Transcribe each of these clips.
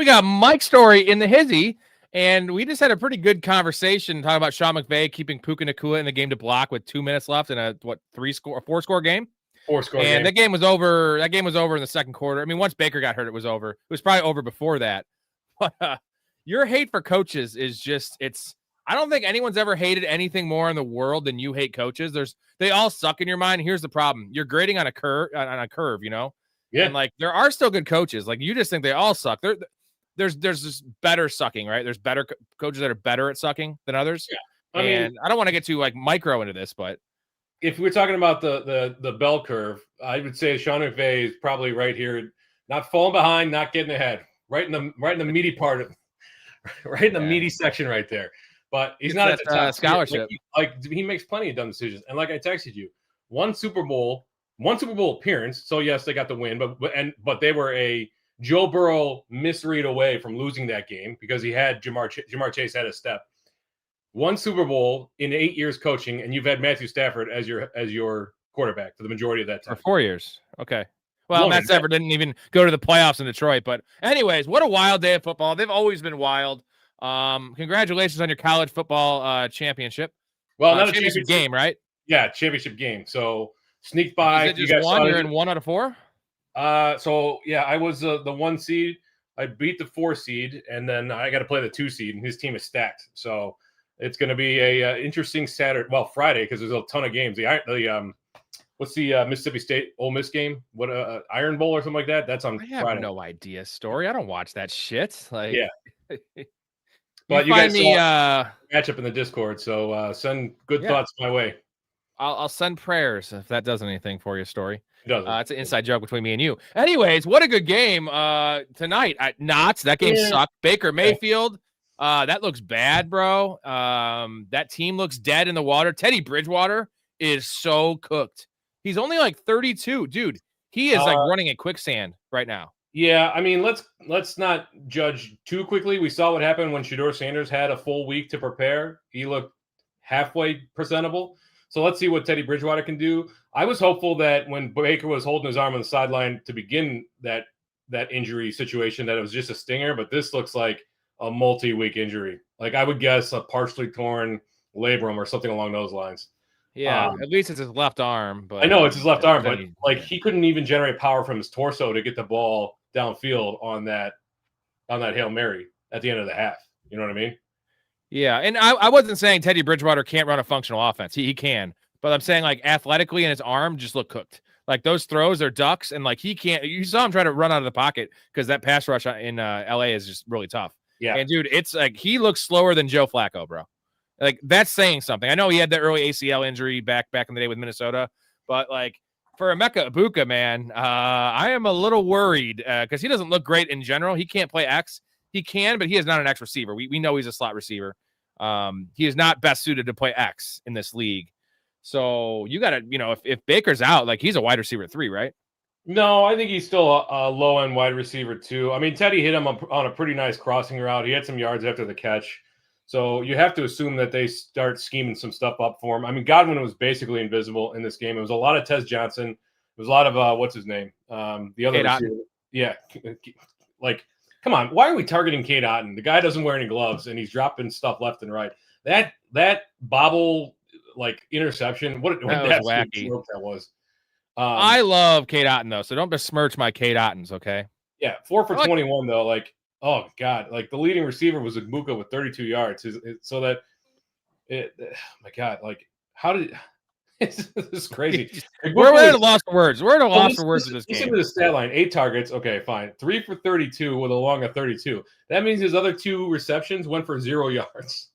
we got Mike Storey in the hizzy, and we just had a pretty good conversation talking about Sean McVay keeping Puka Nacua in the game to block with 2 minutes left in a 4-score game. 4-score and game. That game was over. That game was over in the second quarter. I mean, once Baker got hurt, it was over. It was probably over before that. But your hate for coaches is just I don't think anyone's ever hated anything more in the world than you hate coaches. They all suck in your mind. Here's the problem: you're grading on a curve, you know. Yeah. And like there are still good coaches. Like you just think they all suck. There's just better sucking, right? There's better coaches that are better at sucking than others. Yeah. I mean, I don't want to get too like micro into this, but if we're talking about the bell curve, I would say Sean McVay is probably right here, not falling behind, not getting ahead, right in the meaty part of, right in the meaty section right there. But he's not at the top scholarship. Like he makes plenty of dumb decisions. And like I texted you, one Super Bowl appearance. So yes, they got the win, but they were a Joe Burrow misread away from losing that game because he had Jamar Chase had a step. One Super Bowl in 8 years coaching, and you've had Matthew Stafford as your quarterback for the majority of that time. For 4 years. Okay. Well, Matt Stafford didn't even go to the playoffs in Detroit. But anyways, what a wild day of football. They've always been wild. Congratulations on your college football championship. Well, not a championship game, right? Yeah, championship game. So sneak by. Is it just one? You're in 1 out of 4? So yeah, I was the 1 seed. I beat the 4 seed, and then I got to play the 2 seed, and his team is stacked. So it's going to be a interesting Friday, because there's a ton of games. What's the Mississippi State Ole Miss game? What Iron Bowl or something like that? That's on Friday. I have no idea, Story. I don't watch that shit. Like, yeah. But you guys matchup in the Discord, so send good thoughts my way. I'll send prayers if that does anything for you, Story. It doesn't. It's an inside joke between me and you. Anyways, what a good game tonight. That game sucked. Baker Mayfield. That looks bad, bro. That team looks dead in the water. Teddy Bridgewater is so cooked. He's only like 32, dude. He is like running a quicksand right now. Yeah, I mean, let's not judge too quickly. We saw what happened when Shedeur Sanders had a full week to prepare. He looked halfway presentable. So let's see what Teddy Bridgewater can do. I was hopeful that when Baker was holding his arm on the sideline to begin that injury situation, that it was just a stinger, but this looks like a multi-week injury. Like I would guess a partially torn labrum or something along those lines. Yeah, at least it's his left arm. But I know it's his left arm, but like he couldn't even generate power from his torso to get the ball downfield on that Hail Mary at the end of the half. You know what I mean? Yeah, and I wasn't saying Teddy Bridgewater can't run a functional offense. He can. But I'm saying like athletically and his arm just look cooked. Like those throws are ducks, and like he can't. You saw him try to run out of the pocket because that pass rush in LA is just really tough. Yeah, and dude, it's like he looks slower than Joe Flacco, bro. Like that's saying something. I know he had the early ACL injury back in the day with Minnesota, but like for Emeka Egbuka, man, I am a little worried because he doesn't look great in general. He can't play X. He can, but he is not an X receiver. We know he's a slot receiver. He is not best suited to play X in this league. So you got to, if Baker's out, like he's a wide receiver 3, right? No, I think he's still a low-end wide receiver 2. I mean, Teddy hit him on a pretty nice crossing route. He had some yards after the catch. So you have to assume that they start scheming some stuff up for him. I mean, Godwin was basically invisible in this game. It was a lot of Tez Johnson. It was a lot of, what's his name? The other receiver. Yeah. Like, come on. Why are we targeting Cade Otton? The guy doesn't wear any gloves, and he's dropping stuff left and right. That bobble, like, interception, what that was wacky. That was. I love Cade Otton, though, so don't besmirch my Cade Ottons, okay? Yeah, 4 for 21, though. Like, oh, God. Like, the leading receiver was Egbuka with 32 yards. My God. Like, how did – this is crazy. We're at a loss for words. We're at a loss for words in this game. Listen to the stat line. 8 targets. Okay, fine. 3 for 32 with a long of 32. That means his other 2 receptions went for 0 yards.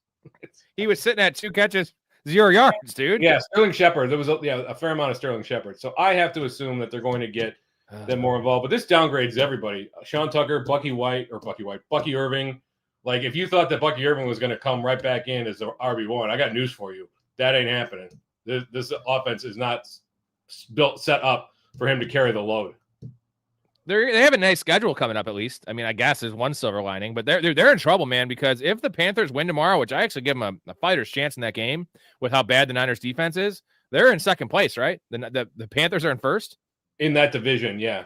He was sitting at 2 catches, 0 yards, dude. Yeah, Sterling Shepard. There was a fair amount of Sterling Shepard. So I have to assume that they're going to get them more involved. But this downgrades everybody. Sean Tucker, Bucky Irving. Like, if you thought that Bucky Irving was going to come right back in as the RB1, I got news for you. That ain't happening. This offense is not set up for him to carry the load. They have a nice schedule coming up, at least. I mean, I guess there's one silver lining, but they're in trouble, man, because if the Panthers win tomorrow, which I actually give them a fighter's chance in that game with how bad the Niners defense is, they're in second place, right? The Panthers are in first? In that division, yeah.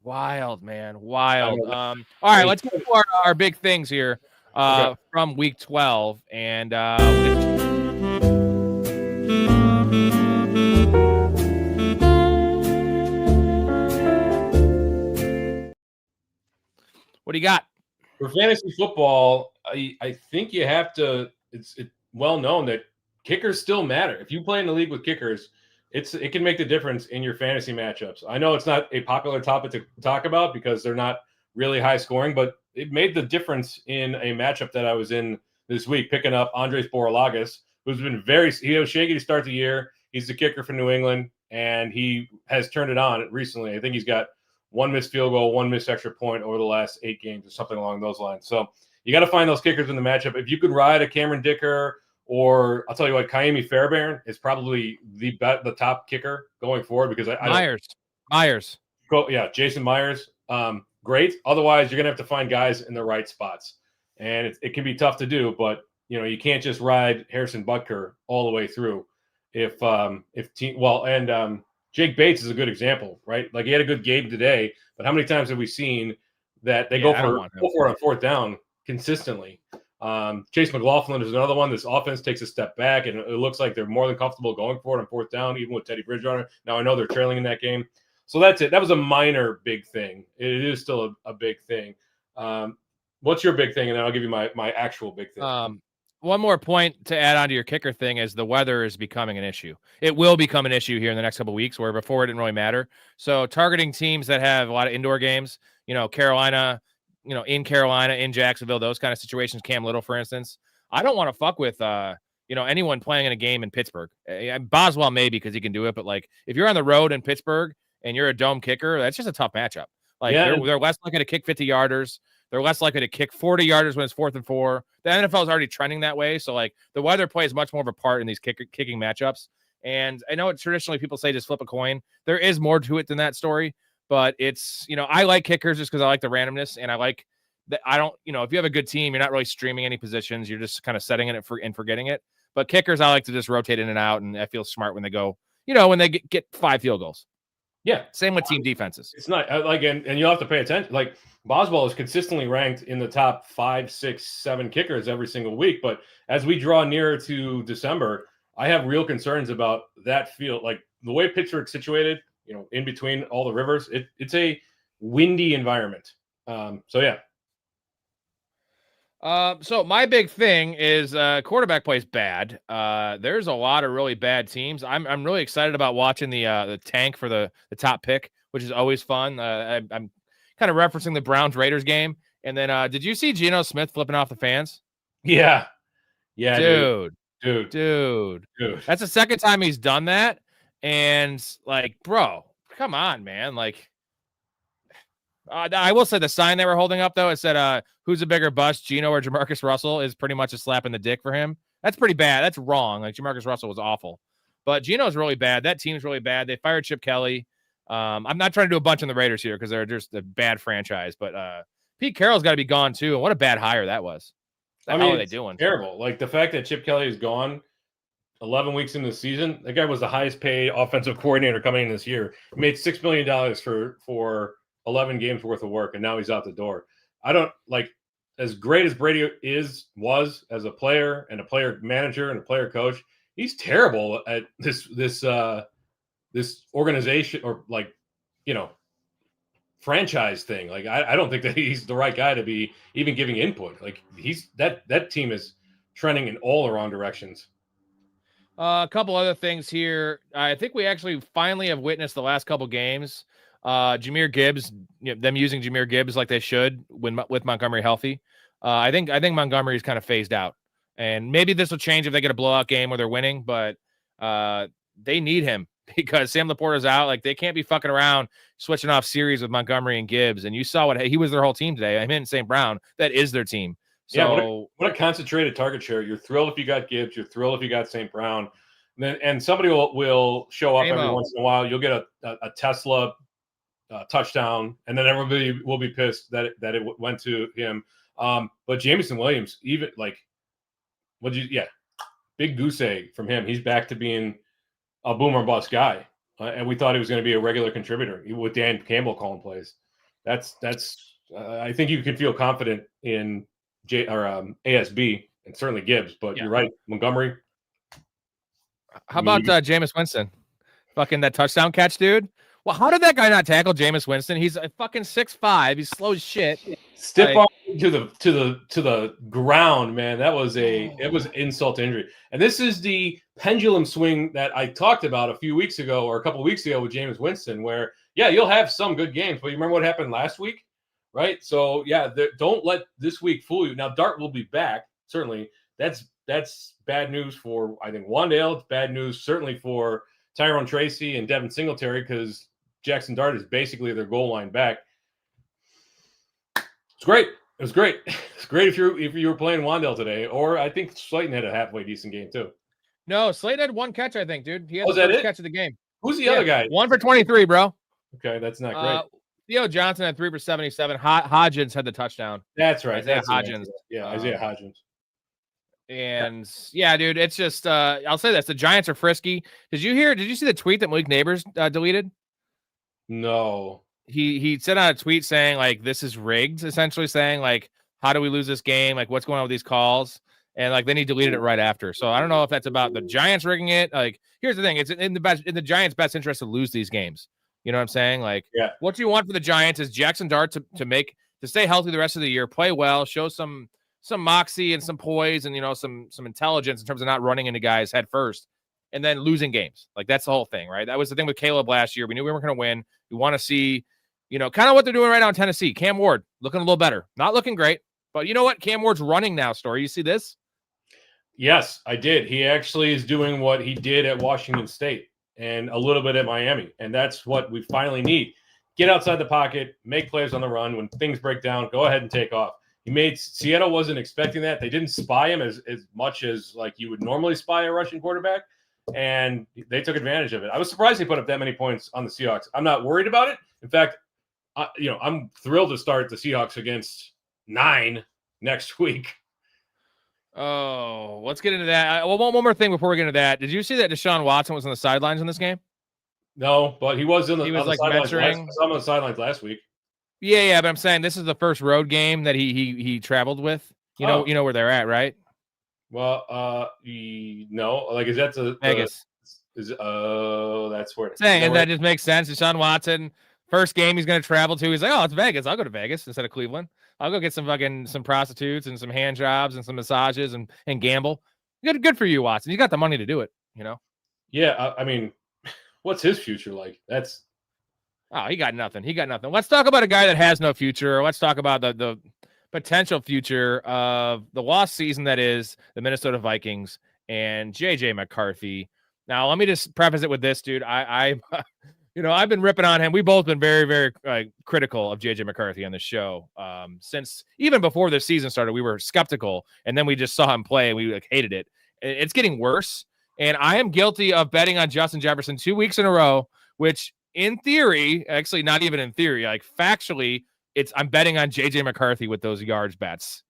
Wild, man. Wild. I All right, let's get to our big things here Okay. from week 12. And what do you got? For fantasy football, I think you have to. It's well known that kickers still matter. If you play in the league with kickers, it can make the difference in your fantasy matchups. I know it's not a popular topic to talk about because they're not really high scoring, but it made the difference in a matchup that I was in this week, picking up Andres Borralagas, who's been he was shaky to start the year. He's the kicker for New England, and he has turned it on recently. I think he's got one missed field goal, one missed extra point over the last 8 games or something along those lines. So you got to find those kickers in the matchup. If you could ride a Cameron Dicker, or I'll tell you what, Kaimi Fairbairn is probably the top kicker going forward because Myers. Yeah, Jason Myers. Great. Otherwise, you're going to have to find guys in the right spots. And it can be tough to do, but you can't just ride Harrison Butker all the way through. Jake Bates is a good example, right? Like he had a good game today, but how many times have we seen that they go for it on fourth down consistently? Chase McLaughlin is another one. This offense takes a step back, and it looks like they're more than comfortable going for it on fourth down, even with Teddy Bridgewater. Now, I know they're trailing in that game. So that's it. That was a minor big thing. It is still a big thing. What's your big thing? And then I'll give you my actual big thing. One more point to add on to your kicker thing is the weather is becoming an issue. It will become an issue here in the next couple of weeks, where before it didn't really matter. So targeting teams that have a lot of indoor games, Carolina, in Carolina, in Jacksonville, those kind of situations, Cam Little, for instance, I don't want to fuck with, anyone playing in a game in Pittsburgh. Boswell maybe because he can do it, but like if you're on the road in Pittsburgh and you're a dome kicker, that's just a tough matchup. Like they're less likely to kick 50 yarders. They're less likely to kick 40 yarders when it's 4th and 4. The NFL is already trending that way. So, like, the weather plays much more of a part in these kicking matchups. And I know traditionally people say just flip a coin. There is more to it than that story. But it's, I like kickers just because I like the randomness. And I like that if you have a good team, you're not really streaming any positions. You're just kind of setting it and forgetting it. But kickers, I like to just rotate in and out. And I feel smart when they go, when they get 5 field goals. Yeah. Same with team defenses. It's not and you'll have to pay attention. Like Boswell is consistently ranked in the top 5, 6, 7 kickers every single week. But as we draw nearer to December, I have real concerns about that field. Like the way Pittsburgh's situated, in between all the rivers, it's a windy environment. So yeah. So my big thing is quarterback plays bad. There's a lot of really bad teams. I'm really excited about watching the tank for the top pick, which is always fun. I'm kind of referencing the Browns Raiders game. And then did you see Geno Smith flipping off the fans? Yeah. Dude. Dude. That's the second time he's done that. And like, bro, come on, man. Like, I will say the sign they were holding up, though, it said, who's a bigger bust, Geno or Jamarcus Russell, is pretty much a slap in the dick for him. That's pretty bad. That's wrong. Like, Jamarcus Russell was awful. But Geno's really bad. That team's really bad. They fired Chip Kelly. I'm not trying to do a bunch on the Raiders here because they're just a bad franchise. But Pete Carroll's got to be gone, too. And what a bad hire that was. What the hell are they doing? Terrible. Like, the fact that Chip Kelly is gone 11 weeks into the season, that guy was the highest paid offensive coordinator coming in this year. He made $6 million for 11 games worth of work, and now he's out the door. I don't like as great as Brady was as a player and a player manager and a player coach. He's terrible at this organization or franchise thing. Like I don't think that he's the right guy to be even giving input. Like that team is trending in all the wrong directions. A couple other things here. I think we actually finally have witnessed the last couple games. Jahmyr Gibbs, them using Jahmyr Gibbs like they should with Montgomery healthy. I think Montgomery's kind of phased out, and maybe this will change if they get a blowout game where they're winning. But they need him because Sam Laporta's out. Like they can't be fucking around switching off series with Montgomery and Gibbs. And you saw he was their whole team today. I mean, St. Brown, that is their team. So yeah, what a concentrated target share. You're thrilled if you got Gibbs. You're thrilled if you got St. Brown. And somebody will show up every once in a while. You'll get a Tesla touchdown, and then everybody will be pissed that it went to him. But Jameson Williams, even big goose egg from him. He's back to being a boomer bust guy, and we thought he was going to be a regular contributor with Dan Campbell calling plays. That's I think you can feel confident in ASB and certainly Gibbs, but you're right, Montgomery. How about Jameis Winston? Fucking that touchdown catch, dude. Well, how did that guy not tackle Jameis Winston? He's a fucking 6'5". He's slow as shit. Stiff arm to the ground, man. It was insult to injury. And this is the pendulum swing that I talked about a few weeks ago or a couple of weeks ago with Jameis Winston, where you'll have some good games, but you remember what happened last week, right? So don't let this week fool you. Now Dart will be back, certainly. That's bad news for I think Wandale. It's bad news certainly for Tyrone Tracy and Devin Singletary because Jackson Dart is basically their goal line back. It's great. It was great. It's great if you were playing Wandale today, or I think Slayton had a halfway decent game too. No, Slayton had one catch, I think, dude. He had the first catch of the game. Who's the other guy? 1 for 23, bro. Okay, that's not great. Theo Johnson had 3 for 77. Hodgins had the touchdown. That's right. Isaiah Hodgins. Isaiah Hodgins. And dude, it's just I'll say this: the Giants are frisky. Did you see the tweet that Malik Neighbors deleted? No. He sent out a tweet saying like this is rigged, essentially saying like how do we lose this game? Like what's going on with these calls? And like then he deleted it right after. So I don't know if that's about the Giants rigging it. Like here's the thing: it's in the Giants' best interest to lose these games. You know what I'm saying? Like what you want for the Giants is Jackson Dart to stay healthy the rest of the year, play well, show some moxie and some poise and some intelligence in terms of not running into guys head first and then losing games. Like that's the whole thing, right? That was the thing with Caleb last year. We knew we weren't going to win. We want to see, kind of what they're doing right now in Tennessee. Cam Ward looking a little better, not looking great, but you know what? Cam Ward's running now. Storey, you see this? Yes, I did. He actually is doing what he did at Washington State and a little bit at Miami, and that's what we finally need. Get outside the pocket, make plays on the run. When things break down, go ahead and take off. Seattle wasn't expecting that. They didn't spy him as much as like you would normally spy a Russian quarterback, and they took advantage of it. I was surprised he put up that many points on the Seahawks. I'm not worried about it. In fact, I'm thrilled to start the Seahawks against 9 next week. Oh, let's get into that. Well, one more thing before we get into that. Did you see that Deshaun Watson was on the sidelines in this game? No, but he was on the sidelines last week. Yeah, but I'm saying this is the first road game that he traveled with. You know where they're at, right? Well, no. Like, is that the Vegas? That's where it's saying, and that just makes sense. Deshaun Watson, first game he's going to travel to. He's like, oh, it's Vegas. I'll go to Vegas instead of Cleveland. I'll go get some prostitutes and some hand jobs and some massages and gamble. Good for you, Watson. You got the money to do it. Yeah, I mean, what's his future like? He got nothing. Let's talk about a guy that has no future. Let's talk about the potential future of the lost season that is the Minnesota Vikings and JJ McCarthy. Now, let me just preface it with this, dude. I've been ripping on him. We've both been very, very critical of JJ McCarthy on the show. Since even before this season started, we were skeptical, and then we just saw him play and we hated it. It's getting worse. And I am guilty of betting on Justin Jefferson 2 weeks in a row, which in theory, actually not even in theory, like factually, I'm betting on JJ McCarthy with those yards bets.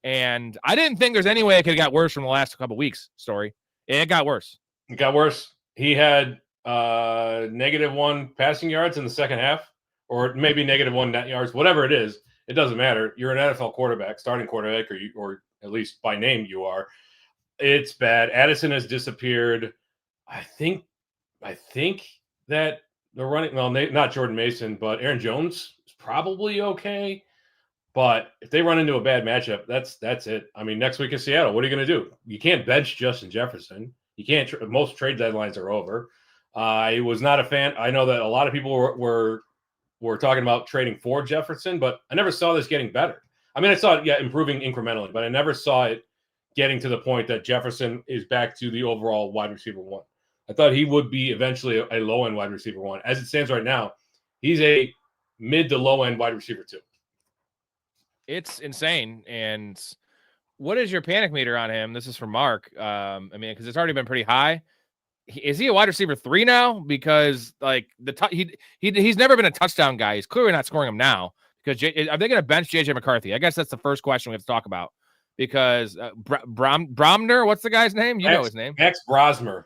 And I didn't think there's any way it could have got worse from the last couple of weeks. Storey. It got worse. It got worse. He had -1 passing yards in the second half, or maybe -1 net yards, whatever it is. It doesn't matter. You're an NFL quarterback, starting quarterback, or at least by name you are. It's bad. Addison has disappeared. I think that they're running. Well, not Jordan Mason, but Aaron Jones is probably okay. But if they run into a bad matchup, that's it. I mean, next week in Seattle, what are you going to do? You can't bench Justin Jefferson. You can't. Most trade deadlines are over. I was not a fan. I know that a lot of people were talking about trading for Jefferson, but I never saw this getting better. I mean, I saw it, improving incrementally, but I never saw it getting to the point that Jefferson is back to the overall wide receiver 1. I thought he would be eventually a low-end wide receiver 1. As it stands right now, he's a mid to low-end wide receiver 2. It's insane. And what is your panic meter on him? This is from Mark. Because it's already been pretty high. Is he a wide receiver 3 now? Because like he's never been a touchdown guy. He's clearly not scoring them now. Because are they going to bench JJ McCarthy? I guess that's the first question we have to talk about. Because Bromner, what's the guy's name? You know his name. Max Brosmer.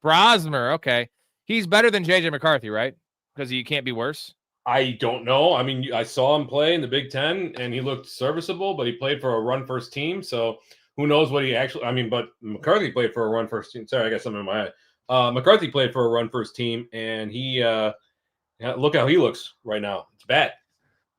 Okay. He's better than JJ McCarthy, right? Because he can't be worse. I don't know. I mean, I saw him play in the Big Ten, and he looked serviceable, but he played for a run-first team, so who knows what he actually – I mean, but McCarthy played for a run-first team. Sorry, I got something in my head. McCarthy played for a run-first team, and he look how he looks right now. It's bad.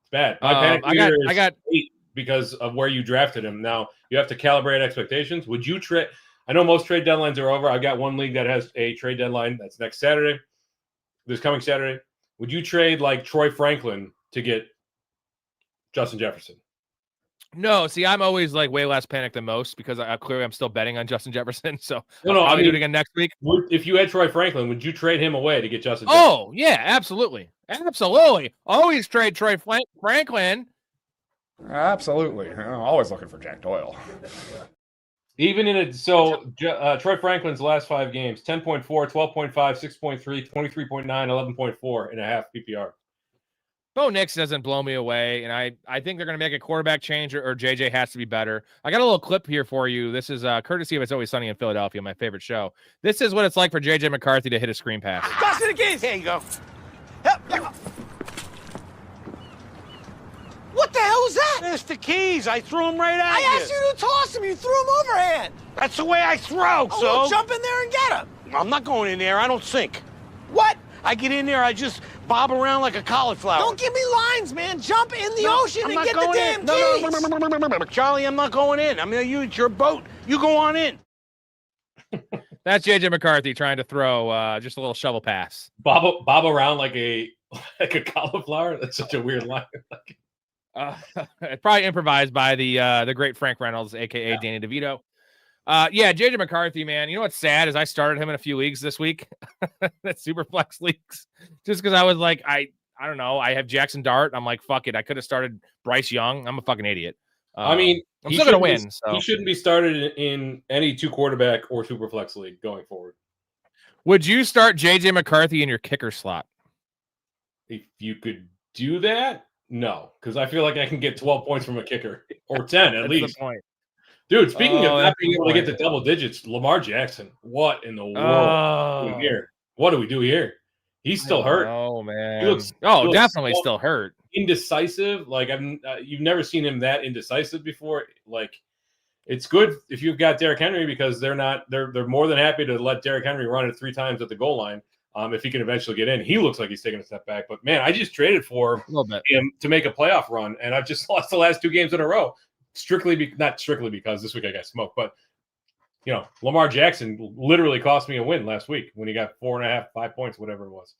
It's bad. My panic meter is 8 because of where you drafted him. Now, you have to calibrate expectations. Would you trade – I know most trade deadlines are over. I've got one league that has a trade deadline. That's next Saturday, this coming Saturday. Would you trade like Troy Franklin to get Justin Jefferson? No, see, I'm always like way less panicked than most because clearly I'm still betting on Justin Jefferson. So I mean, do it again next week. If you had Troy Franklin, would you trade him away to get Justin Jefferson? Oh, yeah, absolutely. Absolutely. Always trade Troy Franklin. Absolutely. Always looking for Jack Doyle. Even in it, Troy Franklin's last 5 games, 10.4, 12.5, 6.3, 23.9, 11.4 and a half PPR. Bo Nix doesn't blow me away, and I think they're going to make a quarterback change, or JJ has to be better. I got a little clip here for you. This is courtesy of It's Always Sunny in Philadelphia, my favorite show. This is what it's like for JJ McCarthy to hit a screen pass. Toss it again. Here you go. What the hell was that? It's the keys. I threw them right at you. I asked you to toss them. You threw them overhand. That's the way I throw, Oh, so. well, jump in there and get them. I'm not going in there. I don't sink. What? I get in there, I just bob around like a cauliflower. Don't give me lines, man. Jump in the ocean I'm and not get the going damn in. keys. No, Charlie, I'm not going in. I'm going to use your boat. You go on in. That's JJ McCarthy trying to throw just a little shovel pass. Bob around like a cauliflower. That's such a weird line. Probably improvised by the great Frank Reynolds, aka Danny DeVito. JJ McCarthy, man. You know what's sad is I started him in a few leagues this week. That's super flex leagues. Just because I was like, I don't know. I have Jackson Dart. I'm like, fuck it. I could have started Bryce Young. I'm a fucking idiot. I mean, I'm still gonna win. So he shouldn't be started in any 2 quarterback or super flex league going forward. Would you start JJ McCarthy in your kicker slot? If you could do that, no, because I feel like I can get 12 points from a kicker or 10 at least. The point. Dude, speaking of not being able to get to double digits, Lamar Jackson, what in the world do we here? What do we do here? He's still hurt. Oh man, he looks definitely still hurt. Indecisive. Like you've never seen him that indecisive before. Like it's good if you've got Derrick Henry because they're more than happy to let Derrick Henry run it 3 times at the goal line. If he can eventually get in, he looks like he's taking a step back. But man, I just traded for him to make a playoff run, and I've just lost the last 2 games in a row. Not strictly because this week I got smoked, but Lamar Jackson literally cost me a win last week when he got 4.5, 5 points, whatever it was.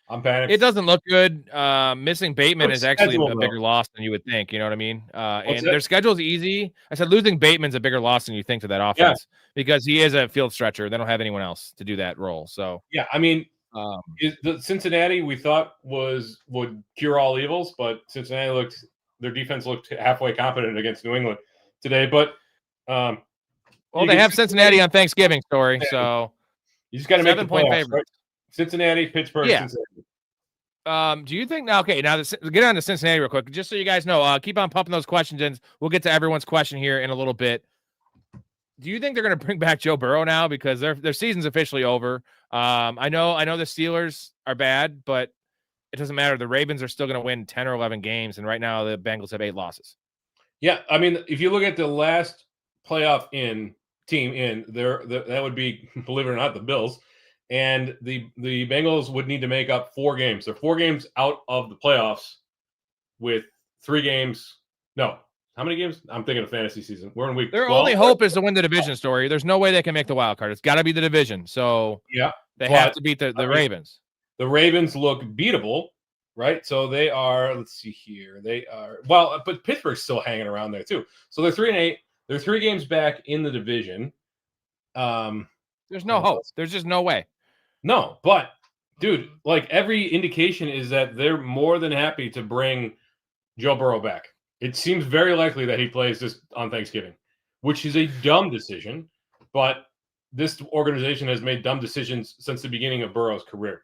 I'm panicked. It doesn't look good. Missing Bateman is actually a bigger loss than you would think. You know what I mean? And their schedule's easy. I said losing Bateman's a bigger loss than you think to that offense because he is a field stretcher. They don't have anyone else to do that role. So yeah, I mean, the Cincinnati we thought would cure all evils, but Cincinnati their defense looked halfway competent against New England today. But they have Cincinnati on Thanksgiving, Storey. So you just got to make the 7-point playoffs, favorite. right? Cincinnati, Pittsburgh, Cincinnati. Do you think now? Okay, now get on to Cincinnati real quick, just so you guys know. Keep on pumping those questions in. We'll get to everyone's question here in a little bit. Do you think they're going to bring back Joe Burrow now because their season's officially over? I know the Steelers are bad, but it doesn't matter. The Ravens are still going to win 10 or 11 games, and right now the Bengals have 8 losses. Yeah, I mean, if you look at the last playoff team that would be, believe it or not, the Bills, and the Bengals would need to make up 4 games. They're 4 games out of the playoffs with 3 games. No, how many games? I'm thinking of fantasy season. We're in week 12. Their only hope is to win the division, Story. There's no way they can make the wild card. It's got to be the division. So they have to beat the Ravens. The Ravens look beatable, right? So they are, let's see here. But Pittsburgh's still hanging around there too. So they're 3-8. They're 3 games back in the division. There's no hope. There's just no way. No, but dude, like every indication is that they're more than happy to bring Joe Burrow back. It seems very likely that he plays this on Thanksgiving, which is a dumb decision, but this organization has made dumb decisions since the beginning of Burrow's career.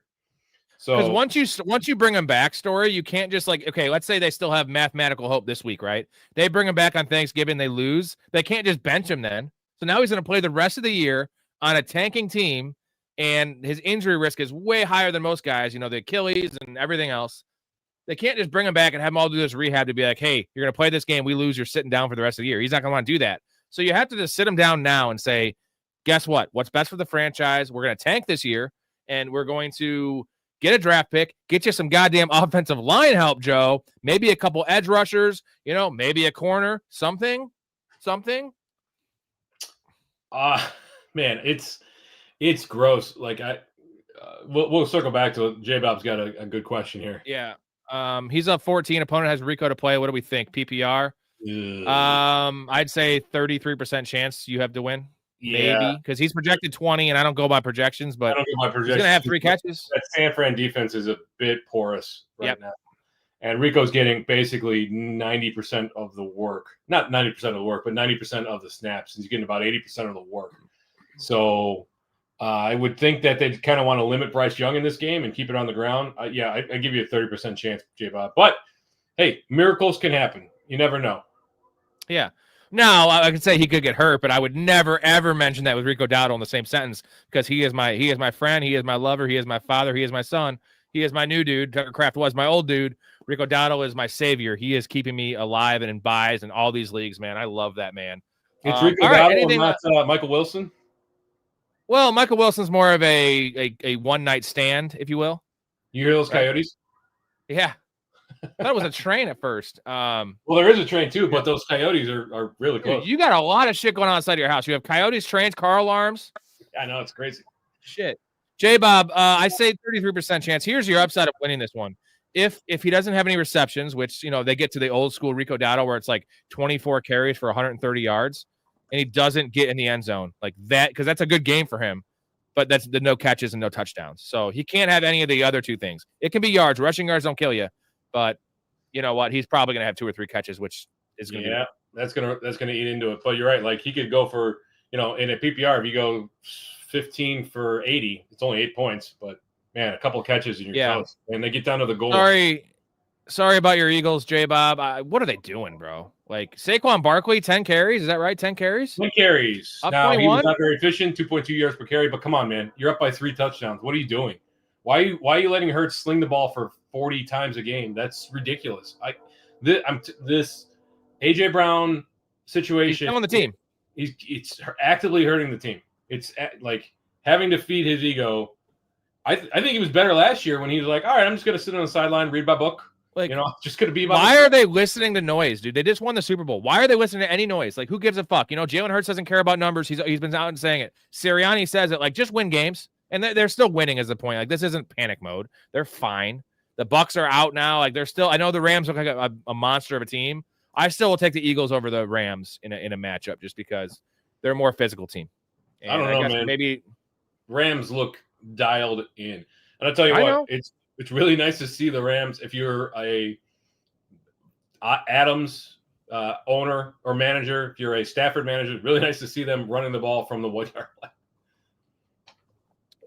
So because once you bring him back, Story, you can't just let's say they still have mathematical hope this week, right? They bring him back on Thanksgiving, they lose. They can't just bench him then. So now he's going to play the rest of the year on a tanking team, and his injury risk is way higher than most guys. The Achilles and everything else. They can't just bring him back and have him all do this rehab to be like, hey, you're going to play this game. We lose. You're sitting down for the rest of the year. He's not going to want to do that. So you have to just sit him down now and say, guess what? What's best for the franchise? We're going to tank this year, and we're going to get a draft pick, get you some goddamn offensive line help, Joe. Maybe a couple edge rushers, maybe a corner, something. Man, it's gross. Like we'll circle back to it. J-Bob's got a good question here. Yeah. He's up 14. Opponent has Rico to play. What do we think? PPR? I'd say 33% chance you have to win. Maybe because he's projected 20, and I don't go by projections, but I don't go by projections. He's gonna have 3 catches. That San Fran defense is a bit porous right now, and Rico's getting basically 90% of the work. Not 90% of the work, but 90% of the snaps. He's getting about 80% of the work. So I would think that they kind of want to limit Bryce Young in this game and keep it on the ground. I give you a 30% chance, J-Bob. But hey, miracles can happen. You never know. Yeah. Now, I could say he could get hurt, but I would never, ever mention that with Rico Dowdle in the same sentence because he is my friend, he is my lover, he is my father, he is my son, he is my new dude. Tucker Kraft was my old dude. Rico Dowdle is my savior. He is keeping me alive and in buys in all these leagues, man. I love that man. It's Rico Dowdle, not Michael Wilson? Well, Michael Wilson's more of a one-night stand, if you will. You hear those coyotes? Yeah. I thought it was a train at first. Well, there is a train too, but those coyotes are really close. Dude, you got a lot of shit going on inside of your house. You have coyotes, trains, car alarms. I know, it's crazy. Shit. J-Bob, I say 33% chance. Here's your upside of winning this one. If he doesn't have any receptions, which, they get to the old school Rico Dowdle where it's like 24 carries for 130 yards, and he doesn't get in the end zone like that, because that's a good game for him. But that's the no catches and no touchdowns. So he can't have any of the other 2 things. It can be yards. Rushing yards don't kill you. But you know what? He's probably going to have 2 or 3 catches, which is going to be that's going to eat into it. But you're right. Like he could go for, in a PPR, if you go 15 for 80, it's only 8 points. But man, a couple of catches and you're close. And they get down to the goal. Sorry about your Eagles, J-Bob. What are they doing, bro? Like Saquon Barkley, 10 carries. Is that right? 10 carries? 10 carries. Up now 21? He was not very efficient. 2.2 yards per carry. But come on, man, you're up by 3 touchdowns. What are you doing? Why are you letting Hurts sling the ball for 40 times a game? That's ridiculous. This AJ Brown situation. He's on the team. It's actively hurting the team. It's like having to feed his ego. I think he was better last year when he was like, all right, I'm just going to sit on the sideline, read my book. Like, just going to be. Why are they listening to noise, dude? They just won the Super Bowl. Why are they listening to any noise? Like, who gives a fuck? Jalen Hurts doesn't care about numbers. He's been out and saying it. Sirianni says it. Like, just win games. And they're still winning is the point. Like, this isn't panic mode. They're fine. The Bucks are out now. Like, they're still – I know the Rams look like a monster of a team. I still will take the Eagles over the Rams in a matchup just because they're a more physical team. And I don't know, man. Maybe Rams look dialed in. And I'll tell you what, it's really nice to see the Rams. If you're a Adams owner or manager, if you're a Stafford manager, it's really nice to see them running the ball from the 1 yard line.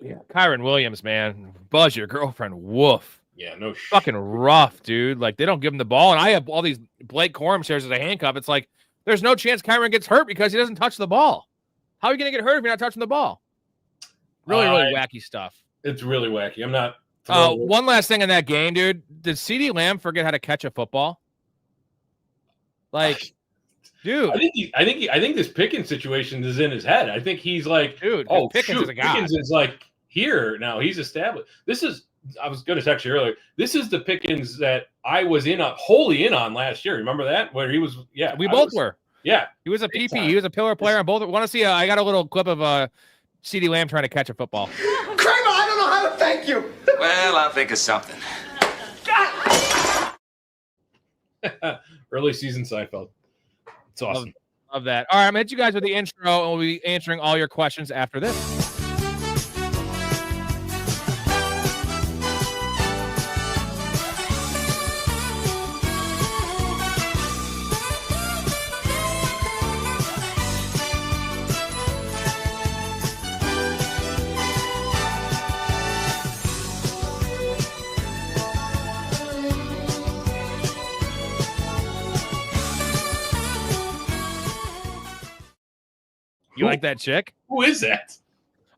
Yeah, Kyron Williams, man, buzz your girlfriend, woof. Yeah, no fucking rough, dude. Like they don't give him the ball, and I have all these Blake Corum shares as a handcuff. It's like there's no chance Kyron gets hurt because he doesn't touch the ball. How are you gonna get hurt if you're not touching the ball? Really wacky stuff. It's really wacky. I'm not. One last thing in that game, dude. Did CeeDee Lamb forget how to catch a football? Like, dude, I think this Pickens situation is in his head. I think he's like, dude, Pickens is a guy. Pickens is like here now. He's established. I was going to text you earlier. This is the Pickens that I was wholly in on last year. Remember that? Where he was, we both were. Yeah. He was a PP. He was a pillar player on both. Want to see? I got a little clip of CeeDee Lamb trying to catch a football. Kramer, I don't know how to thank you. Well, I'll think of something. Early season Seinfeld. It's awesome. Love that. All right, I'm going to hit you guys with the intro, and we'll be answering all your questions after this. You like that chick? Who is that?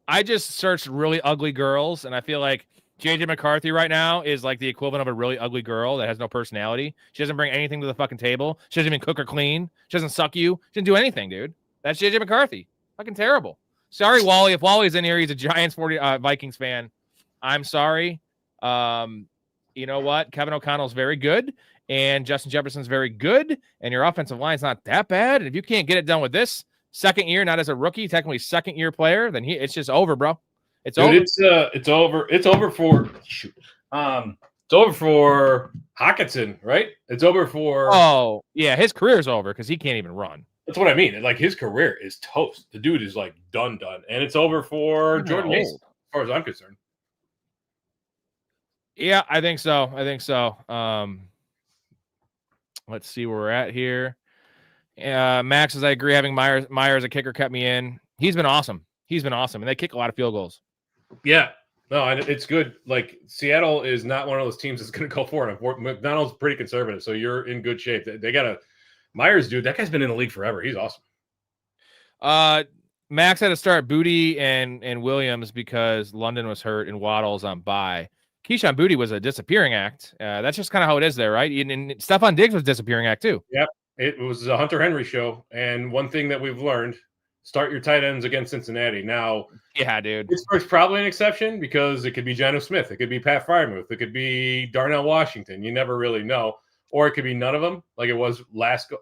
I just searched really ugly girls, and I feel like JJ McCarthy right now is like the equivalent of a really ugly girl that has no personality. She doesn't bring anything to the fucking table. She doesn't even cook or clean. She doesn't suck you. She doesn't do anything, dude. That's JJ McCarthy. Fucking terrible. Sorry, Wally. If Wally's in here, he's a Giants Vikings fan. I'm sorry. You know what? Kevin O'Connell's very good, and Justin Jefferson's very good, and your offensive line's not that bad. And if you can't get it done with this second year, not as a rookie, technically second year player, then it's just over, bro. It's over. It's over. It's over for it's over for Hockenson, right? It's over for. Oh yeah, his career's over because he can't even run. That's what I mean. Like his career is toast. The dude is like done, and it's over for Jordan Mason, as far as I'm concerned. Yeah, I think so. Let's see where we're at here. Max says, I agree. Having Myers as a kicker kept me in. He's been awesome. And they kick a lot of field goals. Yeah. No, it's good. Like Seattle is not one of those teams that's going to go for it. McDonald's pretty conservative, so you're in good shape. They got a Myers, dude. That guy's been in the league forever. He's awesome. Max had to start Booty and Williams because London was hurt and Waddle's on bye. Keyshawn Booty was a disappearing act. That's just kind of how it is there, right? And Stephon Diggs was a disappearing act too. Yep. It was a Hunter Henry show. And one thing that we've learned, start your tight ends against Cincinnati. Now, yeah, dude. Pittsburgh's probably an exception because it could be Jonnu Smith. It could be Pat Freiermuth. It could be Darnell Washington. You never really know. Or it could be none of them, like it was last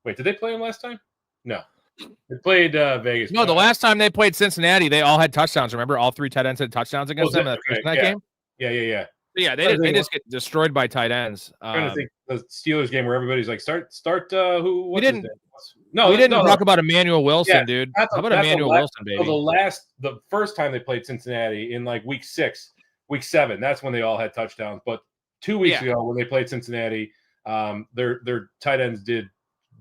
Wait, did they play him last time? No. They played Vegas. No, the last time they played Cincinnati, they all had touchdowns. Remember, all three tight ends had touchdowns against them in that game? Yeah. Yeah, they just get destroyed by tight ends. I'm trying to think the Steelers game where everybody's like, start. Who? We didn't talk about Emmanuel Wilson, dude. How about Emmanuel Wilson, baby? The first time they played Cincinnati in like week 7, that's when they all had touchdowns. But 2 weeks ago when they played Cincinnati, their tight ends did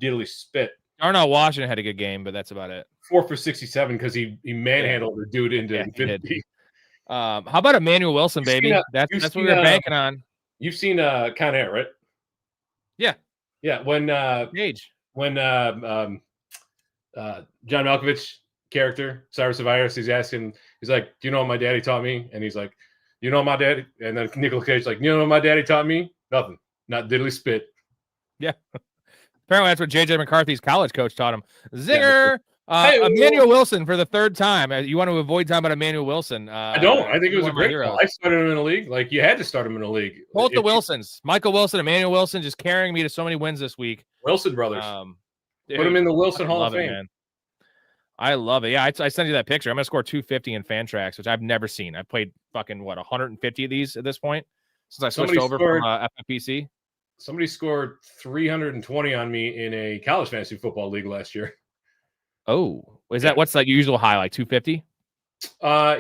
diddly spit. Darnell Washington had a good game, but that's about it. 4 for 67 because he manhandled the dude into infinity. How about Emmanuel Wilson, baby? That's what we're banking on. You've seen Con Air, right? Yeah. When Gage. When John Malkovich character, Cyrus Virus, he's like, do you know what my daddy taught me? And he's like, you know my daddy? And then Nicolas Cage's like, you know what my daddy taught me? Nothing. Not diddly spit. Yeah. Apparently that's what JJ McCarthy's college coach taught him. Zinger! Emmanuel Wilson for the third time. You want to avoid talking about Emmanuel Wilson. I don't. I think it was a great call. I started him in the league. Like, you had to start him in the league. Both the Wilsons. Michael Wilson, Emmanuel Wilson, just carrying me to so many wins this week. Wilson brothers. Put him in the Wilson Hall of Fame. Man. I love it. Yeah, I sent you that picture. I'm going to score 250 in Fantrax, which I've never seen. I've played fucking, 150 of these at this point since I switched over from FFPC. Somebody scored 320 on me in a college fantasy football league last year. Oh, what's the usual high, like 250?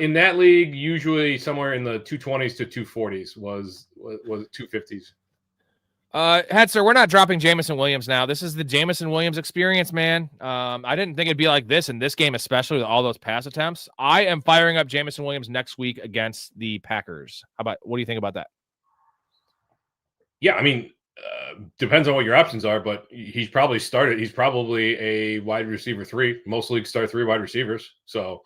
In that league, usually somewhere in the 220s to 240s was 250s. Hetzer, we're not dropping Jameson Williams now. This is the Jameson Williams experience, man. I didn't think it'd be like this in this game, especially with all those pass attempts. I am firing up Jameson Williams next week against the Packers. What do you think about that? Yeah, I mean, depends on what your options are, but he's probably started. He's probably a wide receiver 3. Most leagues start 3 wide receivers. So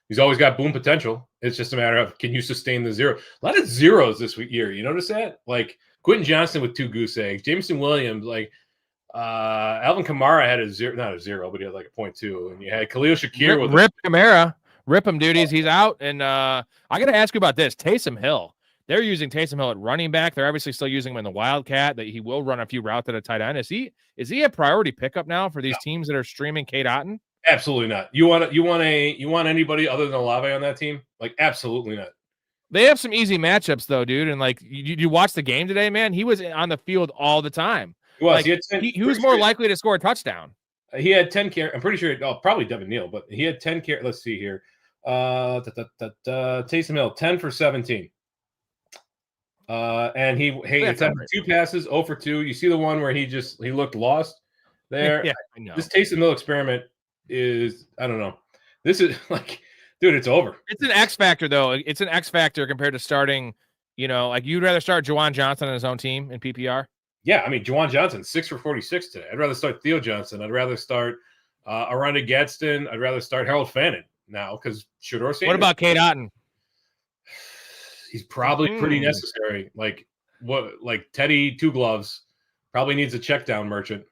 he's always got boom potential. It's just a matter of, can you sustain the zero? A lot of zeros this year. You notice that? Like Quentin Johnson with 2 goose eggs. Jameson Williams, like Alvin Kamara had not a zero, but he had like a 0.2. And you had Khalil Shakir with Rip Kamara. Rip him, duties. He's out. And I got to ask you about this. Taysom Hill. They're using Taysom Hill at running back. They're obviously still using him in the Wildcat. That he will run a few routes at a tight end. Is he a priority pickup now for these teams that are streaming Kate Otten? Absolutely not. You want anybody other than Olave on that team? Like, absolutely not. They have some easy matchups though, dude. And like you watch the game today, man. He was on the field all the time. He was. Like, he was more likely to score a touchdown. He had 10 carries. I'm pretty sure. Probably Devin Neal, but he had 10 carries. Let's see here. Taysom Hill, 10 for 17. And he attempted 2 passes, 0 for 2. You see the one where he looked lost there. Yeah, I know. This Taysom Hill experiment is, I don't know. This is like, dude, it's over. It's an X factor though. It's an X factor compared to starting, like you'd rather start Juwan Johnson on his own team in PPR. Yeah, I mean, Juwan Johnson, 6 for 46 today. I'd rather start Theo Johnson. I'd rather start Aranda Gadsden. I'd rather start Harold Fannin now because Shedeur Sanders. What about Kate Otten? He's probably pretty necessary. Like Teddy, 2 gloves, probably needs a check down merchant.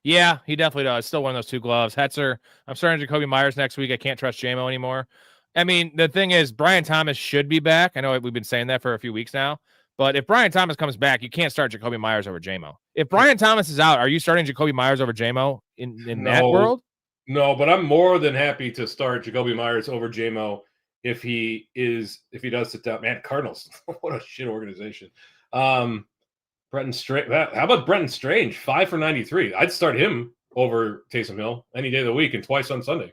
Yeah, he definitely does. Still one of those 2 gloves. Hetzer, I'm starting Jacoby Myers next week. I can't trust JMO anymore. I mean, the thing is, Brian Thomas should be back. I know we've been saying that for a few weeks now. But if Brian Thomas comes back, you can't start Jacoby Myers over JMO. If Brian Thomas is out, are you starting Jacoby Myers over JMO in that world? No, but I'm more than happy to start Jacoby Myers over JMO if he does sit down. Man, Cardinals, what a shit organization. Brenton Strange. How about Brenton Strange? 5 for 93. I'd start him over Taysom Hill any day of the week and twice on Sunday.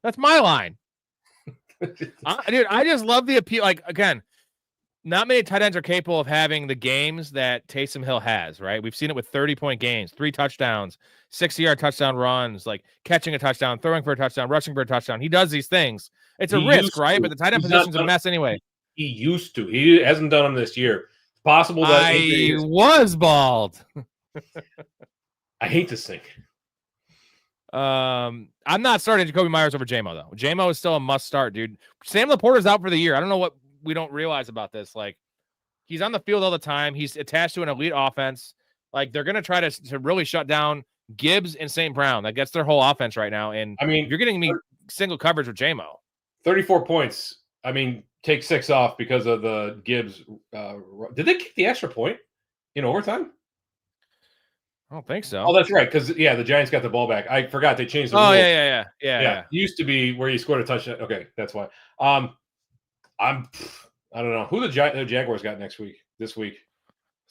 That's my line. Dude, I just love the appeal. Like, again, not many tight ends are capable of having the games that Taysom Hill has, right? We've seen it with 30-point games, 3 touchdowns, 60-yard touchdown runs, like catching a touchdown, throwing for a touchdown, rushing for a touchdown. He does these things. It's a risk, right? But the tight end position's a mess anyway. He used to. He hasn't done them this year. It's possible that I was bald. I hate this thing. I'm not starting Jacoby Myers over JMO, though. JMO is still a must start, dude. Sam Laporta's out for the year. I don't know what we don't realize about this. Like, he's on the field all the time. He's attached to an elite offense. Like, they're going to try to really shut down Gibbs and St. Brown. Like, that's their whole offense right now. And I mean, you're getting me single coverage with JMO. 34 points. I mean, take 6 off because of the Gibbs. Did they kick the extra point in overtime? I don't think so. Oh, that's right. Because the Giants got the ball back. I forgot they changed the rule. Yeah. It used to be where you scored a touchdown. Okay, that's why. I don't know who the Jaguars got this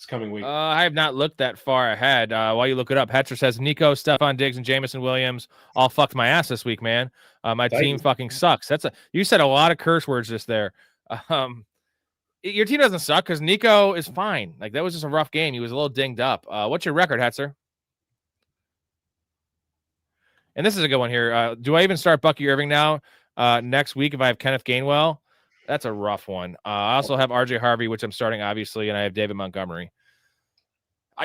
coming week. I have not looked that far ahead. While you look it up, Hetzer says Nico, Stephon Diggs, and Jamison Williams all fucked my ass this week, man. My team fucking sucks. You said a lot of curse words just there. Your team doesn't suck because Nico is fine. Like, that was just a rough game. He was a little dinged up. What's your record, Hetzer? And this is a good one here. Do I even start Bucky Irving now next week if I have Kenneth Gainwell? That's a rough one. I also have RJ Harvey, which I'm starting, obviously, and I have David Montgomery.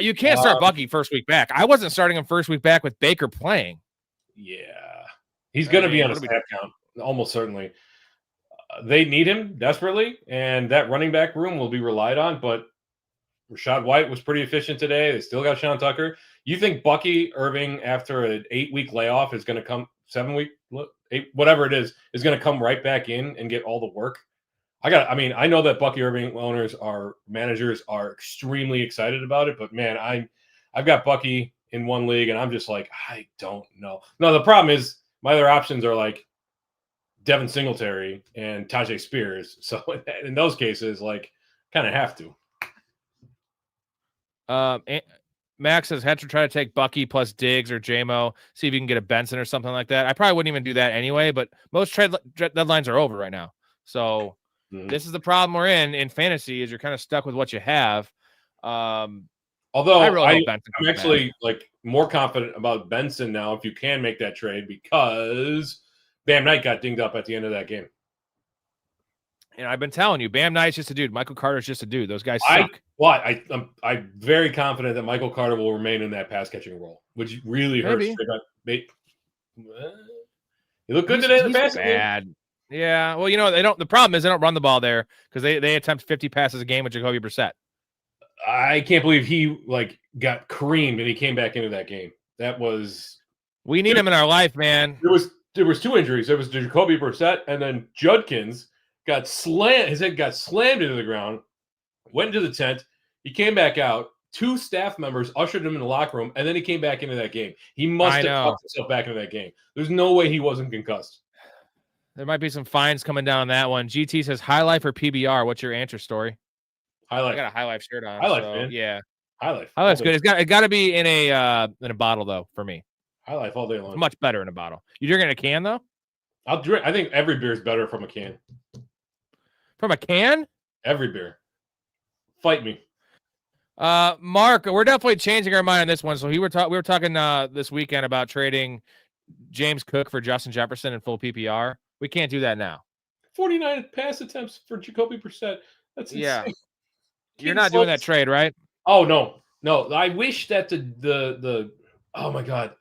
You can't start Bucky first week back. I wasn't starting him first week back with Baker playing. Yeah. He's going to be on a snap count, almost certainly. They need him desperately, and that running back room will be relied on, but Rachaad White was pretty efficient today. They still got Sean Tucker. You think Bucky Irving, after an 8-week layoff, is going to come 7-week, 8, whatever it is going to come right back in and get all the work? I know that Bucky Irving managers are extremely excited about it, but man, I've got Bucky in one league, and I'm just like, I don't know. No, the problem is my other options are like Devin Singletary and Tajay Spears. So in those cases, like, kind of have to. Max says Hetzer try to take Bucky plus Diggs or JMO, see if you can get a Benson or something like that. I probably wouldn't even do that anyway, but most trade deadlines are over right now. So this is the problem we're in fantasy, is you're kind of stuck with what you have. Although I'm actually like more confident about Benson now if you can make that trade, because Bam Knight got dinged up at the end of that game. And I've been telling you, Bam Knight's just a dude. Michael Carter's just a dude. Those guys suck. I'm very confident that Michael Carter will remain in that pass catching role, which really hurts. He looked good today in the pass game. Yeah. Well, the problem is they don't run the ball there because they attempt 50 passes a game with Jacoby Brissett. I can't believe he got creamed and he came back into that game. We need him in our life, man. There was 2 injuries. There was Jacoby Brissett, and then Judkins got slammed. His head got slammed into the ground, went into the tent. He came back out. 2 staff members ushered him in the locker room, and then he came back into that game. He must have tucked himself back into that game. There's no way he wasn't concussed. There might be some fines coming down on that one. GT says, High Life or PBR? What's your answer, Story? High Life. I got a High Life shirt on. High Life, man. Yeah. High Life. High Life's good. It got to be in a bottle, though, for me. High Life all day long. It's much better in a bottle. You drinking a can, though? I'll drink. I think every beer is better from a can. From a can? Every beer. Fight me. Mark, we're definitely changing our mind on this one. So we were talking this weekend about trading James Cook for Justin Jefferson in full PPR. We can't do that now. 49 pass attempts for Jacoby Brissett. That's insane. Yeah. You're not doing that trade, right? Oh no. I wish that the oh my god,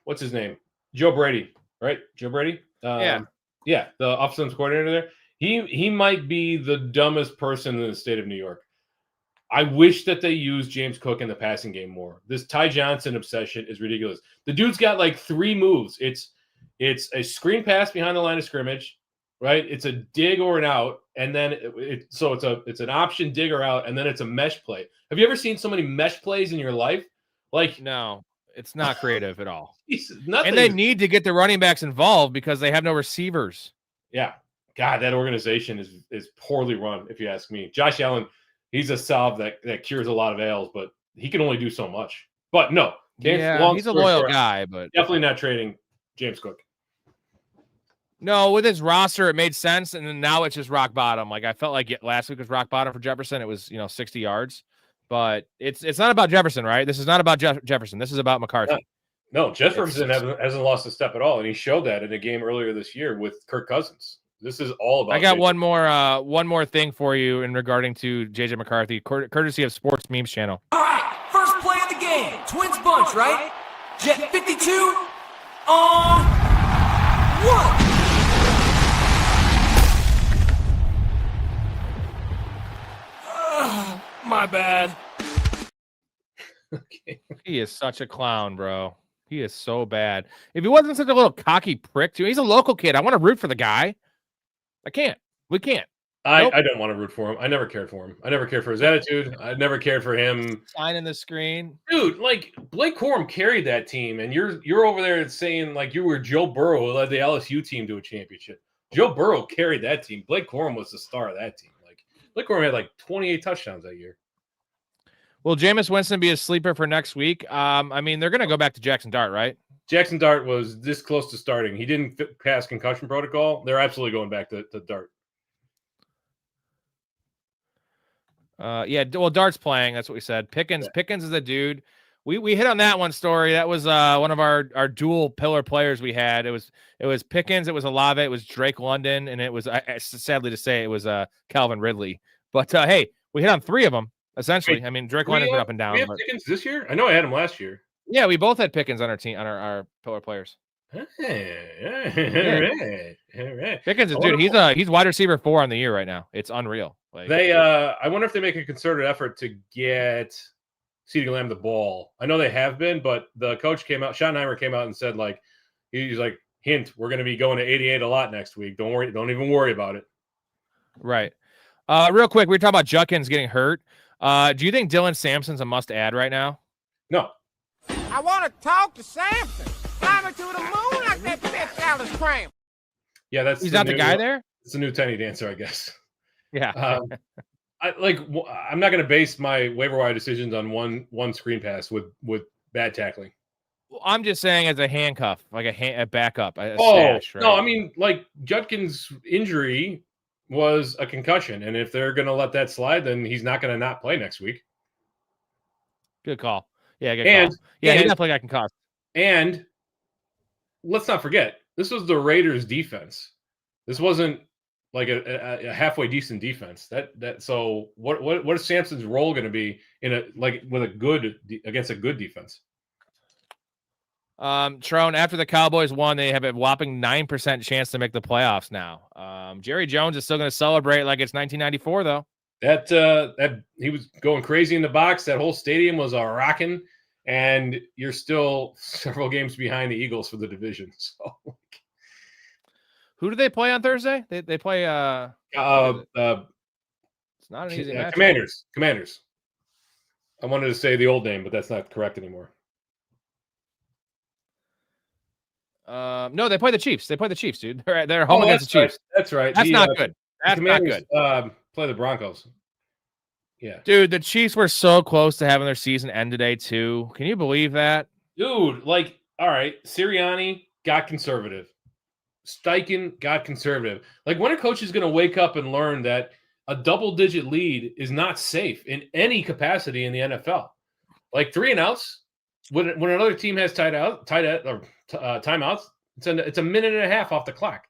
what's his name? Joe Brady, right? Joe Brady. Yeah. Yeah, the offensive coordinator there. He might be the dumbest person in the state of New York. I wish that they used James Cook in the passing game more. This Ty Johnson obsession is ridiculous. The dude's got like 3 moves. It's a screen pass behind the line of scrimmage, right? It's a dig or an out, and then it's an option dig or out, and then it's a mesh play. Have you ever seen so many mesh plays in your life? Like, No, it's not creative at all. nothing. And they need to get the running backs involved because they have no receivers. Yeah. God, that organization is poorly run, if you ask me. Josh Allen, he's a salve that cures a lot of ails, but he can only do so much. But no, He's a loyal guy, but definitely not trading James Cook. No, with his roster, it made sense, and then now it's just rock bottom. Like I felt like last week was rock bottom for Jefferson. It was 60 yards, but it's not about Jefferson, right? This is not about Jefferson. This is about McCarthy. No, Jefferson hasn't lost a step at all, and he showed that in a game earlier this year with Kirk Cousins. This is all about. I got one more thing for you in regarding to JJ McCarthy, courtesy of Sports Memes Channel. All right, first play of the game. Twins bunch, right? Jet 52 on 1. My bad. Okay. He is such a clown, bro. He is so bad. If he wasn't such a little cocky prick, too, he's a local kid. I want to root for the guy. I can't. We can't. I don't want to root for him. I never cared for him. I never cared for his attitude. I never cared for him. Signing the screen. Dude, like Blake Corum carried that team, and you're over there saying like you were Joe Burrow who led the LSU team to a championship. Joe Burrow carried that team. Blake Corum was the star of that team. Like Blake Corum had like 28 touchdowns that year. Will Jameis Winston be a sleeper for next week? I mean, they're going to go back to Jackson Dart, right? Jackson Dart was this close to starting. He didn't pass concussion protocol. They're absolutely going back to Dart. Well, Dart's playing. That's what we said. Pickens is a dude. We hit on that one story. That was one of our dual pillar players we had. It was Pickens, it was Olave, it was Drake London, and it was sadly to say it was Calvin Ridley. But hey, we hit on 3 of them essentially. I mean, Drake London's been up and down. We have Pickens this year. I know I had him last year. Yeah, we both had Pickens on our team on our pillar players. Hey. Pickens is dude. He's wide receiver 4 on the year right now. It's unreal. Like I wonder if they make a concerted effort to get CeeDee Lamb the ball. I know they have been, but the coach came out, Schottenheimer came out and said like he's like, hint, we're going to be going to 88 a lot next week. Don't worry, don't even worry about it. Right. Real quick, we were talking about Judkins getting hurt. Do you think Dylan Sampson's a must add right now? No. I want to talk to Samson. Climbing to the moon like that bitch Alice Cram. Yeah, He's not the guy there? It's a new tiny dancer, I guess. Yeah. I'm not going to base my waiver wire decisions on one screen pass with bad tackling. Well, I'm just saying as a handcuff, like a backup, a stash, right? No, I mean, like Judkins' injury was a concussion, and if they're going to let that slide, then he's not going to not play next week. Good call. Yeah, good call. Yeah, he definitely got concussed. And let's not forget, this was the Raiders' defense. This wasn't like a halfway decent defense. So what is Sampson's role going to be against a good defense? Trone, after the Cowboys won, they have a whopping 9% chance to make the playoffs now. Jerry Jones is still going to celebrate like it's 1994, though. That he was going crazy in the box. That whole stadium was rocking, and you're still several games behind the Eagles for the division. So, who do they play on Thursday? They play. It's not an easy match. Commanders. I wanted to say the old name, but that's not correct anymore. No, they play the Chiefs. They play the Chiefs, dude. They're home against the Chiefs. That's right. That's not good. That's not good. Play the Broncos. Yeah, dude, the Chiefs were so close to having their season end today too. Can you believe that, dude? Like, all right, Sirianni got conservative. Steichen got conservative. Like, when a coach is going to wake up and learn that a double-digit lead is not safe in any capacity in the NFL. Like 3 and outs, when another team has timeouts, it's a minute and a half off the clock.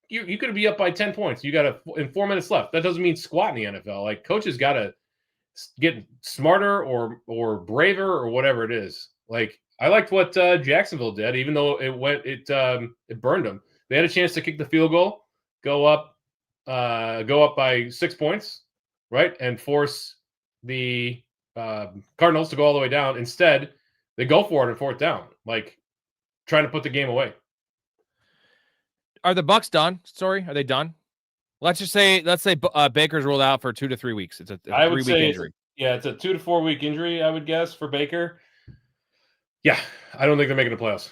You could be up by 10 points. You got in 4 minutes left. That doesn't mean squat in the NFL. Like, coaches got to get smarter or braver or whatever it is. Like, I liked what Jacksonville did, even though it burned them. They had a chance to kick the field goal, go up by 6 points, right, and force the Cardinals to go all the way down. Instead, they go for it on fourth down, like trying to put the game away. Are the Bucks done? Sorry, are they done? Let's say Baker's ruled out for 2 to 3 weeks. It's a 3-week injury. It's a 2 to 4 week injury, I would guess, for Baker. Yeah, I don't think they're making the playoffs.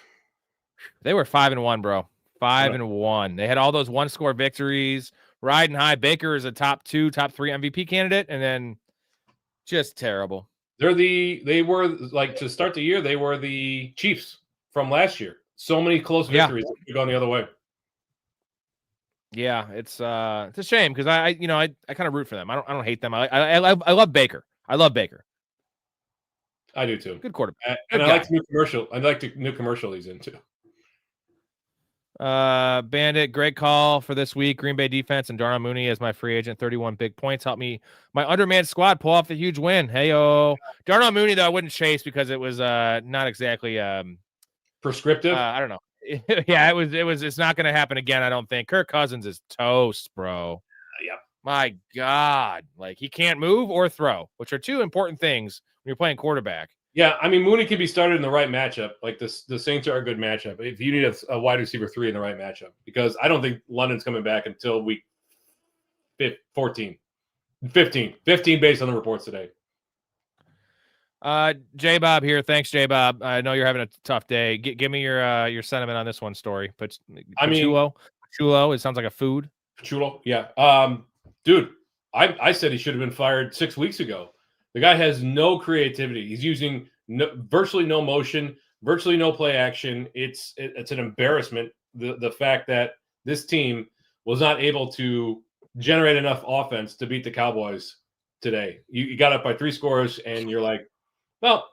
They were 5-1, bro. 5-1. They had all those one-score victories, riding high. Baker is a top 2, top 3 MVP candidate, and then just terrible. They were like, to start the year, they were the Chiefs from last year. So many close victories that could go the other way. Yeah, it's a shame because I kind of root for them. I don't hate them. I love Baker. I love Baker. I do too. Good quarterback. And I like the new commercial. I like the new commercial he's in too. Bandit, great call for this week. Green Bay defense and Darnell Mooney as my free agent. 31 big points. Help me, my undermanned squad, pull off a huge win. Hey-o. Darnell Mooney, though, I wouldn't chase because it was not exactly prescriptive. I don't know. Yeah, it's not going to happen again, I don't think. Kirk Cousins is toast, bro. Yep. My God. Like, he can't move or throw, which are two important things when you're playing quarterback. Yeah, I mean, Mooney can be started in the right matchup. Like, the Saints are a good matchup if you need a wide receiver 3 in the right matchup, because I don't think London's coming back until week 15 based on the reports today. J-Bob here. Thanks, J-Bob. I know you're having a tough day. Give me your sentiment on this one, Story. Pachulo, it sounds like a food. Pachulo, yeah. Dude, I said he should have been fired 6 weeks ago. The guy has no creativity. He's using virtually no motion, virtually no play action. It's an embarrassment, the fact that this team was not able to generate enough offense to beat the Cowboys today. You got up by 3 scores, and you're like, well,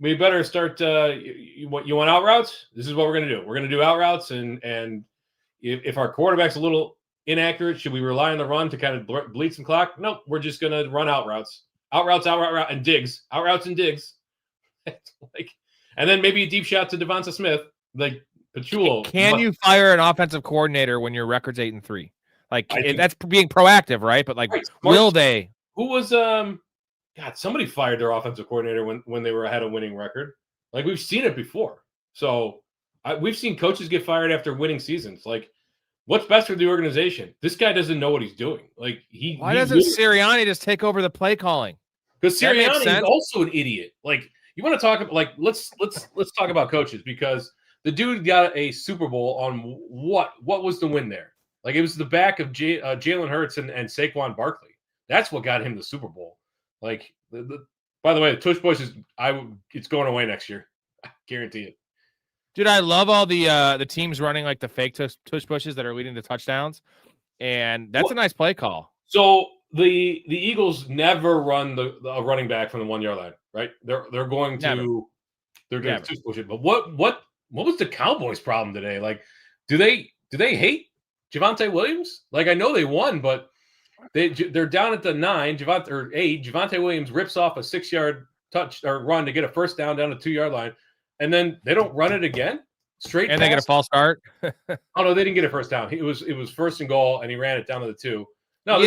we better start. You want out routes? This is what we're going to do. We're going to do out routes, and if our quarterback's a little inaccurate, should we rely on the run to kind of bleed some clock? Nope, we're just going to run out routes. Out routes, and digs. Out routes and digs. And then maybe a deep shot to Devonta Smith, like Pachulo. Can you fire an offensive coordinator when your record's 8-3? Like, that's being proactive, right? But like, right. Will they? Who was somebody fired their offensive coordinator when they had a winning record. Like, we've seen it before. So we've seen coaches get fired after winning seasons. Like, what's best for the organization? This guy doesn't know what he's doing. Like, why doesn't Sirianni just take over the play calling? Because Sirianni is also an idiot. Like, you want to talk about, like, let's talk about coaches, because the dude got a Super Bowl on what was the win there? Like, it was the back of Jalen Hurts and Saquon Barkley. That's what got him the Super Bowl. Like, by the way, the tush push it's going away next year. I guarantee it. Dude, I love all the teams running like the fake tush pushes that are leading to touchdowns, and that's a nice play call. So the Eagles never run the running back from the 1 yard line, right? They're going to tush push it. But what was the Cowboys' problem today? Like, do they hate Javonte Williams? Like, I know they won, but they're down at the 9, or 8. Javonte Williams rips off a 6 yard touch or run to get a first down the 2 yard line. And then they don't run it again. Straight and pass. They get a false start. Oh no, they didn't get a first down. It was first and goal, and he ran it down to the 2. No,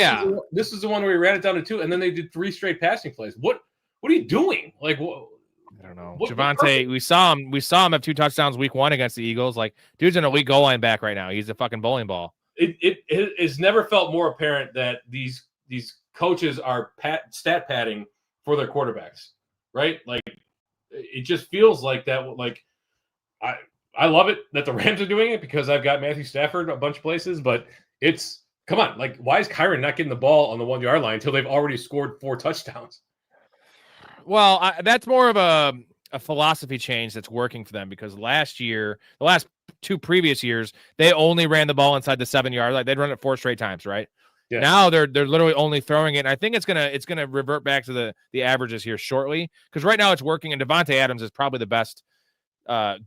this is the one where he ran it down to 2, and then they did 3 straight passing plays. What are you doing? Like, I don't know. Javonte, we saw him have 2 touchdowns week 1 against the Eagles. Like, dude's an elite goal line back right now. He's a fucking bowling ball. It has never felt more apparent that these coaches are stat padding for their quarterbacks, right? Like, it just feels like that. Like, I love it that the Rams are doing it, because I've got Matthew Stafford a bunch of places, but come on. Like, why is Kyron not getting the ball on the 1 yard line until they've already scored 4 touchdowns? Well, that's more of a philosophy change that's working for them, because last year, the last 2 previous years, they only ran the ball inside the 7 yard line. They'd run it 4 straight times, right? Yeah. Now they're literally only throwing it. And I think it's gonna revert back to the averages here shortly, because right now it's working. And Devontae Adams is probably the best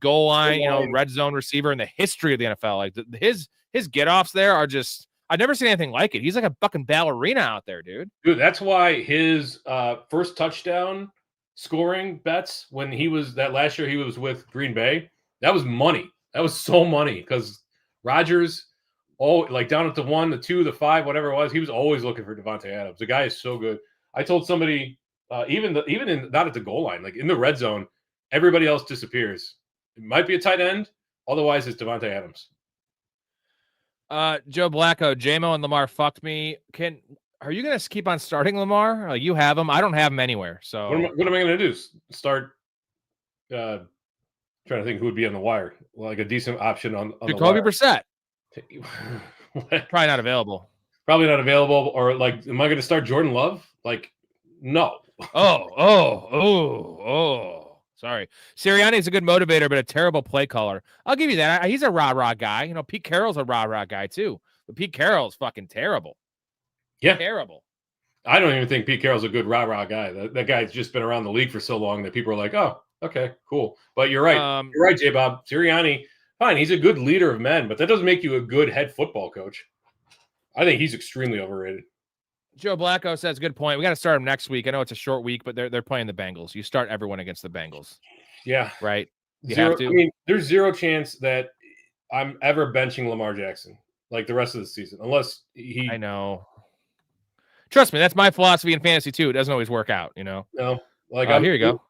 goal line, red zone receiver in the history of the NFL. Like, his get offs there are just, I've never seen anything like it. He's like a fucking ballerina out there, dude. Dude, that's why his first touchdown scoring bets when that last year he was with Green Bay, that was money. That was so money, because Rodgers, like down at the 1, the 2, the 5, whatever it was, he was always looking for Devontae Adams. The guy is so good. I told somebody, even in not at the goal line, like in the red zone, everybody else disappears. It might be a tight end. Otherwise, it's Devontae Adams. Joe Blacko, JMO and Lamar fucked me. Are you going to keep on starting Lamar? You have him. I don't have him anywhere. So what am I going to do? Start trying to think who would be on the wire. Like a decent option on Jacoby the Brissett. wire. Probably not available. Probably not available. Or like, am I going to start Jordan Love? Like, no. Sorry. Sirianni is a good motivator, but a terrible play caller. I'll give you that. He's a rah-rah guy. You know, Pete Carroll's a rah-rah guy too. But Pete Carroll's fucking terrible. Yeah. Terrible. I don't even think Pete Carroll's a good rah-rah guy. That guy's just been around the league for so long that people are like, oh, okay, cool. But you're right. You're right, J-Bob. Sirianni, fine, he's a good leader of men, but that doesn't make you a good head football coach. I think he's extremely overrated. Joe Blacko says, good point. We got to start him next week. I know it's a short week, but they're playing the Bengals. You start everyone against the Bengals. Yeah. Right? You Zero, have to. I mean, there's zero chance that I'm ever benching Lamar Jackson like the rest of the season, unless he. I know. Trust me, that's my philosophy in fantasy too. It doesn't always work out, you know. No, like here you go.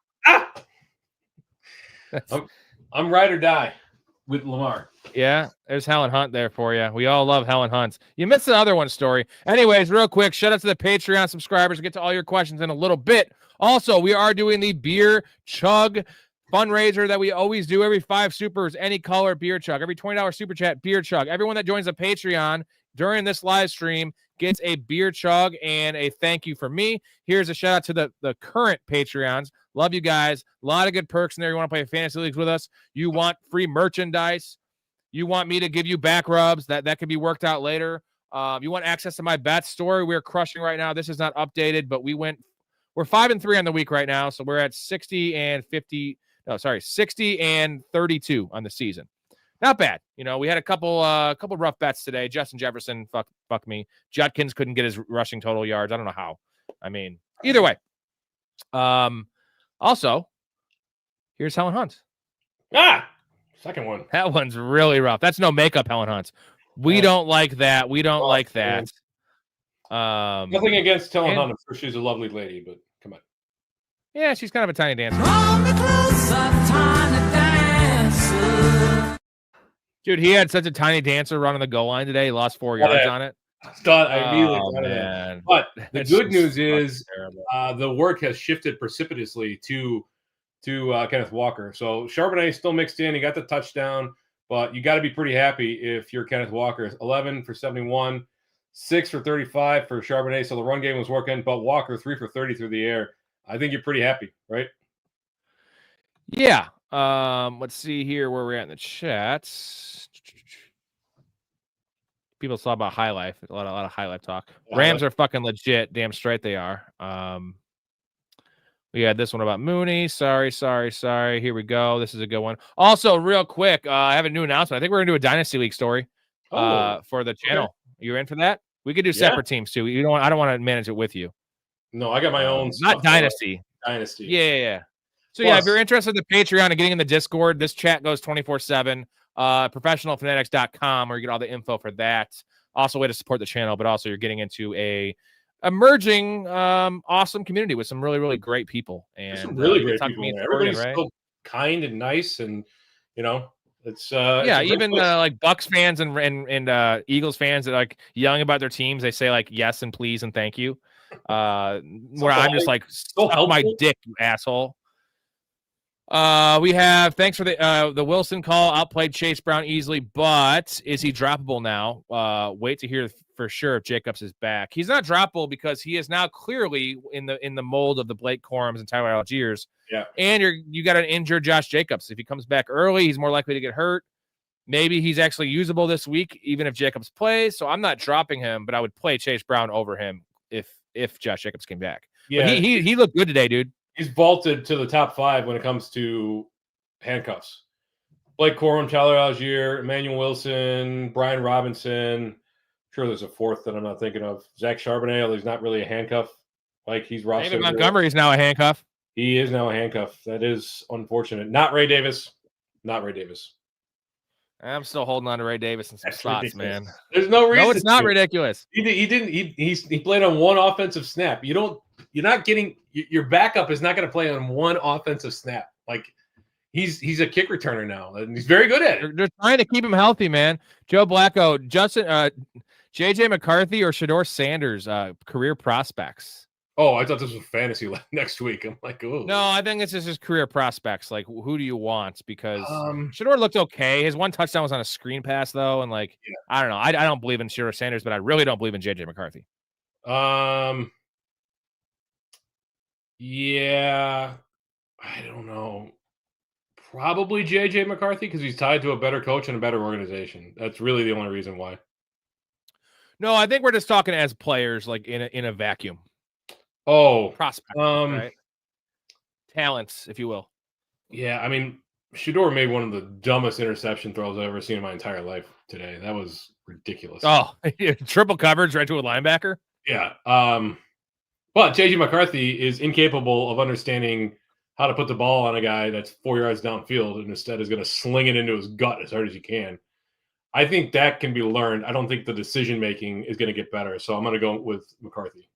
I'm ride or die with Lamar. Yeah, there's Helen Hunt there for you. We all love Helen Hunt. You missed the other one, Story. Anyways, real quick, shout out to the Patreon subscribers. We'll get to all your questions in a little bit. Also, we are doing the beer chug fundraiser that we always do every 5 supers, any color beer chug, every $20 super chat beer chug. Everyone that joins the Patreon during this live stream gets a beer chug and a thank you from me. Here's a shout out to the current Patreons. Love you guys. A lot of good perks in there. You want to play fantasy leagues with us? You want free merchandise? You want me to give you back rubs? That could be worked out later. You want access to my bet story? We're crushing right now. This is not updated, but we're 5-3 on the week right now. So we're at 60 and 32 on the season. Not bad. You know, we had a couple rough bets today. Justin Jefferson, fuck me. Judkins couldn't get his rushing total yards. I don't know how. I mean, either way. Also, here's Helen Hunt. Second one. That one's really rough. That's no makeup, Helen Hunt. We don't like that. We don't like that. Nothing against Helen Hunt. I'm sure she's a lovely lady, but come on. Yeah, she's kind of a tiny dancer. Dude, he had such a tiny dancer running the goal line today. He lost 4 yards on it. I immediately thought of that. But the good news is the work has shifted precipitously to Kenneth Walker. So Charbonnet still mixed in. He got the touchdown, but you got to be pretty happy if you're Kenneth Walker. 11 for 71, 6 for 35 for Charbonnet. So the run game was working, but Walker 3 for 30 through the air. I think you're pretty happy, right? Yeah. Let's see here where we're at in the chats. People saw about High Life. A lot of High Life talk. Rams are fucking legit. Damn straight they are. We had this one about Mooney. Sorry. Here we go. This is a good one. Also, real quick, I have a new announcement. I think we're gonna do a Dynasty League story for the channel. Okay. You in for that? We could do separate teams too. I don't want to manage it with you. No, I got my own. Not Dynasty. Dynasty. Yeah. So yeah, if you're interested in the Patreon and getting in the Discord, this chat goes 24/7. Professionalfanatics.com, where you get all the info for that. Also, a way to support the channel, but also you're getting into a emerging, awesome community with some really, really great people. And some really great people. Everybody's so kind and nice, and you know, it's even like Bucks fans and Eagles fans that like yelling about their teams. They say like yes and please and thank you. Where I'm just like, suck my dick, you asshole. We have thanks for the Wilson call. Outplayed Chase Brown easily, but is he droppable now? Wait to hear for sure if Jacobs is back. He's not droppable because he is now clearly in the mold of the Blake Corums and Tyler Algiers. Yeah, and you got an injured Josh Jacobs. If he comes back early, he's more likely to get hurt. Maybe he's actually usable this week, even if Jacobs plays. So I'm not dropping him, but I would play Chase Brown over him if Josh Jacobs came back. Yeah, but he looked good today, dude. He's vaulted to the top 5 when it comes to handcuffs. Blake Corum, Tyler Algier, Emmanuel Wilson, Brian Robinson. I'm sure there's a fourth that I'm not thinking of. Zach Charbonnet, although he's not really a handcuff. Like he's rostered. David Montgomery is now a handcuff. He is now a handcuff. That is unfortunate. Not Ray Davis. I'm still holding on to Ray Davis in some That's spots, ridiculous. man. There's no reason. No, it's not to. ridiculous. He played on one offensive snap. You're not getting your backup is not going to play on one offensive snap. Like he's a kick returner now, and he's very good at it. They're trying to keep him healthy, man. Joe Blacko, JJ McCarthy, or Shador Sanders, career prospects. Oh, I thought this was fantasy next week. I'm like, oh No, I think it's just career prospects. Like, who do you want? Because Um, Shador looked okay. His one touchdown was on a screen pass, though, and like, Yeah. I don't know. I don't believe in Shador Sanders, but I really don't believe in JJ McCarthy. Yeah, I don't know. Probably JJ McCarthy because he's tied to a better coach and a better organization. That's really the only reason why. No, I think we're just talking as players, like in a vacuum. Oh, Prospects, right? Talents, if you will. yeah. I mean, Shador made one of the dumbest interception throws I've ever seen in my entire life today. That was ridiculous. Oh, triple coverage right to a linebacker. Yeah. But JJ McCarthy is incapable of understanding how to put the ball on a guy that's 4 yards downfield and instead is going to sling it into his gut as hard as he can. I think that can be learned. I don't think the decision making is going to get better. So I'm going to go with McCarthy.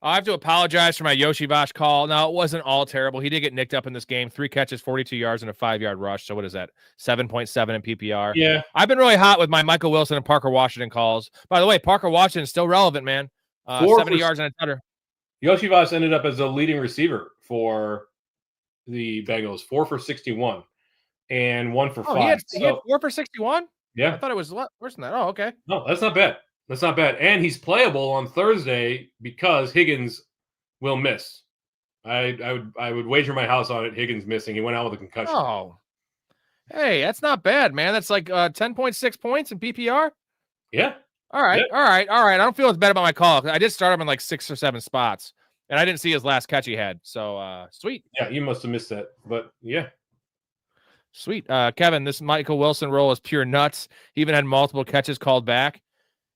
I have to apologize for my Yoshi Vosh call. No, it wasn't all terrible. He did get nicked up in this game. 3 catches, 42 yards, and a 5-yard rush. So what is that? 7.7 in PPR. Yeah. I've been really hot with my Michael Wilson and Parker Washington calls. By the way, Parker Washington is still relevant, man. 70 yards and a toucher. Yoshi Voss ended up as the leading receiver for the Bengals, 4 for 61 and 1 for 5. He had 4 for 61? Yeah. I thought it was worse than that. Oh, okay. No, that's not bad. That's not bad. And he's playable on Thursday because Higgins will miss. I would wager my house on it. Higgins missing. He went out with a concussion. Oh. Hey, that's not bad, man. That's like 10.6 points in PPR. Yeah. All right. Yeah. All right. I don't feel as bad about my call. I did start him in like 6 or 7 spots, and I didn't see his last catch he had. So sweet. Yeah, you must have missed that. But yeah. Sweet. Kevin, this Michael Wilson role is pure nuts. He even had multiple catches called back.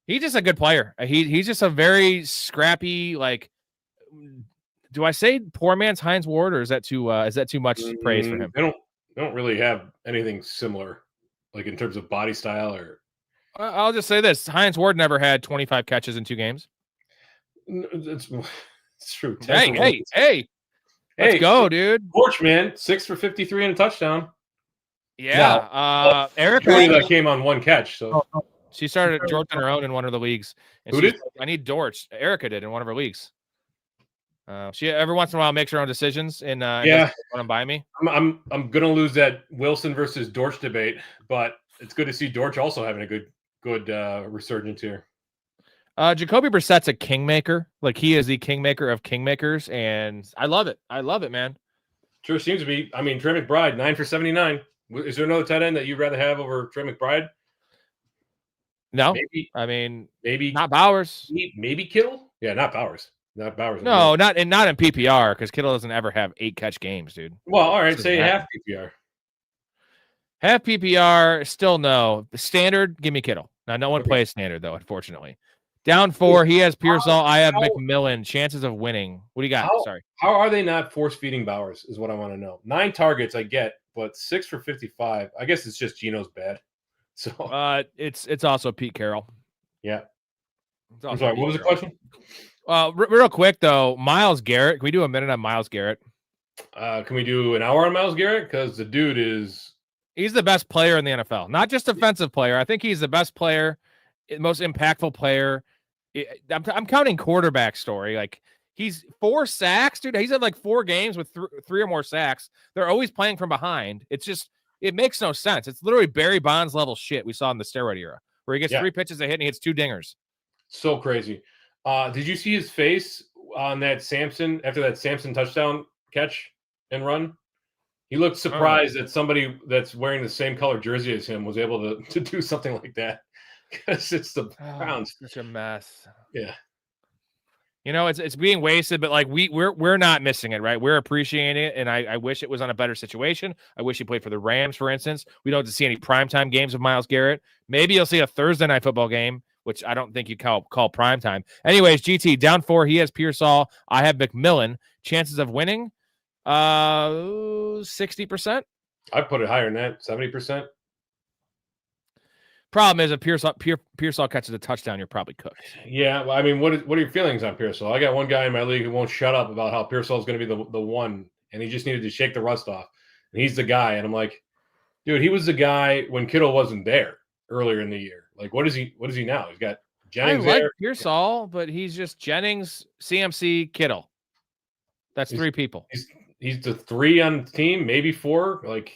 He's just a good player. He's just a very scrappy, like, do I say poor man's Hines Ward, or is that too much praise for him? They don't really have anything similar, like in terms of body style or. I'll just say this: Hines Ward never had 25 catches in 2 games. It's true. Hey, let's go, dude. Torch, man, 6 for 53 and a touchdown. Yeah. Erica that came on 1 catch. So she started Dortch on her own in one of the leagues. And who did? I need Dortch. Erica did in one of her leagues. She every once in a while makes her own decisions and run them by me. I'm gonna lose that Wilson versus Dortch debate, but it's good to see Dortch also having a good resurgence here. Jacoby Brissett's a kingmaker. Like, he is the kingmaker of kingmakers, and I love it. I love it, man. Sure seems to be. I mean, Trey McBride, 9 for 79. Is there another tight end that you'd rather have over Trey McBride? No, maybe. I mean, maybe not Bowers. Maybe Kittle. Yeah, not Bowers. Not Bowers. No, not in PPR, because Kittle doesn't ever have 8 catch games, dude. Well, all right, say half PPR. Half PPR, still no. Standard, give me Kittle. Now, no one plays standard, though, unfortunately. Down 4, he has Pearsall. I have McMillan. Chances of winning. What do you got? Sorry. How are they not force-feeding Bowers is what I want to know. 9 targets, I get, but 6 for 55. I guess it's just Geno's bad. So it's also Pete Carroll. Yeah. I'm sorry, what was the question? Real quick, though, Myles Garrett. Can we do a minute on Myles Garrett? Can we do an hour on Myles Garrett? Because the dude is... He's the best player in the NFL. Not just defensive player. I think he's the best player, most impactful player. I'm counting quarterback Story. Like, he's 4 sacks, dude. He's had like 4 games with 3 or more sacks. They're always playing from behind. It's just, it makes no sense. It's literally Barry Bonds level shit we saw in the steroid era, where he gets 3 pitches a hit and he hits 2 dingers. So crazy. Did you see his face on that Samson after that Samson touchdown catch and run? He looked surprised that somebody that's wearing the same color jersey as him was able to do something like that. Because it's the Browns. Such a mess. Yeah. You know, it's being wasted, but like we're not missing it, right? We're appreciating it, and I wish it was on a better situation. I wish he played for the Rams, for instance. We don't have to see any primetime games of Myles Garrett. Maybe you'll see a Thursday night football game, which I don't think you call primetime. Anyways, GT, down 4, he has Pearsall. I have McMillan. Chances of winning, 60%. I put it higher than that, 70%. Problem is, if Pearsall catches a touchdown, you're probably cooked. Yeah, well, I mean, what are your feelings on Pearsall? I got one guy in my league who won't shut up about how Pearsall is going to be the one, and he just needed to shake the rust off. And he's the guy, and I'm like, dude, he was the guy when Kittle wasn't there earlier in the year. Like, what is he now? He's got Jennings I like there. Pearsall, but he's just Jennings, CMC, Kittle. That's three people. He's the 3 on the team, maybe 4, like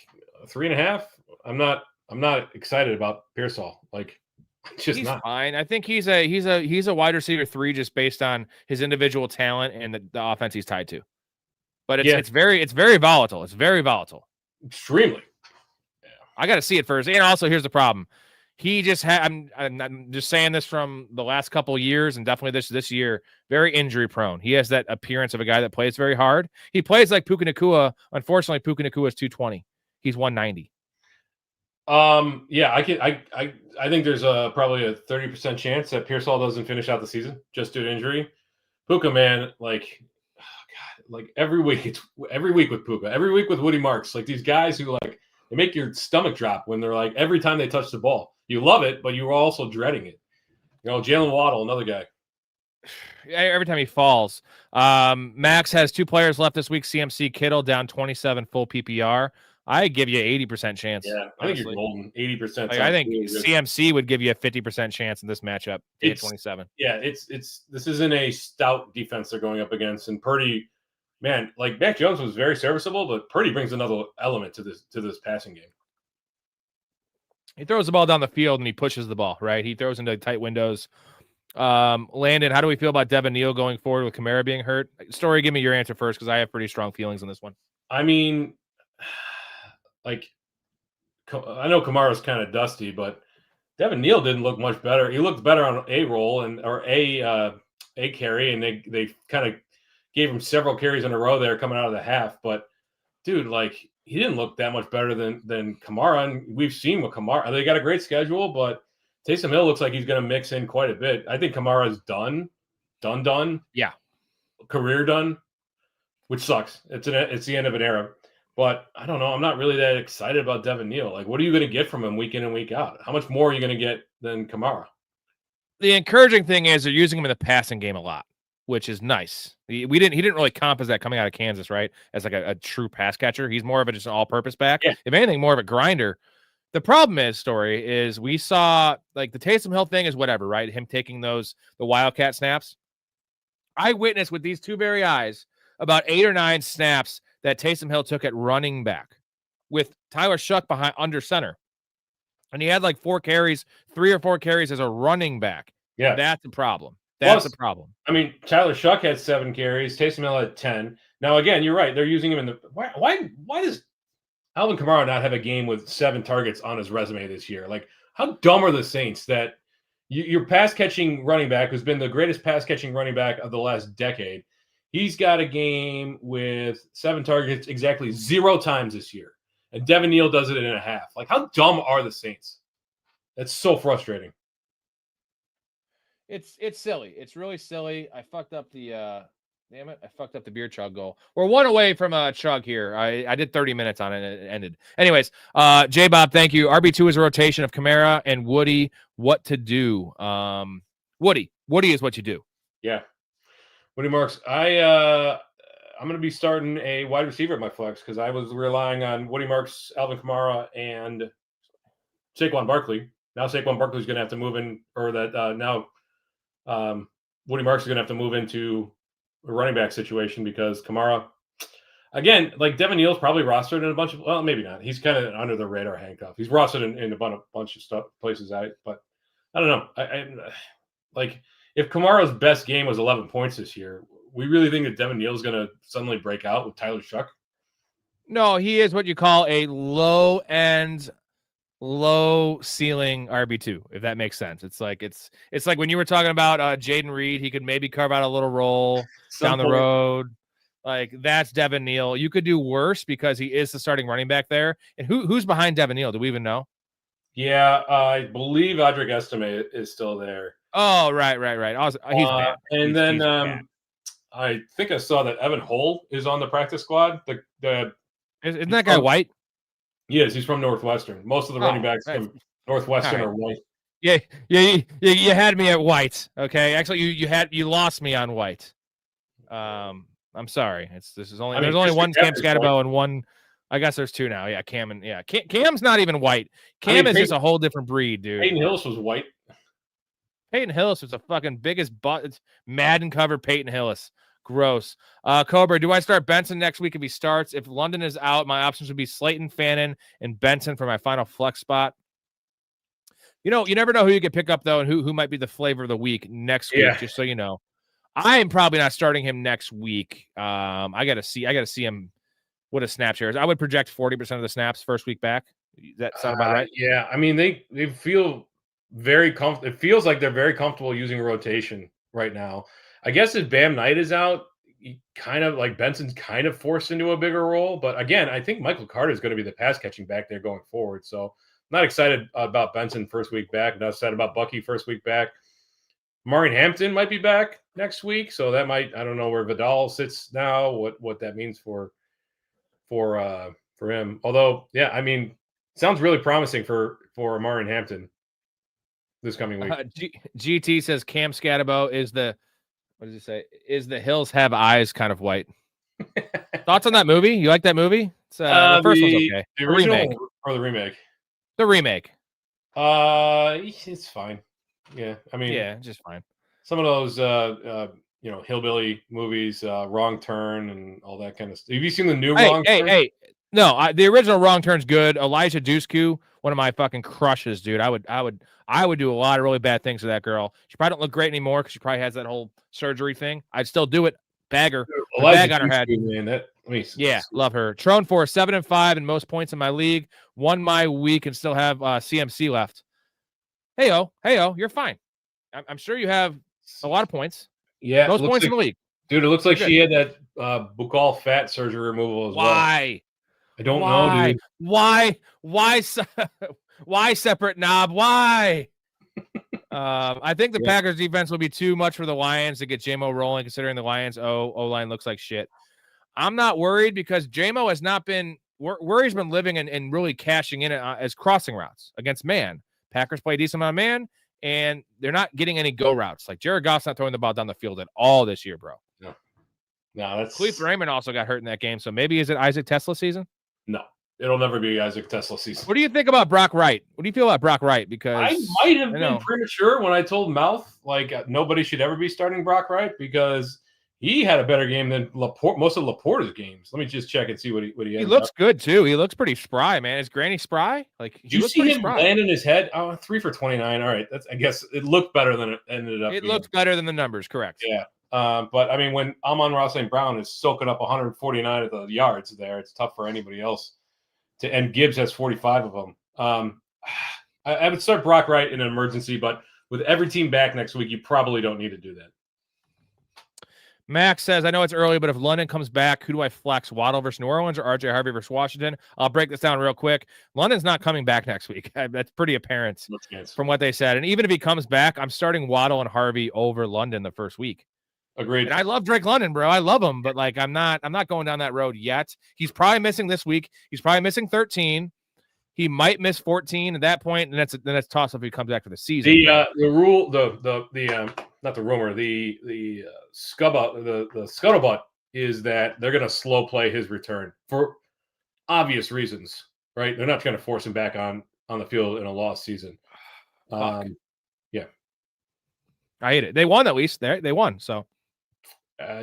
3.5. I'm not excited about Pearsall. Like, just he's not. fine. I think he's a wide receiver 3 just based on his individual talent and the offense he's tied to. But it's very volatile. It's very volatile. Extremely. Yeah. I got to see it first. And also, here's the problem. He just had. I'm just saying this from the last couple of years, and definitely this year. Very injury prone. He has that appearance of a guy that plays very hard. He plays like Puka Nacua. Unfortunately, Puka Nacua is 220. He's 190. Yeah, I think there's probably a 30% chance that Pearsall doesn't finish out the season just due to injury. Puka, man, like, oh God, like every week with Puka, every week with Woody Marks, like these guys who like they make your stomach drop when they're like every time they touch the ball. You love it, but you're also dreading it. You know, Jalen Waddle, another guy. Every time he falls. Max has 2 players left this week. CMC, Kittle down 27 full PPR. I give you 80% chance. Yeah, I think you're golden. 80%. Like, I think CMC would give you a 50% chance in this matchup. 27. Yeah, this isn't a stout defense they're going up against, and Purdy, man, like Mac Jones was very serviceable, but Purdy brings another element to this passing game. He throws the ball down the field and he pushes the ball, right? He throws into tight windows. Landon, how do we feel about Devin Neal going forward with Kamara being hurt? Storey, give me your answer first because I have pretty strong feelings on this one. I mean, like, I know Kamara's kind of dusty, but Devin Neal didn't look much better. He looked better on a roll or a carry, and they kind of gave him several carries in a row there coming out of the half. But dude, like, he didn't look that much better than Kamara. And we've seen what Kamara. They got a great schedule, but Taysom Hill looks like he's going to mix in quite a bit. I think Kamara's done. Yeah, career done, which sucks. It's the end of an era. But I don't know. I'm not really that excited about Devin Neal. Like, what are you going to get from him week in and week out? How much more are you going to get than Kamara? The encouraging thing is they're using him in the passing game a lot, which is nice. He didn't really comp as that coming out of Kansas, right? As like a true pass catcher. He's more of just an all-purpose back. Yeah. If anything, more of a grinder. The problem is we saw like the Taysom Hill thing is whatever, right? Him taking the Wildcat snaps. I witnessed with these two very eyes about 8 or 9 snaps that Taysom Hill took at running back with Tyler Shuck behind under center. And he had like 3 or 4 carries as a running back. Yeah. That's a problem. That's a problem. I mean, Tyler Shuck had 7 carries. Taysom Hill had 10. Now, again, you're right. They're using him in the – why does Alvin Kamara not have a game with 7 targets on his resume this year? Like, how dumb are the Saints that your pass-catching running back, who's been the greatest pass-catching running back of the last decade, he's got a game with 7 targets exactly 0 times this year. And Devin Neal does it in a half. Like, how dumb are the Saints? That's so frustrating. It's silly. It's really silly. I fucked up the damn it. I fucked up the beer chug goal. We're 1 away from a chug here. I did 30 minutes on it and it ended. Anyways, J-Bob, thank you. RB2 is a rotation of Kamara and Woody. What to do? Woody is what you do. Yeah. Woody Marks, I'm going to be starting a wide receiver at my flex because I was relying on Woody Marks, Alvin Kamara, and Saquon Barkley. Now Saquon Barkley's going to have to move in, or that now Woody Marks is going to have to move into a running back situation because Kamara, again, like Devin Neal's probably rostered in a bunch of, well, maybe not. He's kind of under the radar handcuff. He's rostered in a bunch of stuff, places, but I don't know. I like if Kamara's best game was 11 points this year, we really think that Devin Neal is going to suddenly break out with Tyler Shuck? No, he is what you call a low-end, low-ceiling RB2, if that makes sense. It's like when you were talking about Jaden Reed, he could maybe carve out a little role down the road. Like, that's Devin Neal. You could do worse because he is the starting running back there. And who's behind Devin Neal? Do we even know? Yeah, I believe Audric Estime is still there. Oh, right. He's bad. And he's then bad. I think I saw that Evan Hull is on the practice squad. Isn't that guy white? Yes, he's from Northwestern. Most of the running backs Northwestern All or White. Yeah, you had me at White. Okay, actually, you lost me on White. I'm sorry. There's only one Cam Scatterbo and one. I guess there's two now. Yeah, Cam and Cam's not even White. Cam is just a whole different breed, dude. Peyton Hillis was White. Peyton Hillis was the fucking biggest butt. It's Madden cover Peyton Hillis. Gross. Cobra, do I start Benson next week if he starts? If London is out, my options would be Slayton, Fannin, and Benson for my final flex spot. You never know who you could pick up, though, and who might be the flavor of the week next week, just so you know. I am probably not starting him next week. I gotta see him what his snap shares. I would project 40% of the snaps first week back. Does that sound about right? Yeah. I mean, they feel very comfortable. It feels like they're very comfortable using rotation right now. I guess if Bam Knight is out, kind of like Benson's kind of forced into a bigger role. But again, I think Michael Carter is going to be the pass catching back there going forward. So not excited about Benson first week back. Not excited about Bucky first week back. Maureen Hampton might be back next week, so that might, I don't know where Vidal sits now, what that means for him. Although, yeah, I mean, sounds really promising for Maureen Hampton this coming week. GT says Cam Scatterbo is the what does he say? Is the hills have eyes kind of white? Thoughts on that movie? You like that movie? It's, the first one's okay. The original or the remake? The remake. It's fine. Yeah, I mean, yeah, just fine. Some of those, hillbilly movies, Wrong Turn, and all that kind of stuff. Have you seen the new Wrong Turn? Hey, no, the original Wrong Turn's good. Elijah Dushku, one of my fucking crushes, dude. I would do a lot of really bad things to that girl. She probably don't look great anymore because she probably has that whole surgery thing. I'd still do it. Bag her, bag on her head. Man, love her. Trone for 7-5 and most points in my league. Won my week and still have CMC left. Heyo, you're fine. I'm sure you have a lot of points. Yeah, most points in the league, dude. It looks like she had that Bukal fat surgery removal as well. Why? I don't know, dude. Why separate knob? Why? I think the Packers defense will be too much for the Lions to get JMO rolling, considering the Lions O-line looks like shit. I'm not worried because JMO has not been where he's been living and really cashing in as crossing routes against man. Packers play a decent amount of man, and they're not getting any go routes. Like Jared Goff's not throwing the ball down the field at all this year, bro. No, that's Cleve Raymond also got hurt in that game, so maybe is it Isaac Tesla season? No, it'll never be Isaac Tesla season. What do you think about Brock Wright? What do you feel about Brock Wright? Because I might have been premature when I told Mouth like nobody should ever be starting Brock Wright because he had a better game than most of Laporta's games. Let me just check and see what he He looks good too. He looks pretty spry, man. Is Granny spry? Like, did you see him land in his head? Oh, 3 for 29. All right, I guess it looked better than it ended up. It looked better than the numbers, correct? Yeah. But I mean, when Amon-Ra St. Brown is soaking up 149 of the yards there, it's tough for anybody else to. And Gibbs has 45 of them. I would start Brock Wright in an emergency, but with every team back next week, you probably don't need to do that. Max says, I know it's early, but if London comes back, who do I flex? Waddle versus New Orleans or RJ Harvey versus Washington? I'll break this down real quick. London's not coming back next week. That's pretty apparent from what they said. And even if he comes back, I'm starting Waddle and Harvey over London the first week. Agreed. And I love Drake London, bro. I love him, but like I'm not going down that road yet. He's probably missing this week. He's probably missing 13. He might miss 14 at that point, and that's toss if he comes back for the season. The rule, not the rumor, the scuttlebutt is that they're going to slow play his return for obvious reasons, right? They're not going to force him back on the field in a lost season. Yeah, I hate it. They won at least. They won. So,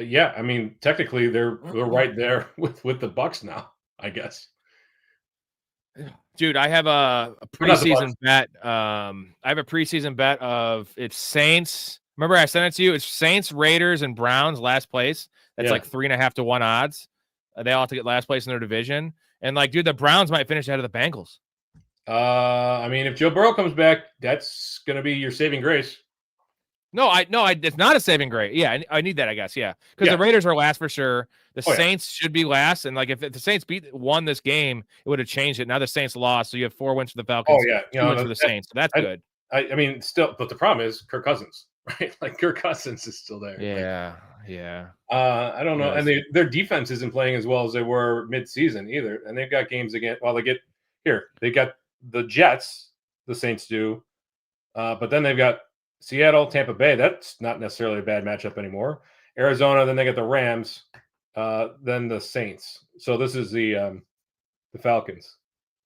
yeah, I mean, technically they're right there with the Bucks now, I guess. Dude, I have a preseason bet. I have a preseason bet of it's Saints. Remember, I sent it to you. It's Saints, Raiders, and Browns last place. That's like 3.5 to 1 odds. They all have to get last place in their division. And like, dude, the Browns might finish ahead of the Bengals. I mean, if Joe Burrow comes back, that's gonna be your saving grace. No, it's not a saving grace. Yeah, I need that, I guess. Yeah, because the Raiders are last for sure. The Saints should be last, and like if the Saints won this game, it would have changed it. Now the Saints lost, so you have 4 wins for the Falcons. 2 wins for the Saints. So that's good. I mean, still, but the problem is Kirk Cousins, right? Like Kirk Cousins is still there. Yeah. I don't know, and their defense isn't playing as well as they were mid-season either, and they've got games again. Well, they got the Jets the Saints do. But then they've got Seattle, Tampa Bay. That's not necessarily a bad matchup anymore. Arizona, then they get the Rams, then the Saints. So this is the Falcons.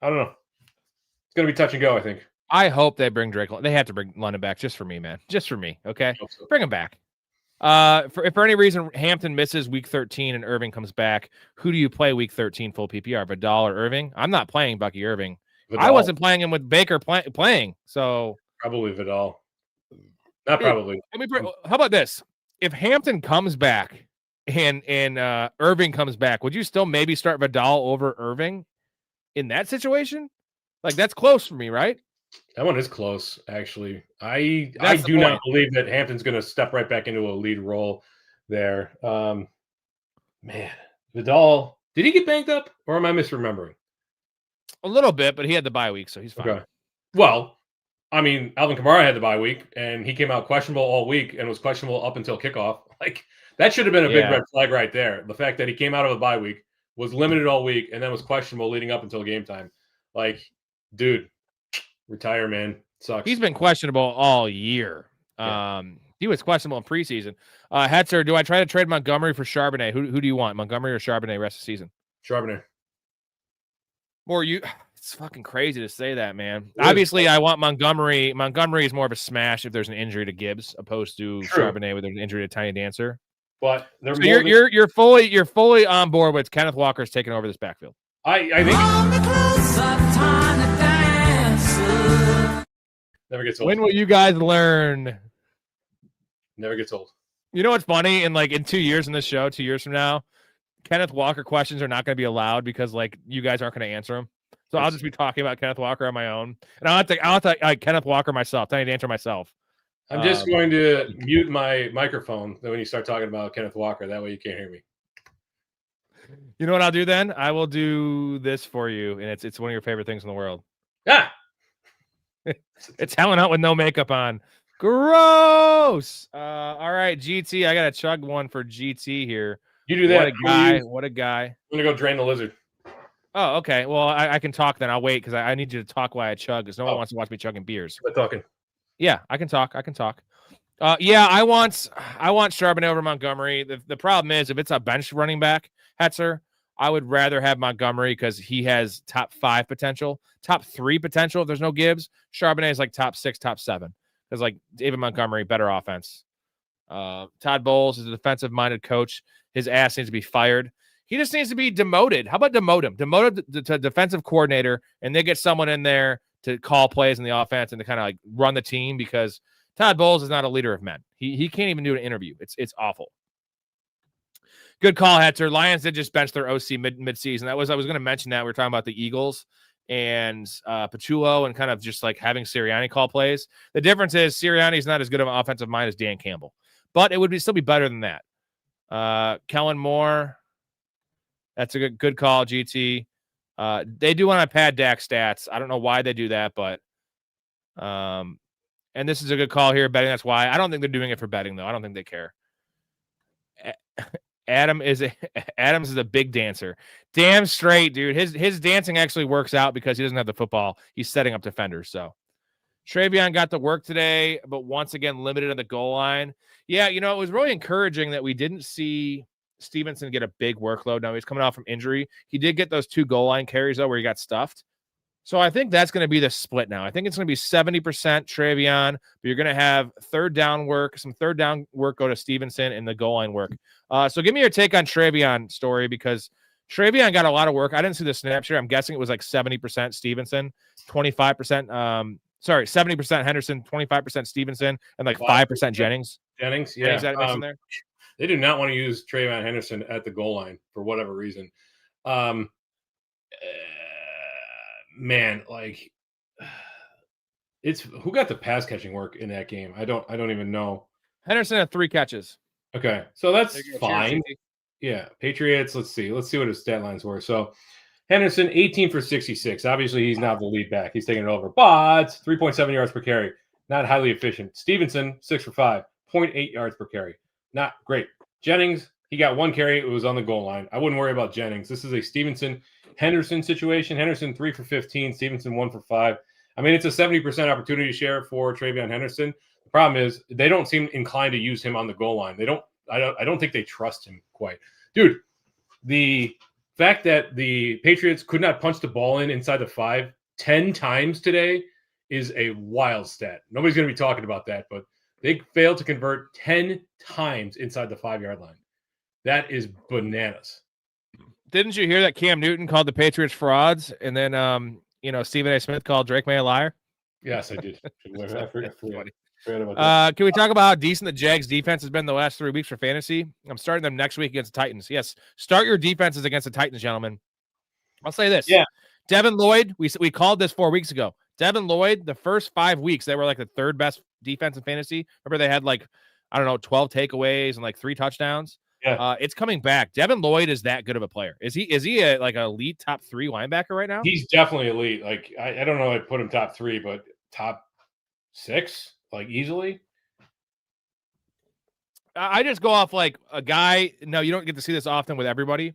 I don't know. It's going to be touch and go, I think. I hope they bring Drake. They have to bring London back just for me, man. Just for me, okay? So. Bring him back. If for any reason Hampton misses week 13 and Irving comes back, who do you play week 13 full PPR? Vidal or Irving? I'm not playing Bucky Irving. Vidal. I wasn't playing him with Baker playing, so probably Vidal. Not probably. How about this? If Hampton comes back and Irving comes back, would you still maybe start Vidal over Irving in that situation? Like, that's close for me, right? That one is close, actually. I do not believe that Hampton's going to step right back into a lead role there. Man, Vidal, did he get banged up, or am I misremembering? A little bit, but he had the bye week, so he's fine. Okay. Well, I mean, Alvin Kamara had the bye week, and he came out questionable all week and was questionable up until kickoff. Like, that should have been a big red flag right there. The fact that he came out of a bye week, was limited all week, and then was questionable leading up until game time. Like, dude, retire, man. Sucks. He's been questionable all year. Yeah. He was questionable in preseason. Hetzer, do I try to trade Montgomery for Charbonnet? Who do you want, Montgomery or Charbonnet rest of the season? Charbonnet. Or you? It's fucking crazy to say that, man. Obviously, I want Montgomery. Montgomery is more of a smash if there's an injury to Gibbs, opposed to Charbonnet with an injury to Tiny Dancer. But so you're fully on board with Kenneth Walker's taking over this backfield. I think never gets old. When will you guys learn? Never gets old. You know what's funny? In 2 years in this show, 2 years from now, Kenneth Walker questions are not going to be allowed because you guys aren't going to answer them. So I'll just be talking about Kenneth Walker on my own, and I'll have to Kenneth Walker myself. Tiny Dancer myself. I'm just going to mute my microphone when you start talking about Kenneth Walker. That way you can't hear me. You know what I'll do then? I will do this for you, and it's one of your favorite things in the world. Ah! It's Helen Hunt with no makeup on. Gross! All right, GT. I got to chug one for GT here. You do that. What a guy. I'm going to go drain the lizard. Oh, okay. Well, I can talk then. I'll wait because I need you to talk while I chug because no one wants to watch me chugging beers. Quit talking. Yeah, I can talk. Yeah, I want Charbonnet over Montgomery. The problem is if it's a bench running back, Hetzer, I would rather have Montgomery because he has top 5 potential, top 3 potential if there's no Gibbs. Charbonnet is top 6, top 7. Because David Montgomery, better offense. Todd Bowles is a defensive-minded coach. His ass needs to be fired. He just needs to be demoted. How about demote him? Demote him to defensive coordinator, and they get someone in there to call plays in the offense and to kind of run the team because Todd Bowles is not a leader of men. He can't even do an interview. It's awful. Good call, Hetzer. Lions did just bench their OC mid-season. I was going to mention that. We were talking about the Eagles and Pachulo and kind of just having Sirianni call plays. The difference is Sirianni's not as good of an offensive mind as Dan Campbell, but it would still be better than that. Kellen Moore, that's a good call, GT. They do want to pad Dak stats. I don't know why they do that, but and this is a good call here, betting. That's why. I don't think they're doing it for betting, though. I don't think they care. Adams is a big dancer. Damn straight, dude. His dancing actually works out because he doesn't have the football. He's setting up defenders. So Travion got the work today, but once again limited at the goal line. Yeah, it was really encouraging that we didn't see Stevenson get a big workload. Now he's coming off from injury. He did get those 2 goal line carries though, where he got stuffed. So I think that's going to be the split now. I think it's going to be 70% Travion, but you're going to have some third down work go to Stevenson and the goal line work. So give me your take on Travion, Storey, because Travion got a lot of work. I didn't see the snap share. I'm guessing it was 70% Stevenson, 25%. 70% Henderson, 25% Stevenson, and 5% Jennings. Jennings, yeah. Is that in there? They do not want to use Travion Henderson at the goal line for whatever reason. Man, it's who got the pass catching work in that game? I don't even know. Henderson had 3 catches. Okay, so that's fine. Yeah, Patriots. Let's see what his stat lines were. So Henderson 18 for 66. Obviously, he's not the lead back. He's taking it over, but 3.7 yards per carry. Not highly efficient. Stevenson 6 for 5, 0.8 yards per carry. Not great. Jennings, he got 1 carry. It was on the goal line. I wouldn't worry about Jennings. This is a Stevenson Henderson situation. Henderson 3 for 15. Stevenson 1 for 5. I mean, it's a 70% opportunity share for Travion Henderson. The problem is they don't seem inclined to use him on the goal line. I don't think they trust him quite. Dude, the fact that the Patriots could not punch the ball inside the 5 10 times today is a wild stat. Nobody's going to be talking about that, but they failed to convert 10 times inside the 5-yard line. That is bananas. Didn't you hear that Cam Newton called the Patriots frauds, and then Stephen A. Smith called Drake May a liar? Yes, I did. I forgot about that. Can we talk about how decent the Jags defense has been the last 3 weeks for fantasy? I'm starting them next week against the Titans. Yes, start your defenses against the Titans, gentlemen. I'll say this. Yeah. Devin Lloyd, we called this 4 weeks ago. Devin Lloyd, the first 5 weeks, they were like the 3rd best defense in fantasy. Remember, they had 12 takeaways and 3 touchdowns. Yeah. It's coming back. Devin Lloyd is that good of a player. Is he a elite top 3 linebacker right now? He's definitely elite. I don't know if I'd put him top 3, but top 6, easily. I just go off a guy. No, you don't get to see this often with everybody.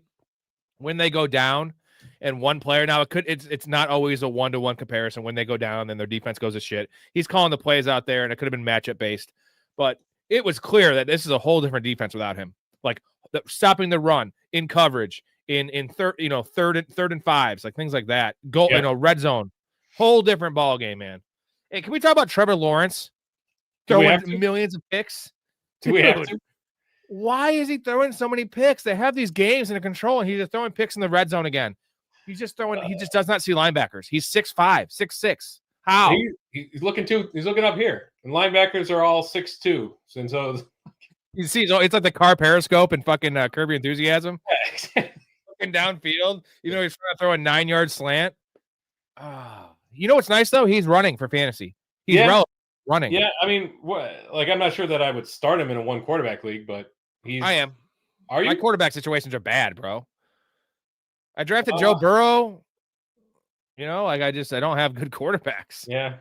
When they go down and one player, now it's not always a 1-to-1 comparison. When they go down, then their defense goes to shit. He's calling the plays out there, and it could have been matchup based, but it was clear that this is a whole different defense without him. Stopping the run in coverage in third and 5s, things like that. Red zone, whole different ball game, man. Hey, can we talk about Trevor Lawrence throwing millions of picks? Do we have to? Why is he throwing so many picks? They have these games under control, and he's just throwing picks in the red zone again. He's just throwing. He just does not see linebackers. He's 6'5", 6'6". How? He's looking up here, and linebackers are all 6'2". And so you see, it's like the car periscope and fucking Curb Your Enthusiasm. Looking downfield, he's trying to throw a 9-yard slant. You know what's nice though? He's running for fantasy. He's relevant running. Yeah, I mean, I'm not sure that I would start him in a 1-quarterback league, but I am. Are you? My quarterback situations are bad, bro. I drafted Joe Burrow. I don't have good quarterbacks. Yeah.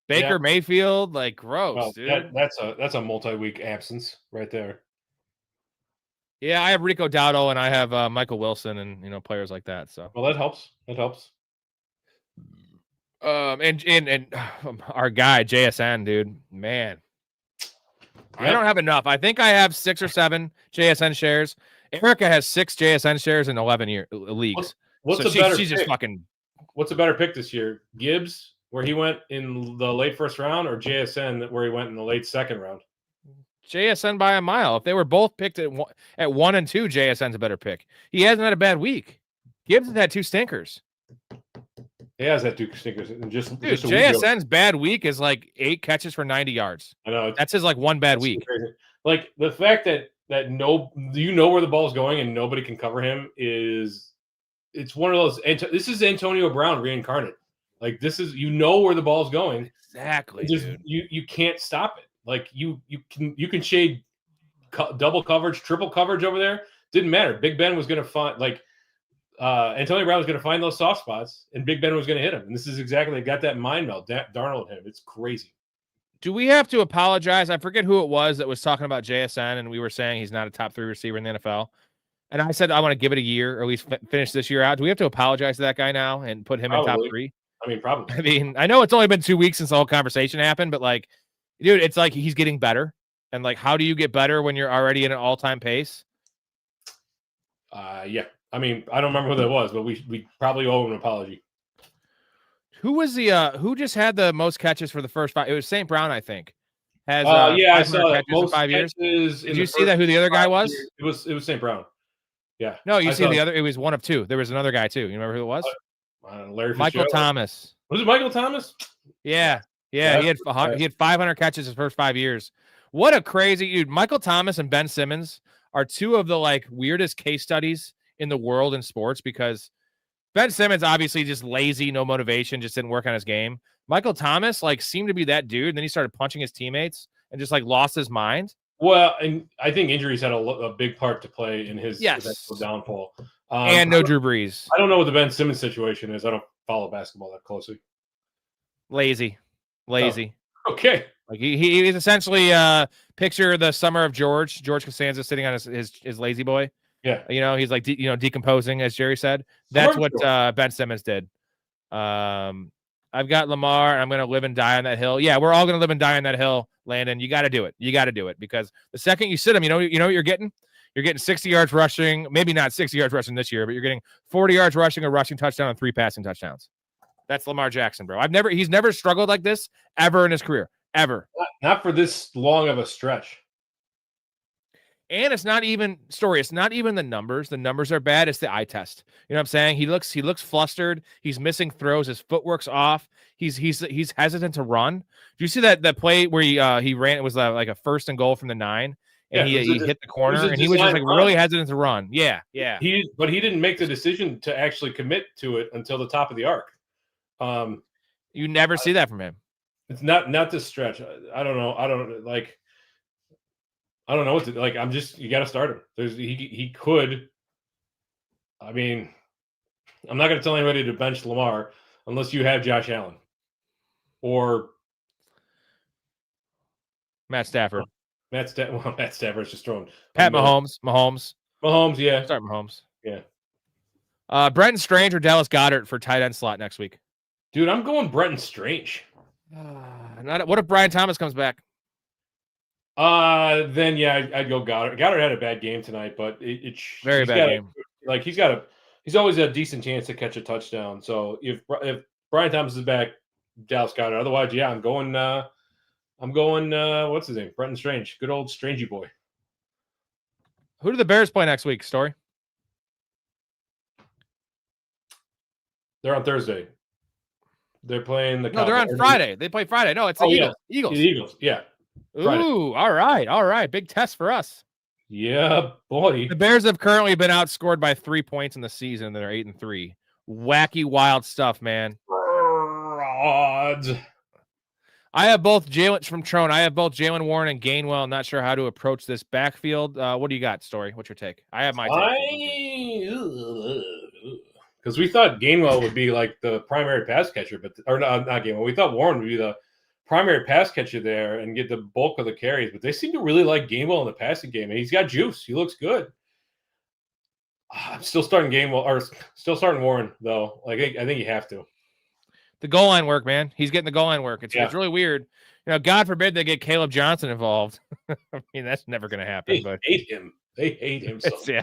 Baker Mayfield, gross, dude. That's a multi-week absence right there. Yeah, I have Rico Dowdle and I have Michael Wilson and players like that. So that helps. And our guy JSN, dude, man, I don't have enough. I think I have 6 or 7 JSN shares. Erica has 6 JSN shares in 11 leagues. What's a better pick this year? Gibbs, where he went in the late 1st round, or JSN, where he went in the late 2nd round? JSN by a mile. If they were both picked at 1 and 2, JSN's a better pick. He hasn't had a bad week. Gibbs has had 2 stinkers. He has had 2 stinkers. And just JSN's bad week is 8 catches for 90 yards. I know. That's his one bad week. Crazy. The fact that where the ball's going and nobody can cover him it's one of those. This is Antonio Brown reincarnate. This is where the ball's going. Exactly. You can't stop it. You can shade double coverage, triple coverage over there. Didn't matter. Big Ben was going to find Antonio Brown was going to find those soft spots, and Big Ben was going to hit him. And this is exactly got that mind meld. Darnold him. It's crazy. Do we have to apologize? I forget who it was that was talking about JSN, and we were saying he's not a top 3 receiver in the NFL. And I said I want to give it a year, or at least finish this year out. Do we have to apologize to that guy now and put him in top 3? I mean, probably. I mean, I know it's only been 2 weeks since the whole conversation happened, but dude, it's he's getting better. And how do you get better when you're already at an all-time pace? Yeah. I mean, I don't remember who that was, but we probably owe him an apology. Who was who just had the most catches for the first 5? It was St. Brown, I think. Has I saw that. Most in 5 years. Did you see that? Who the other guy was? It was St. Brown. Yeah. No, you see the other. It was 1 of 2. There was another guy too. You remember who it was? Larry Michael Thomas. Was it Michael Thomas? Yeah. He had 500 catches his first 5 years. What a crazy dude! Michael Thomas and Ben Simmons are 2 of the weirdest case studies in the world in sports, because Ben Simmons obviously just lazy, no motivation, just didn't work on his game. Michael Thomas seemed to be that dude, and then he started punching his teammates and just lost his mind. Well, and I think injuries had a big part to play in his eventual downfall. And no Drew Brees. I don't know what the Ben Simmons situation is. I don't follow basketball that closely. Lazy. Oh, okay. He's essentially picture the summer of George Costanza sitting on his lazy boy. Yeah. He's decomposing, as Jerry said. That's what Ben Simmons did. I've got Lamar, and I'm going to live and die on that hill. Yeah, we're all going to live and die on that hill, Landon. You got to do it. You got to do it because the second you sit him, you know what you're getting? You're getting 60 yards rushing, maybe not 60 yards rushing this year, but you're getting 40 yards rushing, a rushing touchdown, and 3 passing touchdowns. That's Lamar Jackson, bro. He's never struggled like this ever in his career, ever. Not for this long of a stretch. And it's not even Storey. It's not even the numbers. The numbers are bad. It's the eye test. You know what I'm saying? He looks flustered. He's missing throws. His footwork's off. He's hesitant to run. Do you see that play where he ran? It was like a 1st and goal from the 9, and he hit the corner, and he was just like really hesitant to run. Yeah. But he didn't make the decision to actually commit to it until the top of the arc. You never see that from him. It's not this stretch. I don't know. I don't know what to like. You got to start him. He could. I mean, I'm not going to tell anybody to bench Lamar unless you have Josh Allen or Matt Stafford. Matt Stafford's just throwing. Pat Mahomes. Yeah. Start Mahomes. Yeah. Brenton Strange or Dallas Goedert for tight end slot next week? Dude, I'm going Brenton Strange. What if Brian Thomas comes back? Then yeah, I'd go Goddard. Goddard had a bad game tonight, but Very bad game. Like he's always a decent chance to catch a touchdown. So if Brian Thomas is back, Dallas Goddard. Otherwise, yeah, I'm going. What's his name? Brenton Strange. Good old Strangey boy. Who do the Bears play next week, Storey? They're on Thursday. They're playing the. No, they're on Friday. They play Friday. No, it's the Eagles. Yeah. Eagles. The Eagles. Yeah. Friday. Ooh, all right. Big test for us. Yeah, boy. The Bears have currently been outscored by 3 points in the season. They're 8-3. Wacky, wild stuff, man. Odds. I have both Jalen Warren and Gainwell. I'm not sure how to approach this backfield. What do you got, Storey? What's your take? I have my take. Because we thought Gainwell would be like the primary pass catcher, not Gainwell. We thought Warren would be the primary pass catcher there and get the bulk of the carries, but they seem to really like Gainwell in the passing game, and he's got juice. He looks good. I'm still starting Warren though. Like I think you have to. The goal line work, man. He's getting the goal line work. It's really weird. You know, God forbid they get Caleb Johnson involved. I mean, that's never going to happen. They hate him. They hate him so much. Yeah.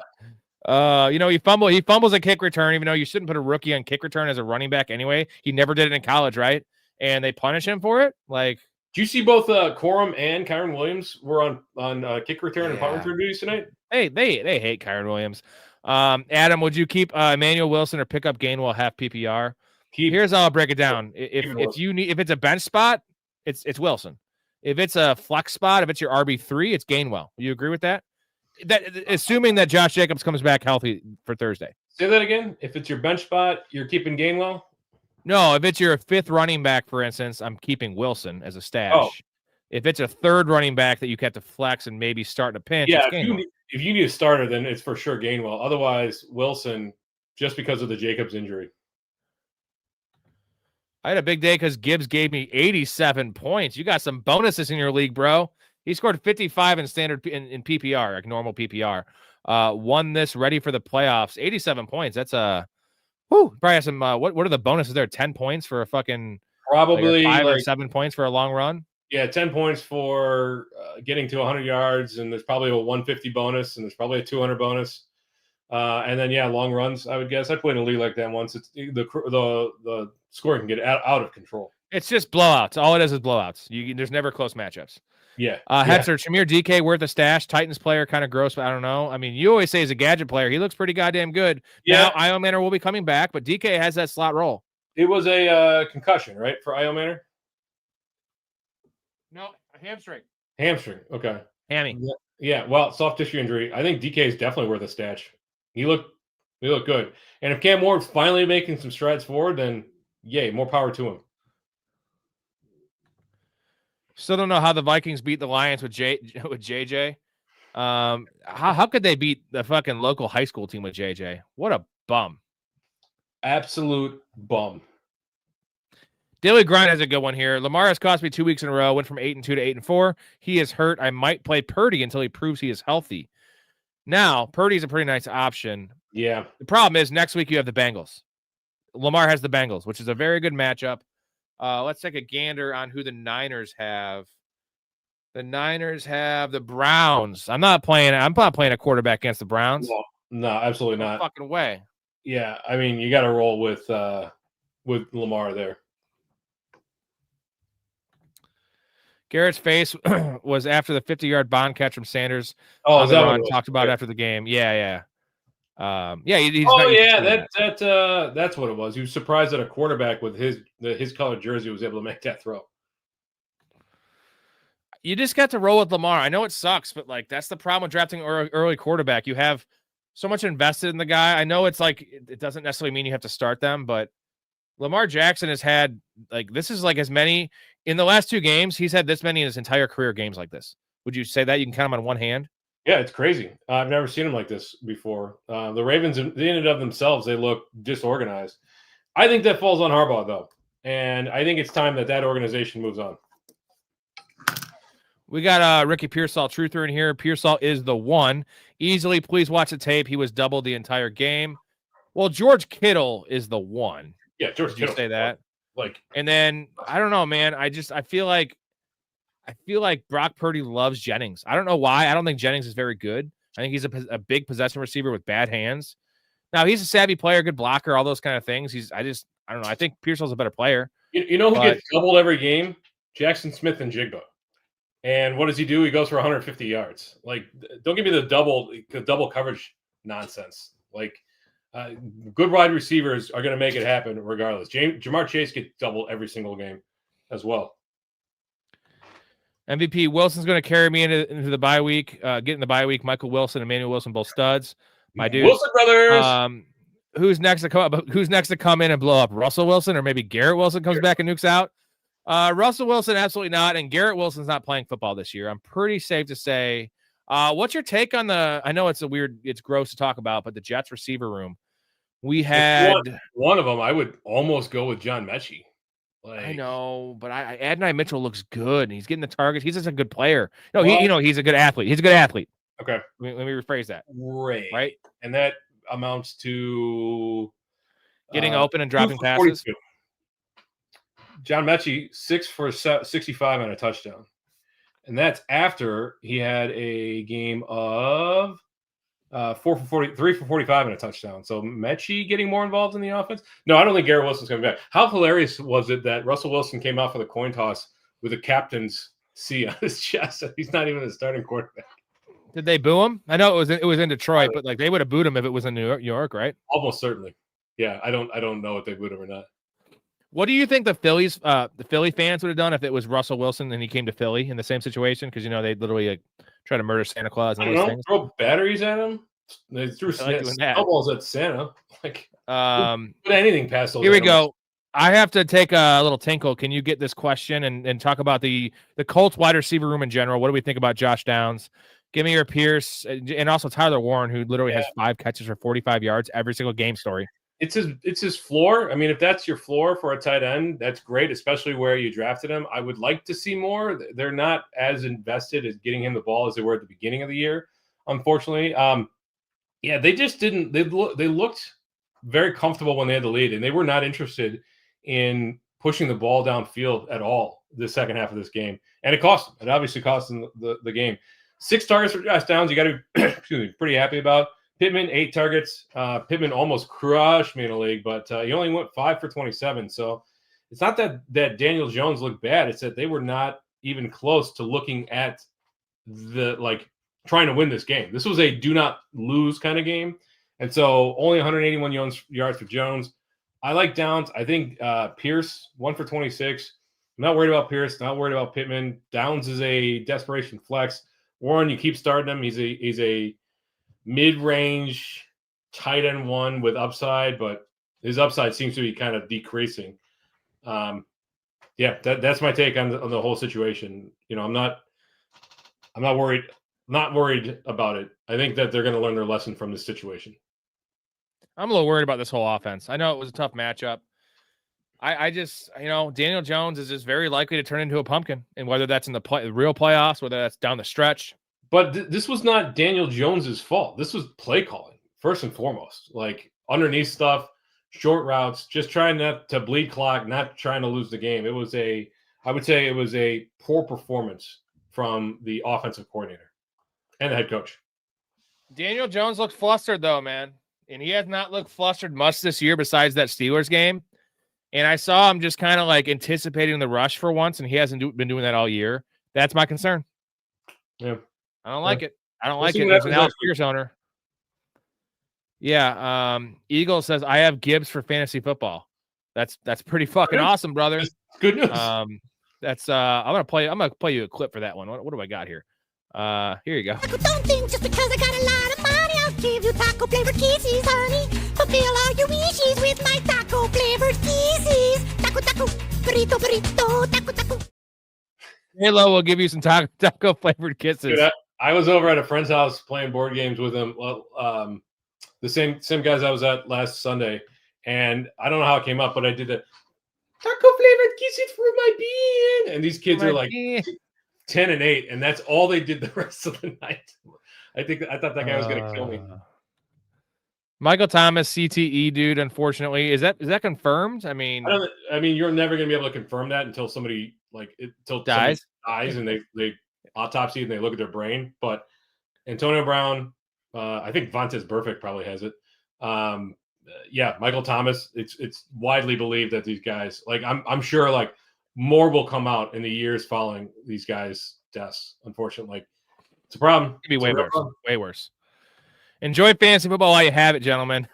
He fumbles a kick return, even though you shouldn't put a rookie on kick return as a running back anyway. He never did it in college, right? And they punish him for it. Like, do you see both Corum and Kyron Williams were on kick return and punt return duties tonight? Hey, they hate Kyron Williams. Adam, would you keep Emmanuel Wilson or pick up Gainwell half PPR? Here's how I'll break it down. If it's a bench spot, it's Wilson. If it's a flex spot, if it's your RB3, it's Gainwell. You agree with that? That assuming that Josh Jacobs comes back healthy for Thursday. Say that again. If it's your bench spot, you're keeping Gainwell? No, if it's your 5th running back, for instance, I'm keeping Wilson as a stash. Oh. If it's a 3rd running back that you have to flex and maybe start in a pinch, yeah. If you need a starter, then it's for sure Gainwell. Otherwise, Wilson, just because of the Jacobs injury. I had a big day because Gibbs gave me 87 points. You got some bonuses in your league, bro. He scored 55 in standard in PPR, like normal PPR. Won this ready for the playoffs. 87 points. That's probably have some. What are the bonuses there? 10 points for a fucking probably 5 or 7 points for a long run. Yeah, 10 points for getting to 100 yards, and there's probably a 150 bonus, and there's probably a 200 bonus. And then long runs. I would guess I played in a league like that once. It's the scoring can get out of control. It's just blowouts. All it is blowouts. There's never close matchups. Yeah. Hepster, Shamir DK worth a stash. Titans player, kind of gross, but I don't know. I mean, you always say he's a gadget player. He looks pretty goddamn good. Yeah. Now, Io Manor will be coming back, but DK has that slot role. It was a concussion, right, for Io Manor? No, a hamstring. Hamstring. Okay. Hammy. Yeah. Well, soft tissue injury. I think DK is definitely worth a stash. He looked good. And if Cam Ward's finally making some strides forward, then yay, more power to him. Still don't know how the Vikings beat the Lions with JJ. How could they beat the fucking local high school team with JJ? What a bum. Absolute bum. Daily Grind has a good one here. Lamar has cost me 2 weeks in a row. Went from 8-2 to 8-4. He is hurt. I might play Purdy until he proves he is healthy. Now, Purdy's a pretty nice option. Yeah. The problem is next week you have the Bengals. Lamar has the Bengals, which is a very good matchup. Let's take a gander on who the Niners have. The Niners have the Browns. I'm not playing a quarterback against the Browns. No, absolutely No not. fucking way. Yeah, I mean, you got to roll with Lamar there. Garrett's face was after the 50-yard bond catch from Sanders. Oh, on is the that what run, it was? talked about Okay. after the game. Yeah. He's Oh not yeah, used to that's what it was. He was surprised that a quarterback with his colored jersey was able to make that throw. You just got to roll with Lamar. I know it sucks, but like that's the problem with drafting early quarterback. You have so much invested in the guy. I know it's like it doesn't necessarily mean you have to start them, but Lamar Jackson has had like this is like as many in the last 2 games. He's had this many in his entire career games like this. Would you say that you can count them on one hand? Yeah, it's crazy. I've never seen him like this before. The Ravens, in and of themselves, they look disorganized. I think that falls on Harbaugh though, and I think it's time that organization moves on. We got Ricky Pearsall truther in here. Pearsall is the one. Easily, please watch the tape. He was doubled the entire game. Well, George Kittle is the one. Yeah, George Did you Kittle. say that? Like, and then I don't know, man. I feel like Brock Purdy loves Jennings. I don't know why. I don't think Jennings is very good. I think he's a big possession receiver with bad hands. Now he's a savvy player, good blocker, all those kind of things. I don't know. I think Pearsall's a better player. You know who gets doubled every game? Jackson Smith and Jigba. And what does he do? He goes for 150 yards. Like, don't give me the double coverage nonsense. Like, good wide receivers are going to make it happen regardless. Jamar Chase gets doubled every single game as well. MVP Wilson's going to carry me into the bye week. Getting the bye week. Michael Wilson, Emmanuel Wilson, both studs. My dude, Wilson brothers. Who's next to come up? Who's next to come in and blow up? Russell Wilson or maybe Garrett Wilson comes back and nukes out. Russell Wilson, absolutely not. And Garrett Wilson's not playing football this year. I'm pretty safe to say. What's your take on I know it's gross to talk about, but the Jets receiver room. We had one of them. I would almost go with John Mechie. Like, I know, but Adonai Mitchell looks good. And he's getting the targets. He's just a good player. No, he's a good athlete. He's a good athlete. Okay. Let me rephrase that. Right. And that amounts to getting open and dropping passes. 42. John Mechie, 6 for 65 on a touchdown. And that's after he had a game of 4 for 40, 3 for 45 and a touchdown. So Mechie getting more involved in the offense? No, I don't think Garrett Wilson's coming back. How hilarious was it that Russell Wilson came out for the coin toss with a captain's C on his chest? He's not even a starting quarterback. Did they boo him? I know it was in Detroit, but like they would have booed him if it was in New York, right? Almost certainly. Yeah, I don't know if they booed him or not. What do you think the Philly fans would have done if it was Russell Wilson and he came to Philly in the same situation? Because they literally try to murder Santa Claus and those things. Throw batteries at him. They threw snowballs at Santa. Like, put anything past those. Here we go. I have to take a little tinkle. Can you get this question and talk about the Colts wide receiver room in general? What do we think about Josh Downs? Give me your Pierce and also Tyler Warren, who literally has 5 catches for 45 yards every single game. Story. It's his floor. I mean, if that's your floor for a tight end, that's great, especially where you drafted him. I would like to see more. They're not as invested as getting him the ball as they were at the beginning of the year, unfortunately. Yeah, they just didn't. They looked very comfortable when they had the lead, and they were not interested in pushing the ball downfield at all the second half of this game. And it cost them. It obviously cost them the game. 6 targets for Josh Downs. You got to be pretty happy about. Pittman, 8 targets. Pittman almost crushed me in the league, but he only went 5 for 27. So it's not that Daniel Jones looked bad. It's that they were not even close to looking at trying to win this game. This was a do not lose kind of game. And so only 181 yards for Jones. I like Downs. I think Pierce, 1 for 26. I'm not worried about Pierce. Not worried about Pittman. Downs is a desperation flex. Warren, you keep starting him. He's a mid-range tight end 1 with upside, but his upside seems to be kind of decreasing. Yeah, that's my take on the whole situation. I'm not worried. Not worried about it. I think that they're going to learn their lesson from this situation. I'm a little worried about this whole offense. I know it was a tough matchup. I just, Daniel Jones is just very likely to turn into a pumpkin, and whether that's in the real playoffs, whether that's down the stretch. But this was not Daniel Jones's fault. This was play calling, first and foremost. Like, underneath stuff, short routes, just trying not to bleed clock, not trying to lose the game. I would say it was a poor performance from the offensive coordinator and the head coach. Daniel Jones looks flustered, though, man. And he has not looked flustered much this year besides that Steelers game. And I saw him just kind of like anticipating the rush for once, and he hasn't been doing that all year. That's my concern. Yeah. I don't like it. I don't We'll like see it. what He's an happens Alex Pierce owner. Yeah. Eagle says, I have Gibbs for fantasy football. That's pretty fucking awesome, brother. Good news. I'm gonna play you a clip for that one. What do I got here? Here you go. Don't think just because I got a lot of money, I'll give you taco flavored kisses, honey. Fulfill all your wishes with my taco flavored kisses. Taco, taco, burrito, burrito, taco, taco. Halo will give you some taco flavored kisses. Dude, I was over at a friend's house playing board games with him. The same guys I was at last Sunday, and I don't know how it came up, but I did a taco flavored kisses for my bean, and these kids are like 10 and 8, and that's all they did the rest of the night. I thought that guy was gonna kill me. Michael Thomas, CTE dude. Unfortunately, is that confirmed? I mean, you're never gonna be able to confirm that until somebody dies and they autopsy and they look at their brain. But Antonio Brown, I think Vontaze Burfict probably has it. Michael Thomas. It's widely believed that these guys, like I'm sure, like more will come out in the years following these guys' deaths. Unfortunately, it's a problem. It'd be way worse. Way worse. Enjoy fantasy football while you have it, gentlemen.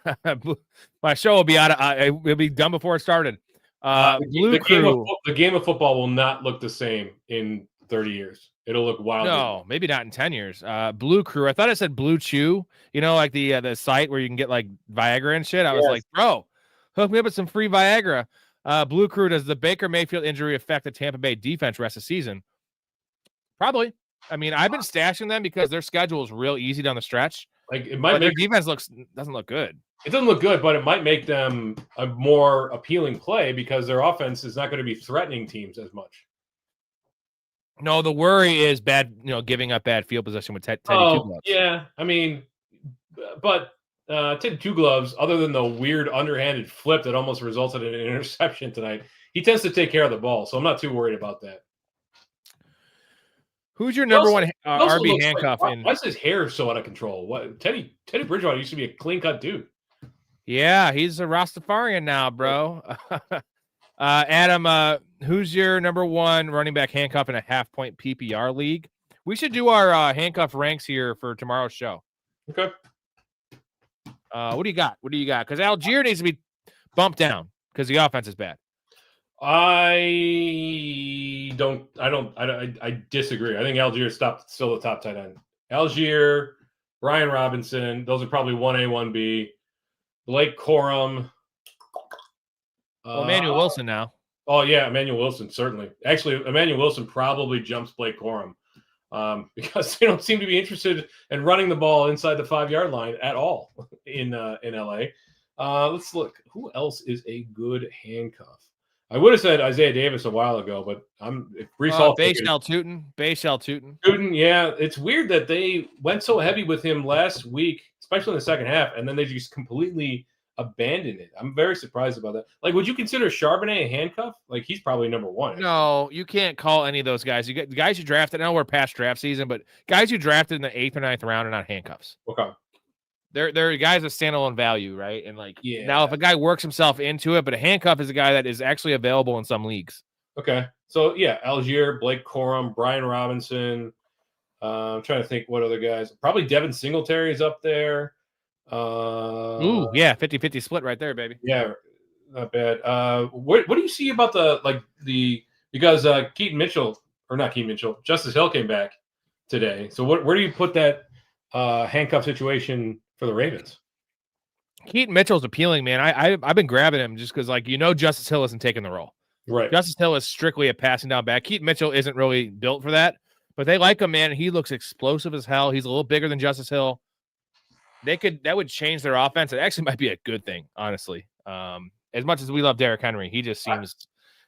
My show will be it'll be done before it started. The game of football will not look the same in 30 years. It'll look wild. No, maybe not in 10 years. Blue Crew. I thought it said Blue Chew. You know, like the site where you can get like Viagra and shit. I was like, bro, hook me up with some free Viagra. Blue Crew, does the Baker Mayfield injury affect the Tampa Bay defense rest of the season? Probably. I mean, I've been stashing them because their schedule is real easy down the stretch. Like it might their defense doesn't look good. It doesn't look good, but it might make them a more appealing play because their offense is not going to be threatening teams as much. No, the worry is bad, giving up bad field position with Teddy Two Gloves. Yeah. I mean, but Teddy Two Gloves, other than the weird underhanded flip that almost resulted in an interception tonight, he tends to take care of the ball. So I'm not too worried about that. Who's your number one RB handcuff? Why is his hair so out of control? What Teddy Bridgewater used to be a clean cut dude. Yeah, he's a Rastafarian now, bro. Adam, who's your number one running back handcuff in a half-point PPR league? We should do our handcuff ranks here for tomorrow's show. Okay. What do you got? Because Algier needs to be bumped down because the offense is bad. I disagree. I think Algier is still the top tight end. Algier, Brian Robinson, those are probably 1A, 1B. Blake Corum. Emmanuel Wilson now. Oh, yeah, Emmanuel Wilson, certainly. Actually, Emmanuel Wilson probably jumps Blake Corum because they don't seem to be interested in running the ball inside the 5-yard line at all in LA. Let's look. Who else is a good handcuff? I would have said Isaiah Davis a while ago, but Breece Hall. Bayshell Tootin. Tootin, yeah. It's weird that they went so heavy with him last week, especially in the second half, and then they just completely abandoned it. I'm very surprised about that. Like, would you consider Charbonnet a handcuff? Like, he's probably number one. No, you can't call any of those guys. You get the guys you drafted. I know we're past draft season, but guys you drafted in the 8th or 9th round are not handcuffs. Okay. They're guys of standalone value, right? And now if a guy works himself into it, but a handcuff is a guy that is actually available in some leagues. Okay. So yeah, Algier, Blake Corum, Brian Robinson. I'm trying to think what other guys. Probably Devin Singletary is up there. 50-50 split right there, baby. Yeah, not bad. What do you see about because Justice Hill came back today. So where do you put that handcuff situation for the Ravens? Keaton Mitchell's appealing, man. I've been grabbing him just because, Justice Hill isn't taking the role. Right. Justice Hill is strictly a passing down back. Keaton Mitchell isn't really built for that, but they like him, man. He looks explosive as hell. He's a little bigger than Justice Hill. That would change their offense. It actually might be a good thing, honestly. As much as we love Derrick Henry, he just seems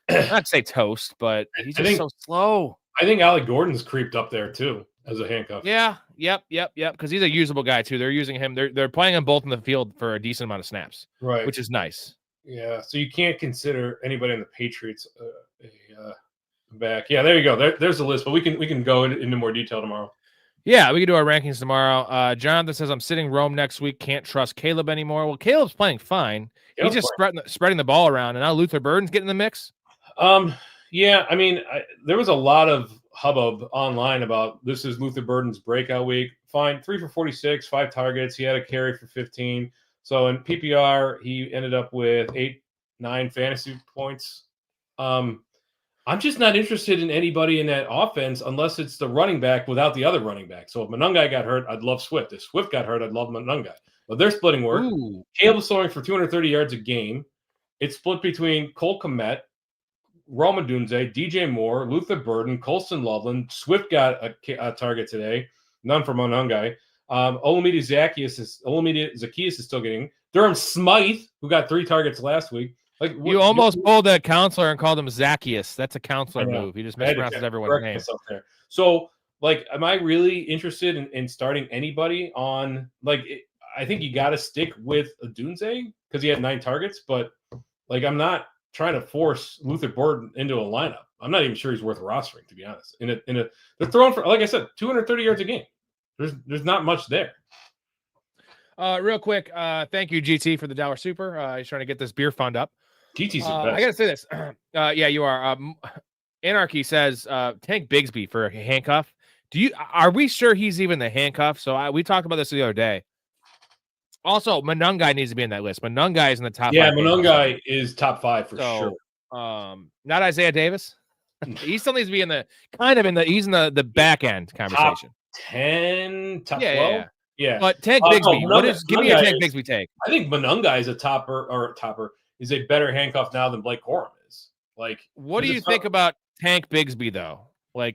not to say toast, but he's just so slow. I think Alec Gordon's creeped up there too. as a handcuff. Yeah. Yep. Because he's a usable guy too. They're using him. They're playing them both in the field for a decent amount of snaps, Right. which is nice. Yeah. So you can't consider anybody in the Patriots back. Yeah. There you go. There's the list, but we can go into more detail tomorrow. Yeah, we can do our rankings tomorrow. Jonathan says, I'm sitting Rome next week. Can't trust Caleb anymore. Well, Caleb's playing fine. He's just spreading the ball around, and now Luther Burden's getting in the mix. Yeah, I mean, there was a lot of hubbub online about this is Luther Burden's breakout week. Fine, 3 for 46, 5 targets. He had a carry for 15. So in PPR, he ended up with 8-9 fantasy points. I'm just not interested in anybody in that offense unless it's the running back without the other running back. So if Monungai got hurt, I'd love Swift. If Swift got hurt, I'd love Monungai. But they're splitting work. Caleb's throwing for 230 yards a game. It's split between Cole Kmet, Rome Odunze, DJ Moore, Luther Burden, Colston Loveland. Swift got a target today. None for Monungai. Olamide Zacchaeus is still getting. Durham Smythe, who got 3 targets last week. You almost pulled a counselor and called him Zacchaeus. That's a counselor move. He just mispronounces everyone's name. So, am I really interested in starting anybody on I think you got to stick with Odunze because he had 9 targets, but I'm not trying to force Luther Burden into a lineup. I'm not even sure he's worth rostering, to be honest. They're throwing for, like I said, 230 yards a game. There's not much there. Real quick, thank you, GT, for the $1 super. He's trying to get this beer fund up. GT's the best. I gotta say this. Yeah, you are. Anarchy says Tank Bigsby for a handcuff. Are we sure he's even the handcuff? So we talked about this the other day. Also, Monungai needs to be in that list. Monungai is in the top. Yeah, 5 Monungai is top 5 for sure. Not Isaiah Davis. He still needs to be in the he's in the back end conversation. Top 10, top 12. Yeah. But Tank Bigsby, give me a Tank Bigsby take. I think Monungai is is a better handcuff now than Blake Corum is. What do you think about Tank Bigsby though?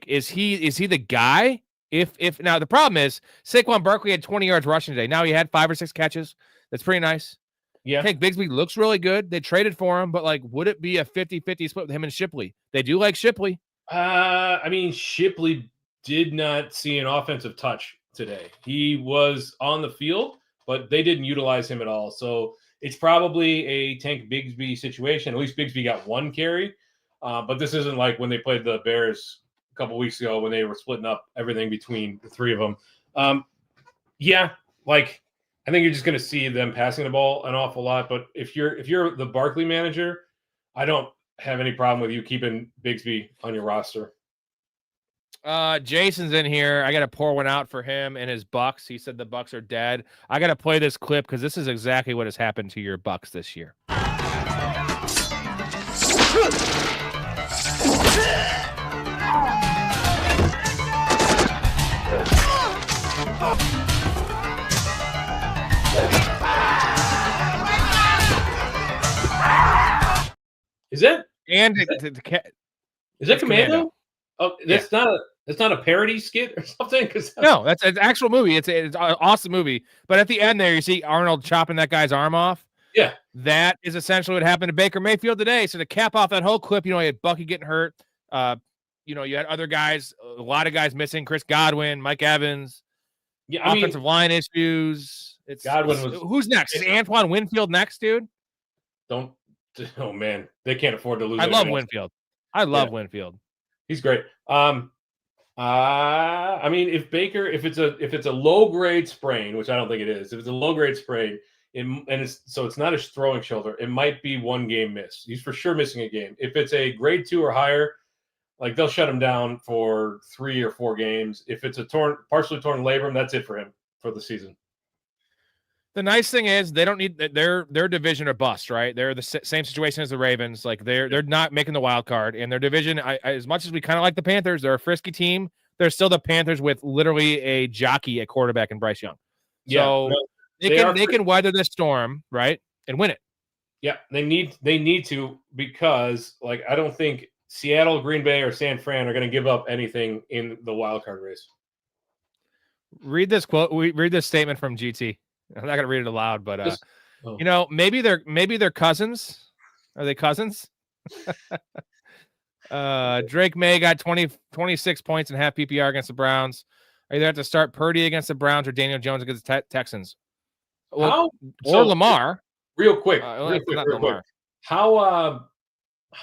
Is he the guy? If now the problem is Saquon Barkley had 20 yards rushing today. Now he had 5 or 6 catches. That's pretty nice. Yeah. Tank Bigsby looks really good. They traded for him, but would it be a 50-50 split with him and Shipley? They do like Shipley. I mean, Shipley did not see an offensive touch today. He was on the field, but they didn't utilize him at all. So it's probably a Tank Bigsby situation. At least Bigsby got 1 carry. But this isn't like when they played the Bears a couple weeks ago when they were splitting up everything between the 3 of them. I think you're just going to see them passing the ball an awful lot. But if you're the Barkley manager, I don't have any problem with you keeping Bigsby on your roster. Jason's in here. I got to pour one out for him and his Bucks. He said the Bucks are dead. I got to play this clip because this is exactly what has happened to your Bucks this year. Is it? And is that Commando? Oh, that's not a parody skit or something. No, that's an actual movie. It's an awesome movie. But at the end there, you see Arnold chopping that guy's arm off. Yeah, that is essentially what happened to Baker Mayfield today. So to cap off that whole clip, you had Bucky getting hurt. You had other guys, a lot of guys missing. Chris Godwin, Mike Evans. Yeah, offensive line issues. Who's next? Is Antoine Winfield next, dude? Oh man, they can't afford to lose. I love Winfield. Winfield. He's great. I mean, if it's a low grade sprain, which I don't think it is, if it's a low grade sprain, it's not a throwing shoulder, it might be 1 game miss. He's for sure missing a game. If it's a grade 2 or higher, they'll shut him down for 3 or 4 games. If it's a partially torn labrum, that's it for him for the season. The nice thing is they don't need their division or bust, right? They're the same situation as the Ravens. They're not making the wild card, and their division. As much as we kind of like the Panthers, they're a frisky team. They're still the Panthers with literally a jockey at quarterback and Bryce Young. So they can weather this storm, right, and win it. Yeah, they need to because I don't think Seattle, Green Bay, or San Fran are going to give up anything in the wild card race. Read this quote. Read this statement from GT. I'm not gonna read it aloud, but maybe they're cousins. Are they cousins? Drake May got 26 points in half PPR against the Browns. Are you going to have to start Purdy against the Browns or Daniel Jones against the Texans? Well, or So, Lamar. Real quick. How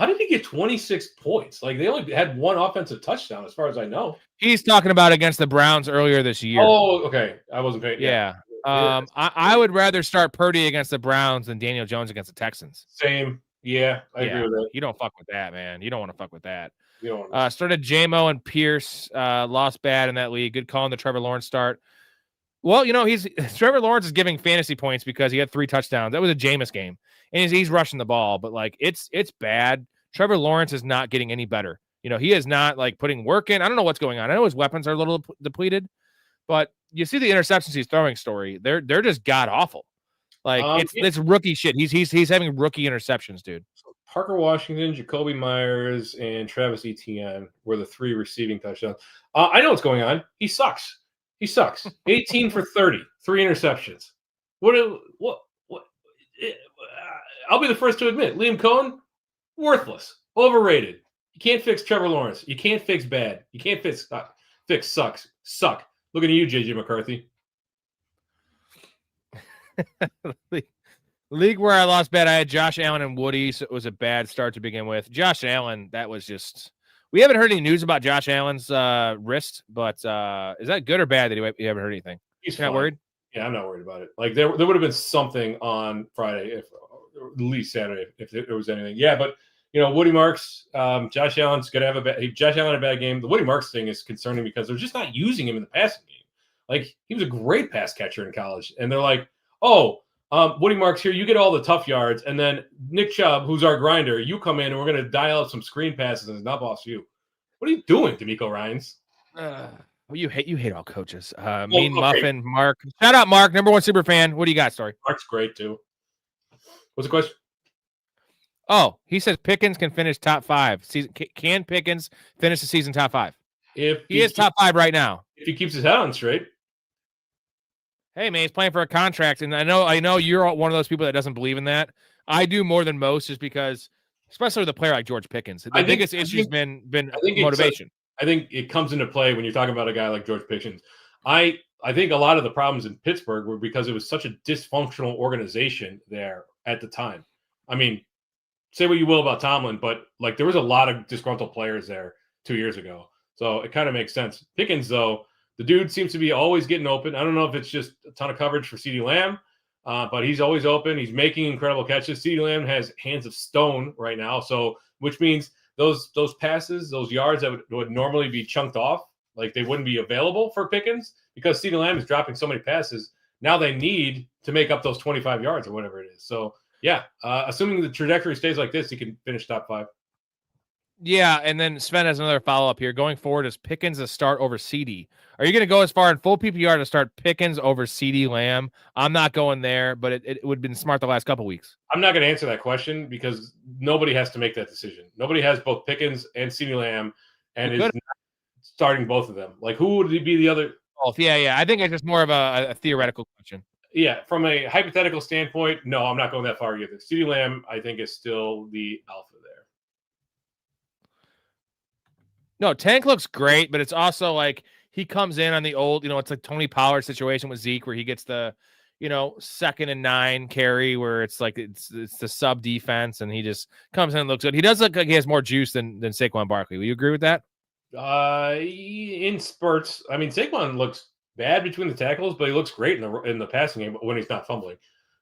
did he get 26 points? Like, they only had one offensive touchdown, as far as I know. He's talking about against the Browns earlier this year. Oh, okay. I wasn't paying. Yeah. I would rather start Purdy against the Browns than Daniel Jones against the Texans. Same. Yeah, I agree with that. You don't fuck with that, man. You don't want to fuck with that. You don't want Started JMO and Pierce. Lost bad in that league. Good call on the Trevor Lawrence start. Well, Trevor Lawrence is giving fantasy points because he had 3 touchdowns. That was a Jameis game, and he's rushing the ball. But like, it's bad. Trevor Lawrence is not getting any better. He is not like putting work in. I don't know what's going on. I know his weapons are a little depleted, but you see the interceptions he's throwing. Story. They're just god awful. Like it's rookie shit. He's having rookie interceptions, dude. Parker Washington, Jacoby Myers, and Travis Etienne were the 3 receiving touchdowns. I know what's going on. He sucks. 18 for 30, 3 interceptions. What? I'll be the first to admit, Liam Cohen, worthless, overrated. You can't fix Trevor Lawrence. You can't fix bad. You can't fix suck. Looking at you, JJ McCarthy. League where I lost bad, I had Josh Allen and Woody, so it was a bad start to begin with. Josh Allen, that was just... We haven't heard any news about Josh Allen's wrist, but is that good or bad that you haven't heard anything? He's not worried? Yeah, I'm not worried about it. Like, there would have been something on Friday, or at least Saturday, if there was anything. Yeah, but, Woody Marks, Josh Allen's going to have Josh Allen had a bad game. The Woody Marks thing is concerning because they're just not using him in the passing game. Like, he was a great pass catcher in college, and they're like, Woody Marks here, you get all the tough yards, and then Nick Chubb, who's our grinder, you come in and we're going to dial up some screen passes and not boss you. What are you doing, D'Amico Ryans? Well, you hate all coaches. Mean Muffin, Mark. Shout out, Mark, #1 super fan. What do you got, Story? Mark's great too. What's the question? Oh, he says Pickens can finish top 5. Can Pickens finish the season top 5? If he is top 5 right now. If he keeps his head on straight. Hey, man, he's playing for a contract, and I know you're one of those people that doesn't believe in that. I do more than most, just because, especially with a player like George Pickens, the biggest issue has been motivation. I think it comes into play when you're talking about a guy like George Pickens. I think a lot of the problems in Pittsburgh were because it was such a dysfunctional organization there at the time. I mean, say what you will about Tomlin, but like there was a lot of disgruntled players there 2 years ago, so it kind of makes sense. Pickens, though. The dude seems to be always getting open. I don't know if it's just a ton of coverage for CeeDee Lamb, but he's always open. He's making incredible catches. CeeDee Lamb has hands of stone right now, which means those passes, those yards that would normally be chunked off, like they wouldn't be available for Pickens because CeeDee Lamb is dropping so many passes. Now they need to make up those 25 yards or whatever it is. So, yeah, assuming the trajectory stays like this, he can finish top 5. Yeah, and then Sven has another follow-up here. Going forward, is Pickens a start over CD? Are you going to go as far in full PPR to start Pickens over CD Lamb? I'm not going there, but it would have been smart the last couple weeks. I'm not going to answer that question because nobody has to make that decision. Nobody has both Pickens and CD Lamb and is not starting both of them. Like, who would be the other? Oh, yeah. I think it's just more of a theoretical question. Yeah, from a hypothetical standpoint, no, I'm not going that far either. CD Lamb, I think, is still the alpha there. No, Tank looks great, but it's also like he comes in on the old, it's like Tony Pollard situation with Zeke where he gets the, 2nd and 9 carry where it's like it's the sub defense and he just comes in and looks good. He does look like he has more juice than Saquon Barkley. Will you agree with that? In spurts. I mean, Saquon looks bad between the tackles, but he looks great in the passing game when he's not fumbling.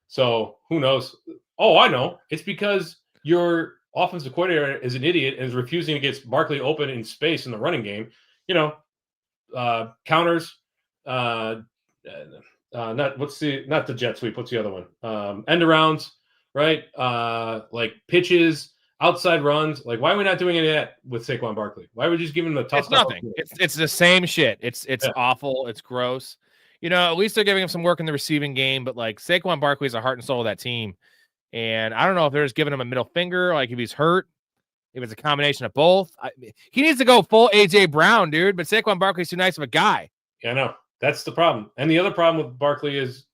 So who knows? Oh, I know. It's because your offensive coordinator is an idiot and is refusing to get Barkley open in space in the running game. Counters, not the jet sweep. What's the other one? End arounds, right? Like pitches, outside runs. Like, why are we not doing any of that with Saquon Barkley? Why are we just giving him the tough? It's nothing. It's the same shit. It's awful. It's gross. At least they're giving him some work in the receiving game, but like Saquon Barkley is the heart and soul of that team. And I don't know if they're just giving him a middle finger, like if he's hurt, if it's a combination of both. He needs to go full A.J. Brown, dude, but Saquon Barkley's too nice of a guy. Yeah, I know. That's the problem. And the other problem with Barkley is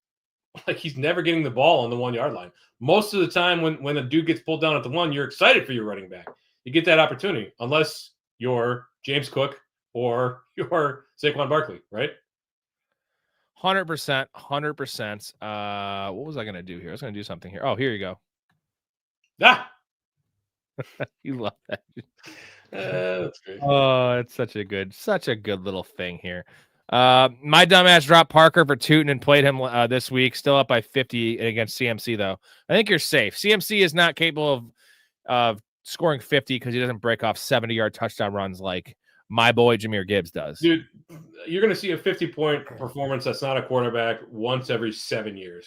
like he's never getting the ball on the 1 yard line. Most of the time when a dude gets pulled down at the 1, you're excited for your running back. You get that opportunity, unless you're James Cook or you're Saquon Barkley, right? 100%. 100%. What was I going to do here? I was going to do something here. Oh, here you go. Ah, You love that. that's great. Oh, it's such a good little thing here. My dumbass dropped Parker for Tootin and played him this week. Still up by 50 against CMC, though. I think you're safe. CMC is not capable of scoring 50 because he doesn't break off 70-yard touchdown runs like my boy Jahmyr Gibbs does. Dude, you're going to see a 50-point performance that's not a quarterback once every 7 years.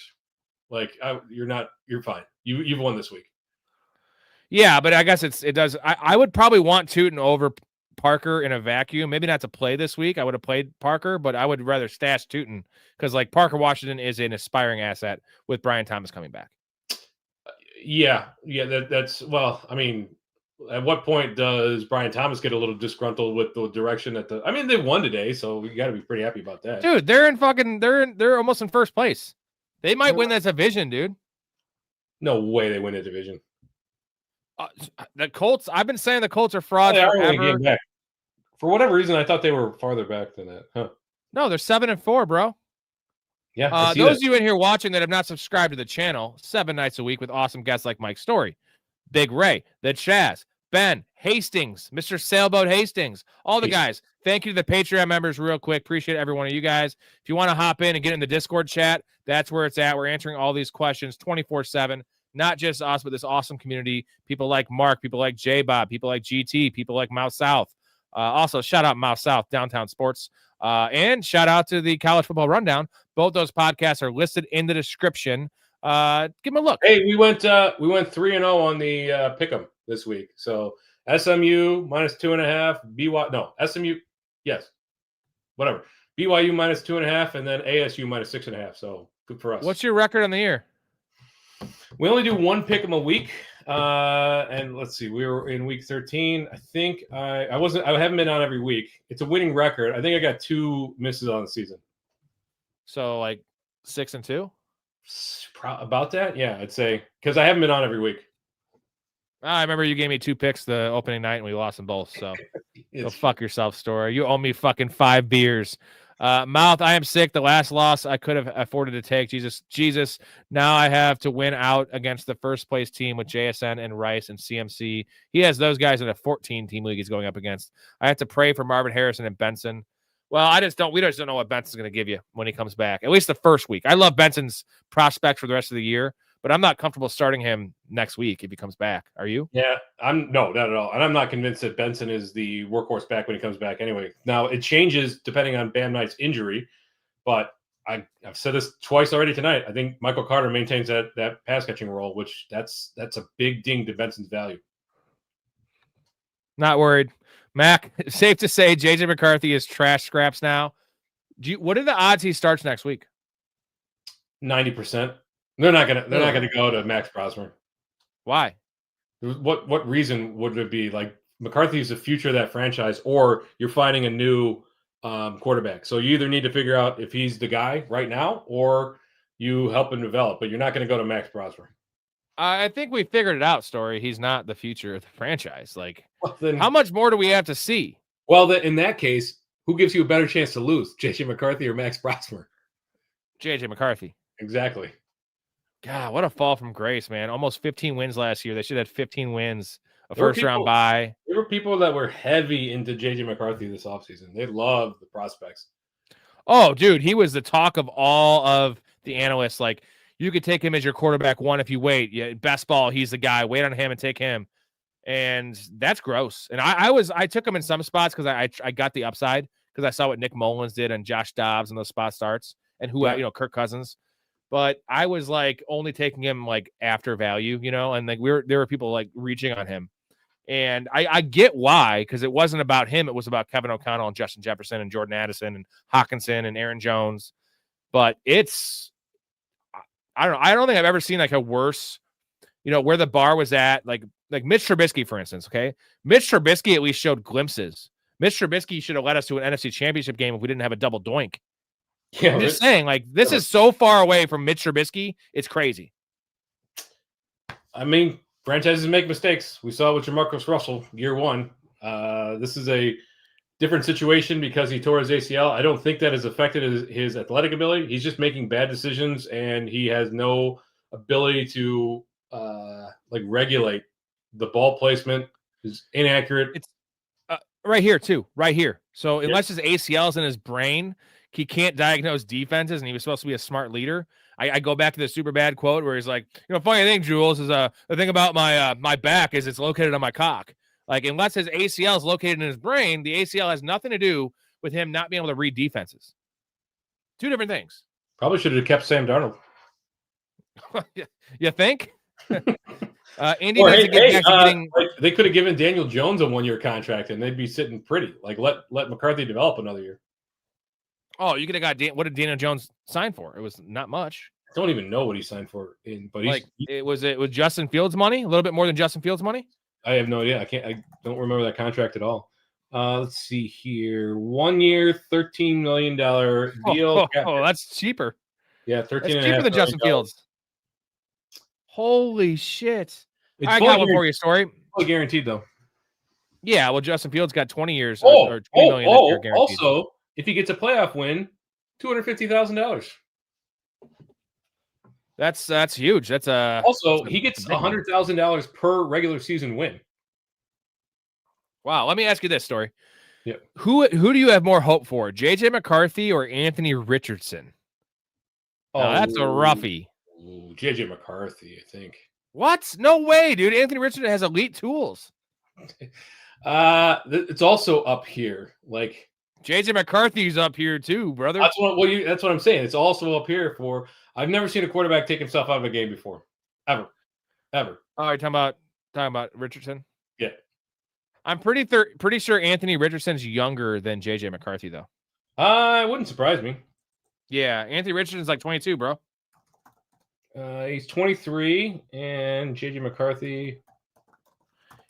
Like, you're fine. You've won this week. Yeah, but I guess it does. I would probably want Tootin over Parker in a vacuum. Maybe not to play this week. I would have played Parker, but I would rather stash Tootin because like Parker Washington is an aspiring asset with Brian Thomas coming back. Yeah. That's well. I mean, at what point does Brian Thomas get a little disgruntled with the direction that they won today, so we got to be pretty happy about that. Dude, they're almost in first place. They might win that division, dude. No way they win a division. The Colts. I've been saying the Colts are frauds They are forever. only a game back. For whatever reason, I thought they were farther back than that. Huh. No, they're 7-4, bro. Yeah. Those of you in here watching that have not subscribed to the channel, 7 nights a week with awesome guests like Mike Storey, Big Ray, the Chaz, Ben, Hastings, Mr. Sailboat Hastings, all the guys. Thank you to the Patreon members real quick. Appreciate every one of you guys. If you want to hop in and get in the Discord chat, that's where it's at. We're answering all these questions 24/7. Not just us, but this awesome community. People like Mark, people like J-Bob, people like GT, people like Mouse South. Also, shout out Mouse South, Downtown Sports. And shout out to the College Football Rundown. Both those podcasts are listed in the description. Give them a look. Hey, we went 3-0 on the pick'em this week. So SMU -2.5, SMU, yes, whatever. BYU -2.5, and then ASU -6.5. So good for us. What's your record on the year? We only do one pick'em a week. And let's see, we were in week 13. I think I haven't been on every week. It's a winning record. I think I got 2 misses on the season. So like 6-2? About that, yeah, I'd say, because I haven't been on every week. I remember you gave me 2 picks the opening night and we lost them both. So go fuck yourself, Story. You owe me fucking 5 beers. Mouth, I am sick. The last loss I could have afforded to take. Jesus. Now I have to win out against the first place team with JSN and Rice and CMC. He has those guys in a 14-team league he's going up against. I have to pray for Marvin Harrison and Benson. Well, we just don't know what Benson's going to give you when he comes back. At least the first week. I love Benson's prospects for the rest of the year, but I'm not comfortable starting him next week if he comes back. Are you? Yeah, no, not at all. And I'm not convinced that Benson is the workhorse back when he comes back anyway. Now, it changes depending on Bam Knight's injury, but I've said this twice already tonight. I think Michael Carter maintains that pass catching role, which that's a big ding to Benson's value. Not worried. Mac, safe to say JJ McCarthy is trash scraps now. What are the odds he starts next week? 90%. They're not gonna go to Max Prosper. Why? What reason would it be? Like, McCarthy is the future of that franchise, or you're finding a new quarterback. So you either need to figure out if he's the guy right now, or you help him develop. But you're not going to go to Max Prosper. I think we figured it out, Story. He's not the future of the franchise. Like, well, then, how much more do we have to see? Well, in that case, who gives you a better chance to lose, JJ McCarthy or Max Prosper? JJ McCarthy. Exactly. God, what a fall from grace, man. Almost 15 wins last year. They should have had 15 wins, a first-round bye. There were people that were heavy into JJ McCarthy this offseason. They loved the prospects. Oh, dude, he was the talk of all of the analysts. Like, you could take him as your quarterback 1 if you wait. Yeah, best ball, he's the guy. Wait on him and take him. And that's gross. And I took him in some spots because I got the upside because I saw what Nick Mullins did and Josh Dobbs and those spot starts and Kirk Cousins. But I was like only taking him like after value, and like there were people like reaching on him. And I get why, because it wasn't about him. It was about Kevin O'Connell and Justin Jefferson and Jordan Addison and Hawkinson and Aaron Jones. But I don't think I've ever seen like a worse, where the bar was at. Like Mitch Trubisky, for instance. Okay. Mitch Trubisky at least showed glimpses. Mitch Trubisky should have led us to an NFC Championship game if we didn't have a double doink. Yeah, I'm just saying, like, this is so far away from Mitch Trubisky. It's crazy. I mean, franchises make mistakes. We saw it with Jamarcus Russell year 1. This is a different situation because he tore his ACL. I don't think that has affected his athletic ability. He's just making bad decisions, and he has no ability to regulate the ball placement. Is inaccurate. It's right here too, right here. So unless his ACL is in his brain, he can't diagnose defenses, and he was supposed to be a smart leader. I go back to the super bad quote where he's like, funny thing, Jules, is the thing about my back is it's located on my cock. Like, unless his ACL is located in his brain, the ACL has nothing to do with him not being able to read defenses. Two different things. Probably should have kept Sam Darnold. You think? Indy needs to get back to getting. They could have given Daniel Jones a 1-year contract, and they'd be sitting pretty. Like, let McCarthy develop another year. Oh, you could have got what did Daniel Jones sign for? It was not much. I don't even know what he signed for. But it was Justin Fields money, a little bit more than Justin Fields money. I have no idea. I don't remember that contract at all. Let's see here. 1 year, $13 million deal. Oh, that's cheaper. Yeah, 13. That's cheaper than Justin Fields. Holy shit! I got one for you, Storey. Fully guaranteed though. Yeah, well, Justin Fields got 20 years or $20 million this year guaranteed. Also, if he gets a playoff win, $250,000. That's huge. That's he gets $100,000 per regular season win. Wow. Let me ask you this, Storey. Yeah. Who do you have more hope for, JJ McCarthy or Anthony Richardson? Oh, that's a roughie. JJ McCarthy, I think. What? No way, dude. Anthony Richardson has elite tools. It's also up here. Like, JJ McCarthy's up here too, brother. That's what I'm saying. It's also up here for. I've never seen a quarterback take himself out of a game before, ever. All right, talking about Richardson. Yeah, I'm pretty sure Anthony Richardson's younger than JJ McCarthy, though. It wouldn't surprise me. Yeah, Anthony Richardson's like 22, bro. He's 23, and JJ McCarthy.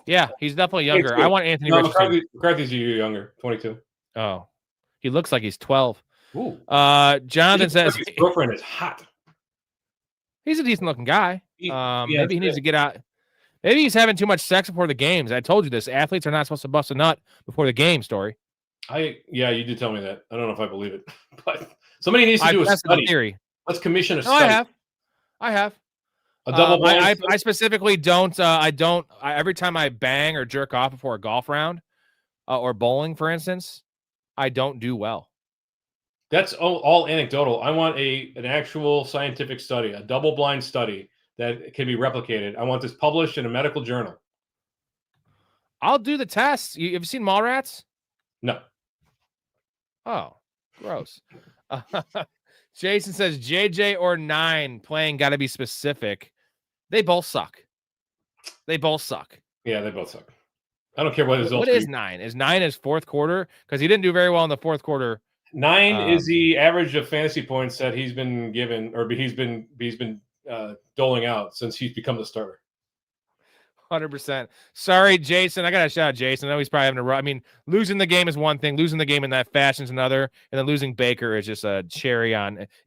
Yeah, he's definitely younger. I want Anthony Richardson. McCarthy's a year younger, 22. Oh, he looks like he's 12. Ooh. Jonathan says his girlfriend is hot. He's a decent looking guy. Maybe he needs to get out. Maybe he's having too much sex before the games. I told you this. Athletes are not supposed to bust a nut before the game, Storey. Yeah, you did tell me that. I don't know if I believe it, but somebody needs to do a study. Theory. Let's commission a study. I have. A double I specifically don't. Every time I bang or jerk off before a golf round or bowling, for instance, I don't do well. That's all anecdotal. I want an actual scientific study, a double-blind study that can be replicated. I want this published in a medical journal. I'll do the test. Have you seen Mallrats? No. Oh, gross. Jason says JJ or 9 playing got to be specific. They both suck. Yeah, they both suck. I don't care what his What is 9? Is 9 his fourth quarter? Because he didn't do very well in the fourth quarter. 9 is the average of fantasy points that he's been given, or he's been doling out since he's become the starter. 100%. Sorry, Jason. I got to shout out Jason. I know he's probably having to run. I mean, losing the game is one thing. Losing the game in that fashion is another. And then losing Baker is just a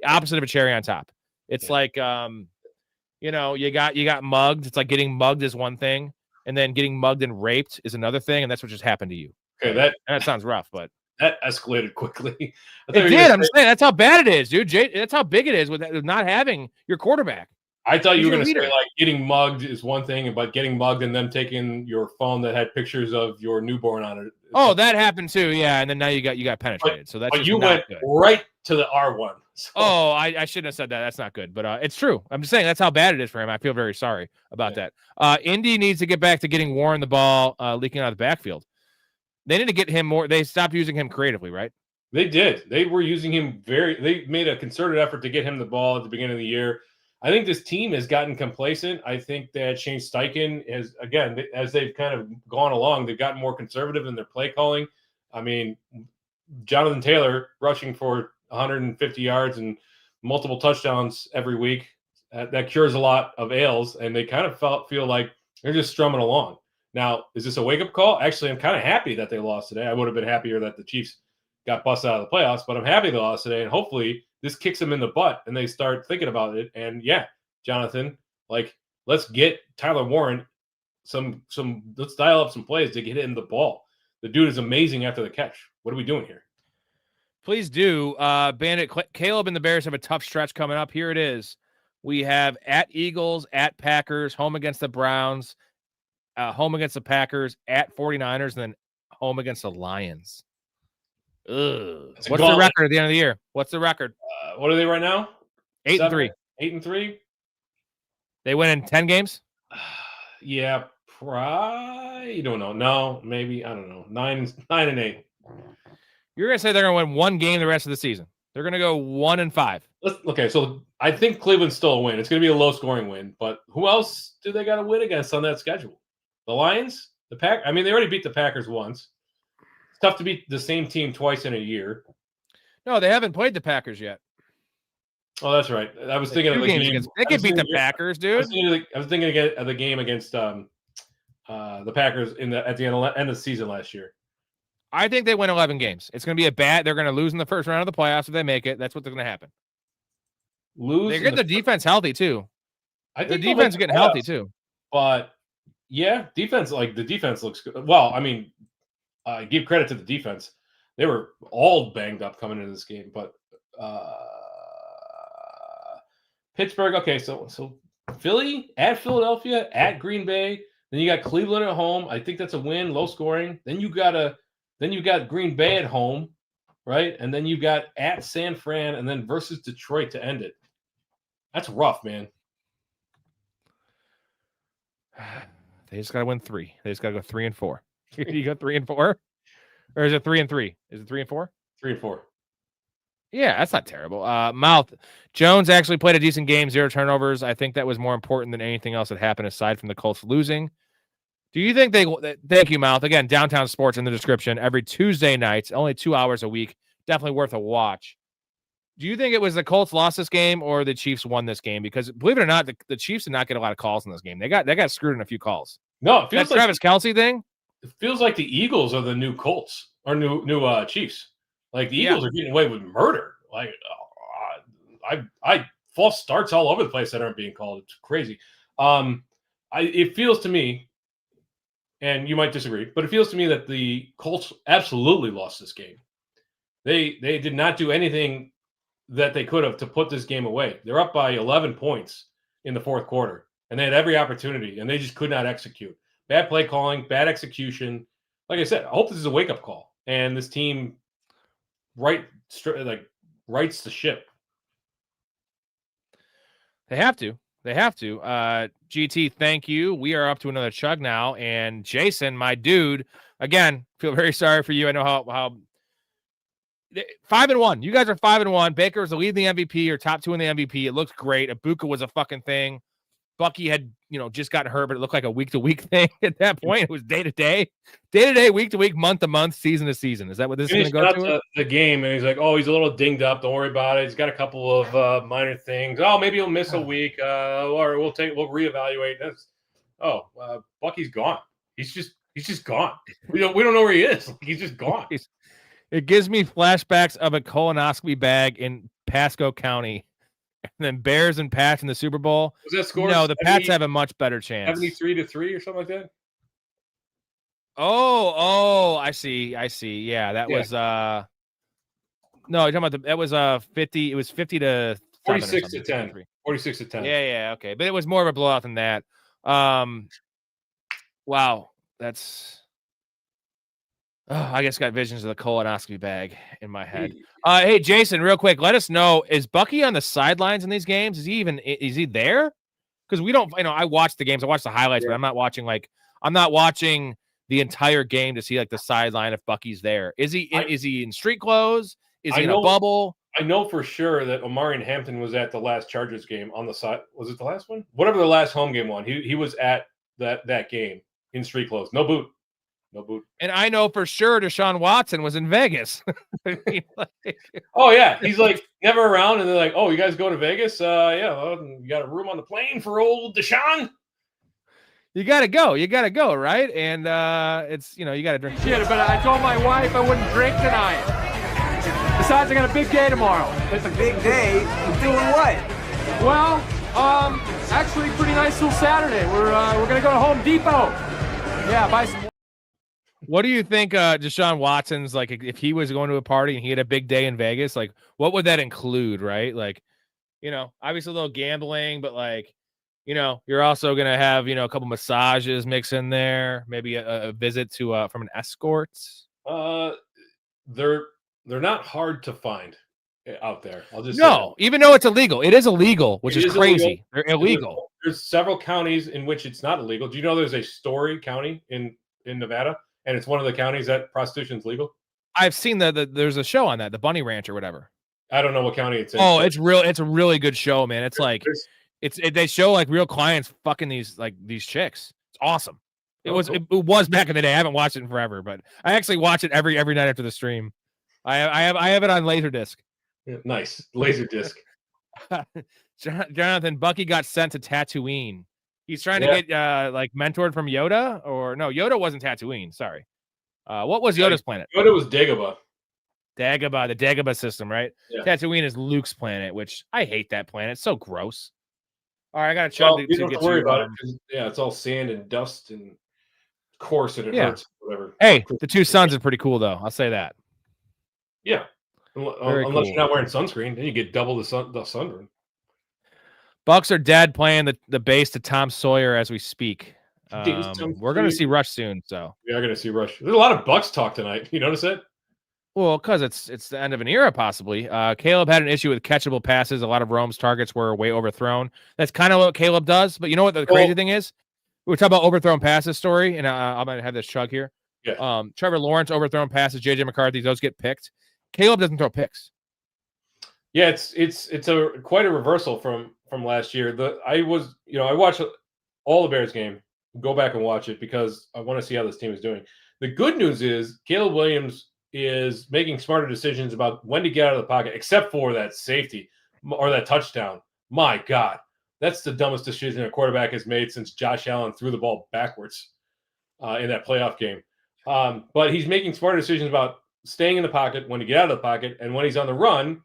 opposite of a cherry on top. It's like, you got mugged. It's like getting mugged is one thing. And then getting mugged and raped is another thing. And that's what just happened to you. Okay, that sounds rough, but. That escalated quickly. It did. I'm saying that's how bad it is, dude. That's how big it is with not having your quarterback. I thought you were going to say like getting mugged is one thing, but getting mugged and then taking your phone that had pictures of your newborn on it. Oh, that happened too. Yeah, and then now you got penetrated. So that's. But you went right to the R1. So. Oh, I shouldn't have said that. That's not good. But it's true. I'm just saying that's how bad it is for him. I feel very sorry about that. Indy needs to get back to getting Warren the ball leaking out of the backfield. They need to get him more. They stopped using him creatively, right? They did. They were using him they made a concerted effort to get him the ball at the beginning of the year. I think this team has gotten complacent. I think that Shane Steichen has, again, as they've kind of gone along, they've gotten more conservative in their play calling. I mean, Jonathan Taylor rushing for 150 yards and multiple touchdowns every week. That cures a lot of ails, and they kind of feel like they're just strumming along. Now, is this a wake-up call? Actually, I'm kind of happy that they lost today. I would have been happier that the Chiefs got busted out of the playoffs, but I'm happy they lost today, and hopefully this kicks them in the butt and they start thinking about it. And yeah, Jonathan, like, let's get Tyler Warren let's dial up some plays to get him the ball. The dude is amazing after the catch. What are we doing here? Please do. Bandit, Caleb and the Bears have a tough stretch coming up. Here it is. We have at Eagles, at Packers, home against the Browns, home against the Packers, at 49ers, and then home against the Lions. Ugh. What's the record at the end of the year? What's the record? What are they right now? 8-3. 8-3. They win in 10 games? Yeah, probably. Don't know. No, maybe. I don't know. 9-8. You're gonna say they're gonna win one game the rest of the season. They're gonna go 1-5. Okay, so I think Cleveland's still a win. It's gonna be a low-scoring win. But who else do they got to win against on that schedule? The Lions, the Pack. I mean, they already beat the Packers once. It's tough to beat the same team twice in a year. No, they haven't played the Packers yet. Oh, that's right. I was thinking of the game. They could beat the Packers, dude. I was thinking of the game against the Packers at the end of the season last year. I think they win 11 games. It's going to be they're going to lose in the first round of the playoffs if they make it. That's what's going to happen. They get the defense healthy too. I think the defense is getting healthy too. But yeah, the defense looks good. Well, I mean, I give credit to the defense. They were all banged up coming into this game, but Pittsburgh. Okay, so Philly at Philadelphia at Green Bay. Then you got Cleveland at home. I think that's a win, low scoring. Then you got Green Bay at home, right? And then you got at San Fran, and then versus Detroit to end it. That's rough, man. They just got to win 3. They just got to go 3-4. You go 3-4, or is it 3-3? Is it 3-4? 3-4. Yeah, that's not terrible. Mouth Jones actually played a decent game, 0 turnovers. I think that was more important than anything else that happened aside from the Colts losing. Do you think thank you, Mouth. Again, Downtown Sports in the description every Tuesday nights, only 2 hours a week. Definitely worth a watch. Do you think it was the Colts lost this game or the Chiefs won this game? Because believe it or not, the Chiefs did not get a lot of calls in this game. They got screwed in a few calls. No, it feels that Travis Kelce thing. It feels like the Eagles are the new Colts or new Chiefs. Like the Eagles are getting away with murder. Like I false starts all over the place that aren't being called. It's crazy. It feels to me, and you might disagree, but it feels to me that the Colts absolutely lost this game. They did not do anything that they could have to put this game away. They're up by 11 points in the fourth quarter, and they had every opportunity, and they just could not execute. Bad play calling, bad execution. Like I said, I hope this is a wake-up call, and this team rights the ship. They have to. GT, thank you. We are up to another chug now, and Jason, my dude, again, feel very sorry for you. I know how 5-1. You guys are 5-1. Baker was the lead in the MVP or top 2 in the MVP. It looked great. Ibuka was a fucking thing. Bucky had, just gotten hurt, but it looked like a week-to-week thing at that point. It was day-to-day, week-to-week, month-to-month, season-to-season. Is that what this is going to go to? The game, and he's like, oh, he's a little dinged up. Don't worry about it. He's got a couple of minor things. Oh, maybe he'll miss a week, or we'll reevaluate this. Bucky's gone. He's just gone. We don't know where he is. He's just gone. It gives me flashbacks of a colonoscopy bag in Pasco County. And then Bears and Pats in the Super Bowl. Was that score? No, the Pats have a much better chance. 73-3 or something like that. Oh, I see. Yeah, that was no, you're talking about that was 50. It was 50 to 46 to 10. 46 to 10. Yeah, okay. But it was more of a blowout than that. Wow, that's I guess got visions of the colonoscopy bag in my head. Hey, Jason, real quick, let us know, is Bucky on the sidelines in these games? Is he there? Because we don't, I watch the games, I watch the highlights, but I'm not watching the entire game to see like the sideline if Bucky's there. Is he in street clothes? Is he in a bubble? I know for sure that Omarion Hampton was at the last Chargers game on the side. Was it the last one? Whatever the last home game one. He was at that game in street clothes. No boot. And I know for sure Deshaun Watson was in Vegas. Oh, yeah. He's like never around. And they're like, oh, you guys go to Vegas? Yeah. Well, you got a room on the plane for old Deshaun? You got to go, right? And it's, you got to drink. Shit, but I told my wife I wouldn't drink tonight. Besides, I got a big day tomorrow. It's a big day? Doing what? Well, actually pretty nice little Saturday. We're going to go to Home Depot. Yeah, buy some. What do you think Deshaun Watson's like if he was going to a party and he had a big day in Vegas, like what would that include, right? Like, obviously a little gambling, but like, you're also gonna have, a couple massages mix in there, maybe a visit to from an escort. They're not hard to find out there. I'll just say No, even though it's illegal, it is illegal, which It is is crazy. illegal. They're illegal. There's several counties in which it's not illegal. Do you know there's a Storey county in Nevada, and it's one of the counties that prostitution's legal? I've seen there's a show on that, the Bunny Ranch or whatever. I don't know what county it's in. Oh, it's a really good show, man. It's like they show like real clients fucking these chicks. It's awesome. It was back in the day. I haven't watched it in forever, but I actually watch it every night after the stream. I have it on Laserdisc. Yeah, nice Laserdisc. Jonathan, Bucky got sent to Tatooine. He's trying to get like mentored from Yoda, or no, Yoda wasn't Tatooine. Sorry. What was Yoda's planet? Yoda was Dagobah. Dagobah, the Dagobah system, right? Yeah. Tatooine is Luke's planet, which I hate that planet. It's so gross. All right, I got to try You don't have to worry about it. Yeah, it's all sand and dust and coarse, and it hurts. Whatever. Hey, the two suns are pretty cool, though. I'll say that. Yeah, unless you're not wearing sunscreen, then you get double the sunburn. Bucks are dead playing the bass to Tom Sawyer as we speak. We're going to see Rush soon, so we are going to see Rush. There's a lot of Bucks talk tonight. You notice it? Well, because it's the end of an era, possibly. Caleb had an issue with catchable passes. A lot of Rome's targets were way overthrown. That's kind of what Caleb does. But you know what the crazy thing is? We were talking about overthrown passes story, and I'm going to have this chug here. Yeah. Trevor Lawrence overthrown passes. JJ McCarthy, those get picked. Caleb doesn't throw picks. Yeah, it's quite a reversal from last year. I watched all the Bears game. Go back and watch it because I want to see how this team is doing. The good news is Caleb Williams is making smarter decisions about when to get out of the pocket, except for that safety or that touchdown. My God, that's the dumbest decision a quarterback has made since Josh Allen threw the ball backwards in that playoff game. But he's making smarter decisions about staying in the pocket, when to get out of the pocket, and when he's on the run,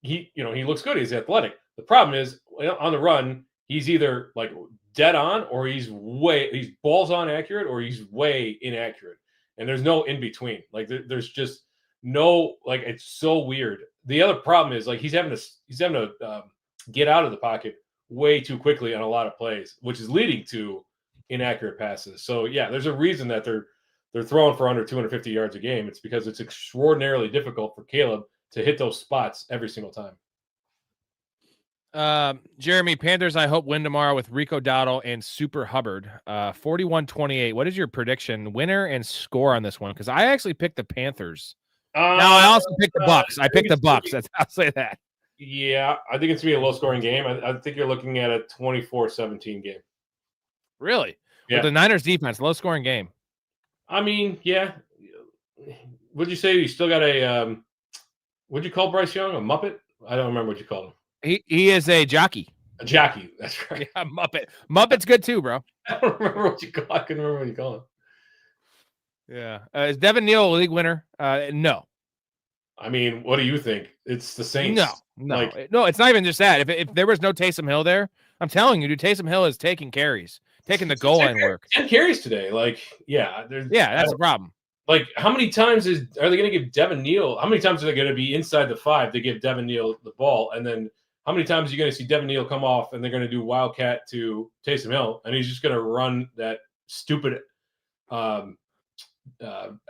he looks good. He's athletic. The problem is on the run, he's either like dead on or he's balls on accurate or he's way inaccurate. And there's no in between. Like there's just no, like, it's so weird. The other problem is like he's having to get out of the pocket way too quickly on a lot of plays, which is leading to inaccurate passes. So yeah, there's a reason that they're throwing for under 250 yards a game. It's because it's extraordinarily difficult for Caleb to hit those spots every single time. Jeremy, Panthers, I hope win tomorrow with Rico Dowdle and Super Hubbard. 41-28. What is your prediction, winner and score on this one? Because I actually picked the Panthers. Now I also picked the Bucks. I picked the Bucks. I'll say that. Yeah, I think it's going to be a low-scoring game. I think you're looking at a 24-17 game. Really? Yeah. With the Niners defense, low-scoring game. I mean, yeah. What'd you say? You still got a what'd you call Bryce Young? A Muppet? I don't remember what you called him. He is a jockey. A jockey. That's right. Yeah, Muppet. Muppet's good too, bro. I don't remember what you call. I couldn't remember what you call him. Yeah. Is Devin Neal a league winner? No. I mean, what do you think? It's the Saints. No, it's not even just that. If there was no Taysom Hill there, I'm telling you, dude, Taysom Hill is taking carries, taking the goal line work. 10 carries today. Like, that's a problem. Like, how many times are they going to give Devin Neal? How many times are they going to be inside the 5 to give Devin Neal the ball? And then how many times are you going to see Devin Neal come off and they're going to do Wildcat to Taysom Hill, and he's just going to run that stupid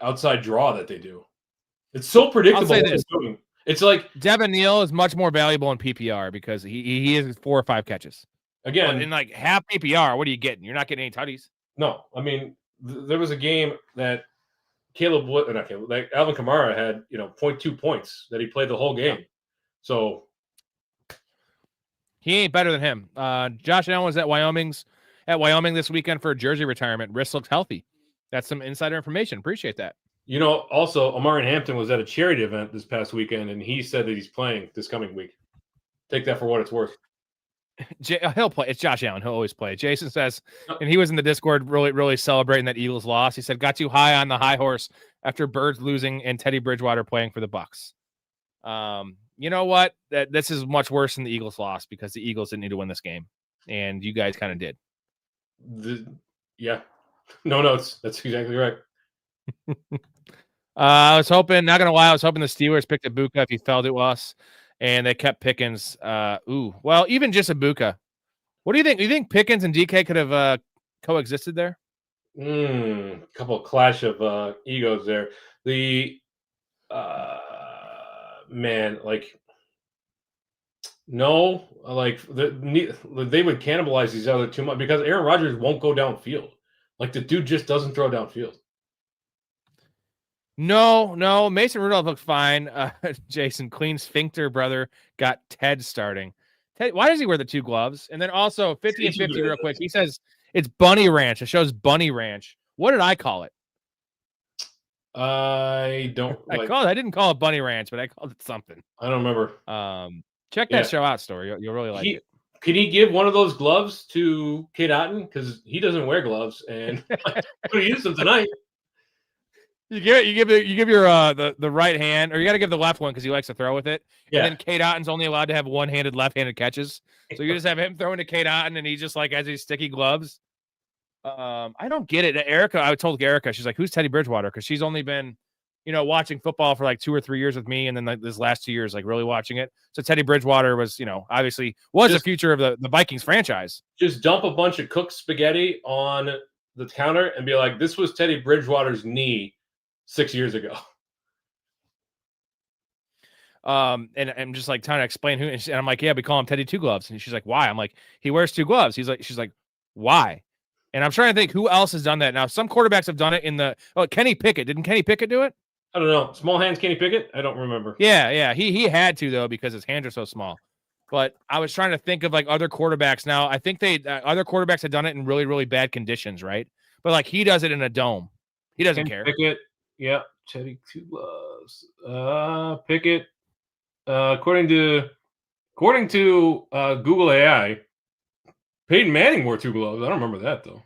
outside draw that they do? It's so predictable what he's doing. It's like Devin Neal is much more valuable in PPR because he has 4 or 5 catches. Again, but in like half PPR, what are you getting? You're not getting any tutties. No, I mean there was a game that Alvin Kamara had 0.2 points that he played the whole game. So he ain't better than him. Josh Allen was at Wyoming this weekend for a jersey retirement. Wrist looked healthy. That's some insider information. Appreciate that. Also, Omarion Hampton was at a charity event this past weekend, and he said that he's playing this coming week. Take that for what it's worth. He'll play. It's Josh Allen. He'll always play. Jason says, and he was in the Discord really, really celebrating that Eagles loss. He said, got too high on the high horse after Birds losing and Teddy Bridgewater playing for the Bucks. You know what? This is much worse than the Eagles loss because the Eagles didn't need to win this game, and you guys kind of did. Yeah. No notes. That's exactly right. I was hoping, not gonna lie, I was hoping the Steelers picked Ibuka if he fell to us, and they kept Pickens. Well, even just Ibuka. What do you think? Do you think Pickens and DK could have coexisted there? Couple clash of egos there. The man, like, no, like they would cannibalize these other too much because Aaron Rodgers won't go downfield. Like the dude just doesn't throw downfield. No. Mason Rudolph looked fine. Jason, clean sphincter brother got Ted starting. Ted, why does he wear the 2 gloves? And then also 50 and 50 real quick. He says it's Bunny Ranch. It shows Bunny Ranch. What did I call it? I don't. I didn't call it Bunny Ranch, but I called it something. I don't remember. Check that show out, Story. You'll really like it. Can he give one of those gloves to Kate Otten? Because he doesn't wear gloves, and I'm going to use them tonight. You give your the right hand, or you got to give the left one because he likes to throw with it. Yeah. And then Kate Otten's only allowed to have one-handed, left-handed catches. So you just have him throwing to Kate Otten, and he just like has these sticky gloves. I don't get it. Erica, I told Erica, she's like, "Who's Teddy Bridgewater?" Because she's only been, watching football for like 2 or 3 years with me, and then like this last 2 years, like really watching it. So Teddy Bridgewater was, obviously was the future of the Vikings franchise. Just dump a bunch of cooked spaghetti on the counter and be like, "This was Teddy Bridgewater's knee 6 years ago." And I'm just like trying to explain who, and I'm like, "Yeah, we call him Teddy Two Gloves," and she's like, "Why?" I'm like, "He wears 2 gloves." She's like, "Why?" And I'm trying to think who else has done that. Now, some quarterbacks have done it Kenny Pickett. Didn't Kenny Pickett do it? I don't know. Small hands, Kenny Pickett? I don't remember. Yeah. He had to, though, because his hands are so small. But I was trying to think of like other quarterbacks. Now, I think other quarterbacks had done it in really, really bad conditions, right? But like he does it in a dome. He doesn't care. Pickett, yeah. Teddy Two Gloves. Pickett. According to Google AI, Peyton Manning wore 2 gloves. I don't remember that though.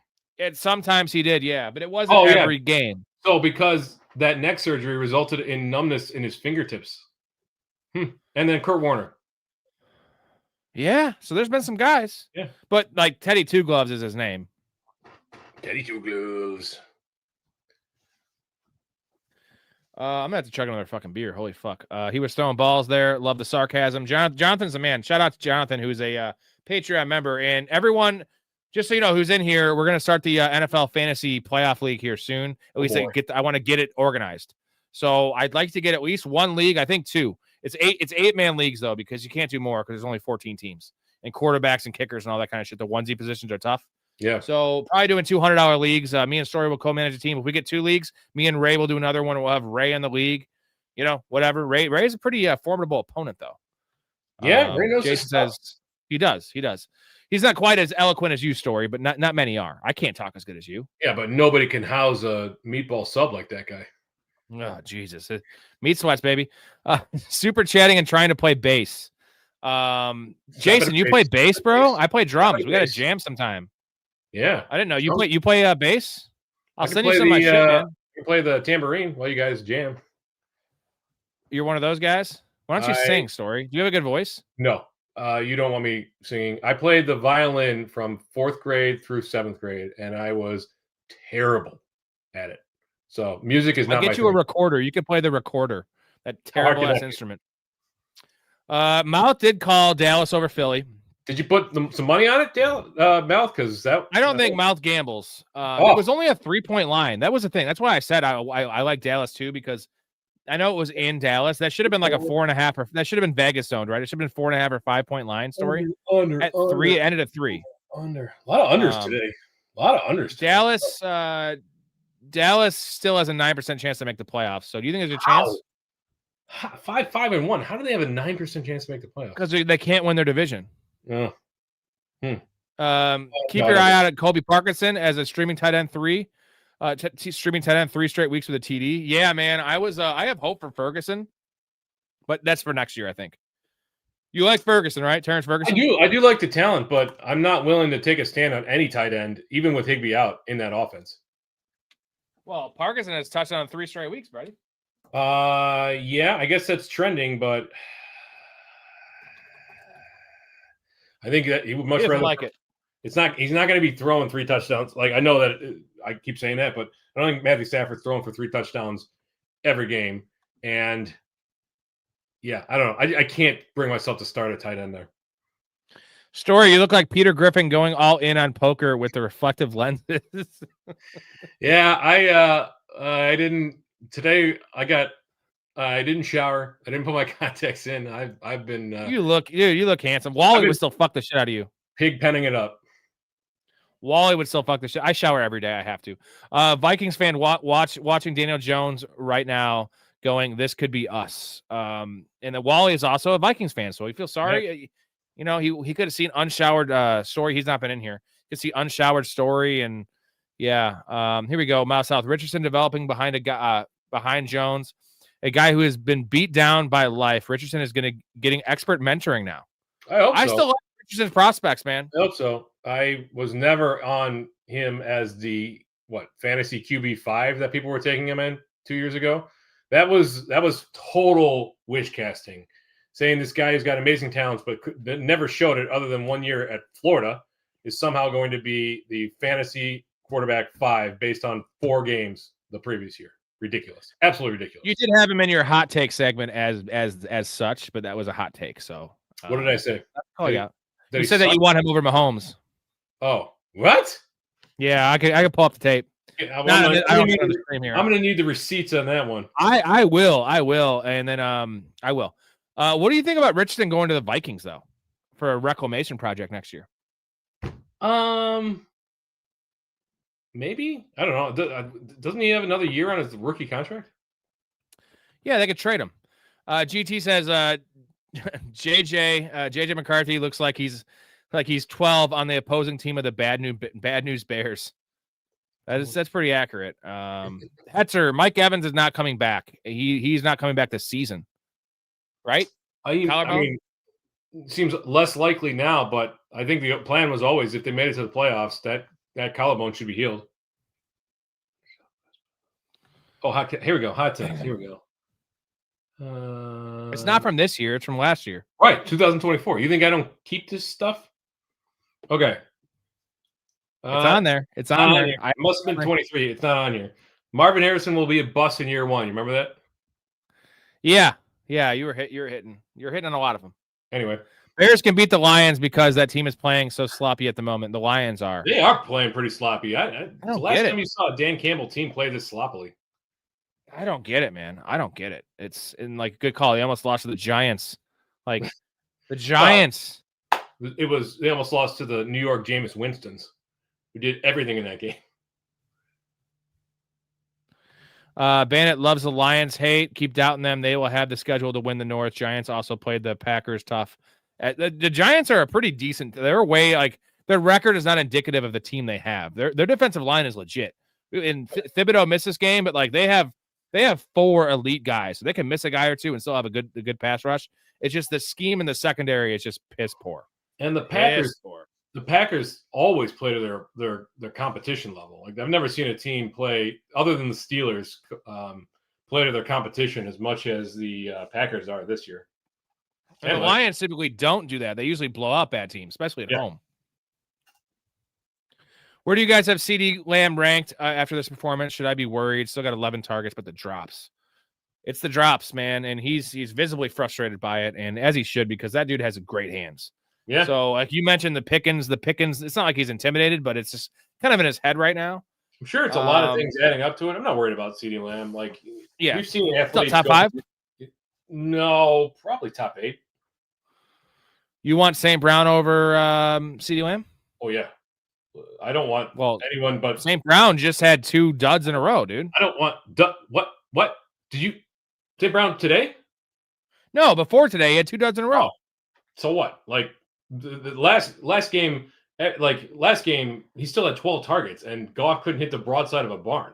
Sometimes he did, yeah, but it wasn't every game. So because that neck surgery resulted in numbness in his fingertips. And then Kurt Warner. Yeah, so there's been some guys. Yeah. But like Teddy Two Gloves is his name. Teddy Two Gloves. I'm gonna have to chug another fucking beer. Holy fuck. He was throwing balls there. Love the sarcasm. Jonathan's the man. Shout out to Jonathan, who's a Patreon member. And everyone, just so you know who's in here, we're gonna start the NFL Fantasy Playoff League here soon. At least I want to get it organized. So I'd like to get at least 1 league. I think 2. It's 8-man leagues though, because you can't do more because there's only 14 teams. And quarterbacks and kickers and all that kind of shit. The onesie positions are tough. Yeah. So probably doing $200 leagues. Me and Story will co-manage a team. If we get 2 leagues, me and Ray will do another one. We'll have Ray in the league. Whatever. Ray is a pretty formidable opponent, though. Yeah, Ray knows. Jason says he does. He's not quite as eloquent as you, Story, but not many are. I can't talk as good as you. Yeah, but nobody can house a meatball sub like that guy. Oh, Jesus. Meat sweats, baby. Super chatting and trying to play bass. Jason, you play bass, bro? I play drums. We got to jam sometime. Yeah. I didn't know. You play bass? I'll send you some of my shit, man. You play the tambourine while you guys jam. You're one of those guys? Why don't you sing, Story? Do you have a good voice? No. You don't want me singing. I played the violin from 4th grade through 7th grade, and I was terrible at it. So music is not my thing. I'll get you a recorder. You can play the recorder. That terrible ass instrument. Mouth did call Dallas over Philly. Did you put some money on it, Mouth? Because I don't think Mouth gambles. It was only a 3-point line. That was the thing. That's why I said I like Dallas too, because I know it was in Dallas. That should have been like a 4.5, or that should have been Vegas owned, right? It should have been 4.5 or 5-point line, Story. Under, at 3, it ended at 3. Under. A lot of unders today. A lot of unders. Dallas still has a 9% chance to make the playoffs. So do you think there's a chance? 5-1. How do they have a 9% chance to make the playoffs? Because they can't win their division. Oh. Keep your eye out at Colby Parkinson as a streaming tight end 3. Streaming tight end 3 straight weeks with a TD. Yeah, man. I have hope for Ferguson, but that's for next year, I think. You like Ferguson, right? Terrence Ferguson? I do like the talent, but I'm not willing to take a stand on any tight end, even with Higbee out in that offense. Well, Parkinson has touched on 3 straight weeks, buddy. Yeah, I guess that's trending, but I think that he would much rather like it. He's not going to be throwing 3 touchdowns. Like I know that I keep saying that, but I don't think Matthew Stafford's throwing for 3 touchdowns every game. And yeah, I don't know. I can't bring myself to start a tight end there. Storey, you look like Peter Griffin going all in on poker with the reflective lenses. Yeah, I didn't today. I didn't shower. I didn't put my contacts in. I've been you look handsome. Wally would still fuck the shit out of you. Pig penning it up. Wally would still fuck the shit. I shower every day. I have to. Vikings fan watching Daniel Jones right now going, this could be us. And then Wally is also a Vikings fan, so he feels sorry. Yeah. You know, he could have seen unshowered Story. He's not been in here. He could see unshowered Story, and yeah. Here we go. Mouse South Richardson developing behind a guy behind Jones, a guy who has been beat down by life. Richardson is getting expert mentoring now. I hope so. I still like Richardson's prospects, man. I hope so. I was never on him as the fantasy QB5 that people were taking him in 2 years ago. That was total wish casting, saying this guy who's got amazing talents but never showed it other than 1 year at Florida is somehow going to be the fantasy quarterback 5 based on 4 games the previous year. Ridiculous. Absolutely ridiculous. You did have him in your hot take segment as such, but that was a hot take. So what did I say? Oh yeah. You said that you want him over Mahomes. Oh, what? Yeah, I could pull up the tape. Yeah, I'm going to need the receipts on that one. I will, and then I will. What do you think about Richardson going to the Vikings though for a reclamation project next year? Maybe, I don't know. Doesn't he have another year on his rookie contract? Yeah, they could trade him. GT says JJ McCarthy looks like he's 12 on the opposing team of the bad news Bears. That's pretty accurate. Hetzer, Mike Evans is not coming back. He's not coming back this season, right? I mean, it seems less likely now, but I think the plan was always if they made it to the playoffs, that collarbone should be healed. Oh, here we go. Hot takes. Here we go. It's not from this year. It's from last year. Right, 2024. You think I don't keep this stuff? Okay. It's on there. It's on there. It must have been 23. It's not on here. Marvin Harrison will be a bust in year 1. You remember that? Yeah. You were hitting on a lot of them. Anyway, Bears can beat the Lions because that team is playing so sloppy at the moment. The Lions are. They are playing pretty sloppy. The last time you saw a Dan Campbell team play this sloppily. I don't get it, man. I don't get it. It's in good call. They almost lost to the Giants. The Giants. They almost lost to the New York Jameis Winstons, who did everything in that game. Bandit loves the Lions. Hate. Keep doubting them. They will have the schedule to win the North. Giants also played the Packers tough. The Giants are a pretty decent. They're their record is not indicative of the team they have. Their defensive line is legit. And Thibodeau missed this game, but they have 4 elite guys, so they can miss a guy or two and still have a good pass rush. It's just the scheme in the secondary is just piss poor. And the Packers always play to their competition level. I've never seen a team play other than the Steelers play to their competition as much as the Packers are this year. And the Lions typically don't do that. They usually blow out bad teams, especially at home. Where do you guys have CeeDee Lamb ranked after this performance? Should I be worried? Still got 11 targets, but the drops. It's the drops, man, and he's visibly frustrated by it, and as he should, because that dude has great hands. Yeah. So, like you mentioned, the Pickens, it's not like he's intimidated, but it's just kind of in his head right now. I'm sure it's a lot of things adding up to it. I'm not worried about CeeDee Lamb. We've seen athletes top 5? No, probably top 8. You want St. Brown over CeeDee Lamb? Oh, yeah. I don't want anyone but St. Brown just had 2 duds in a row, dude. I don't want what did you St. Brown today? No, before today he had 2 duds in a row. So what? The last game he still had 12 targets and Goff couldn't hit the broadside of a barn.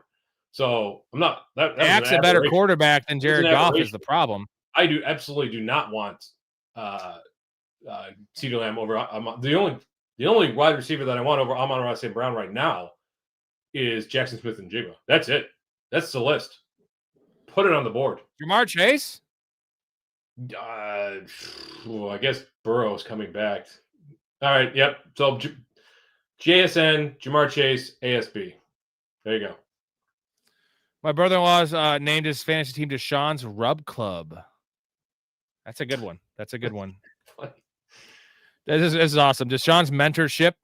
So I'm not that Dak's a better quarterback than Jared Goff is the problem. I absolutely do not want CeeDee Lamb over. The only wide receiver that I want over Amon-Ra St. Brown right now is Jackson Smith and Jigba. That's it. That's the list. Put it on the board. Jamar Chase? I guess Burrow's coming back. All right. Yep. So JSN, Jamar Chase, ASB. There you go. My brother-in-law's named his fantasy team Deshaun's Rub Club. That's a good one. That's a good one. This is awesome. Deshaun's mentorship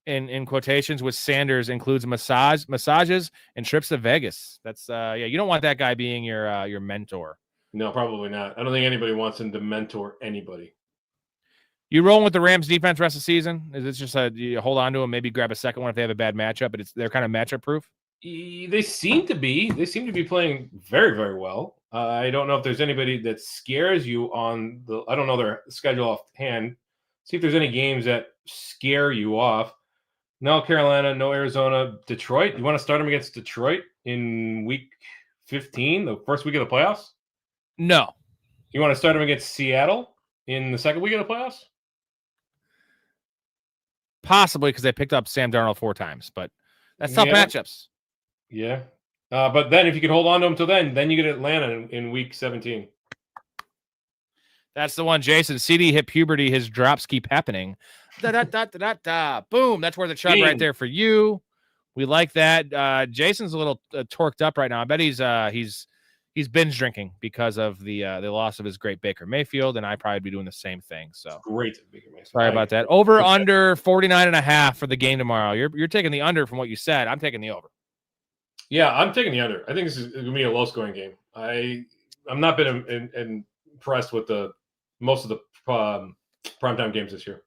in quotations with Sanders includes massages and trips to Vegas. That's you don't want that guy being your mentor. No, probably not. I don't think anybody wants him to mentor anybody. You rolling with the Rams defense rest of the season? Is it just you hold on to them, maybe grab a second one if they have a bad matchup, but they're kind of matchup proof? They seem to be. They seem to be playing very, very well. I don't know if there's anybody that scares you on the. I don't know their schedule offhand. See if there's any games that scare you off. No Carolina, no Arizona, Detroit. You want to start them against Detroit in week 15, the first week of the playoffs? No. You want to start them against Seattle in the second week of the playoffs? Possibly because they picked up Sam Darnold 4 times, but that's tough matchups. Yeah. But then if you can hold on to them till then you get Atlanta in week 17. That's the one, Jason. CD hit puberty. His drops keep happening. Da. Boom. That's where the chug right there for you. We like that. Jason's a little torqued up right now. I bet he's binge drinking because of the loss of his great Baker Mayfield, and I probably be doing the same thing. So great Baker Mayfield. Sorry about that. Over under 49.5 for the game tomorrow. You're taking the under from what you said. I'm taking the over. Yeah, I'm taking the under. I think this is going to be a low-scoring game. I'm not been impressed with most of the primetime games this year.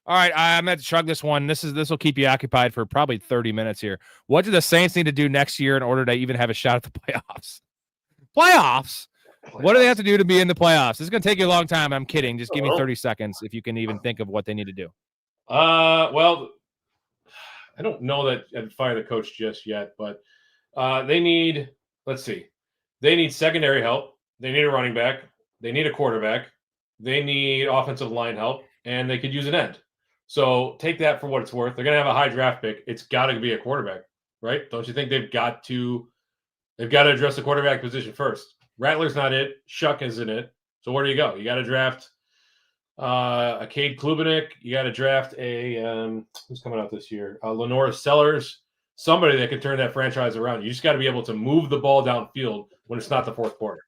All right, I'm going to chug this one. This will keep you occupied for probably 30 minutes here. What do the Saints need to do next year in order to even have a shot at the playoffs? Playoffs? What do they have to do to be in the playoffs? This is going to take you a long time. I'm kidding. Just give me 30 seconds if you can even think of what they need to do. Well, I don't know that I'd fire the coach just yet, but they need, let's see, they need secondary help. They need a running back. They need a quarterback. They need offensive line help, and they could use an end. So take that for what it's worth. They're going to have a high draft pick. It's got to be a quarterback, right? Don't you think they've got to address the quarterback position first? Rattler's not it. Shuck isn't it. So where do you go? You got to draft a Cade Klubenik. You got to draft a who's coming out this year? Lenore Sellers, somebody that can turn that franchise around. You just got to be able to move the ball downfield when it's not the fourth quarter.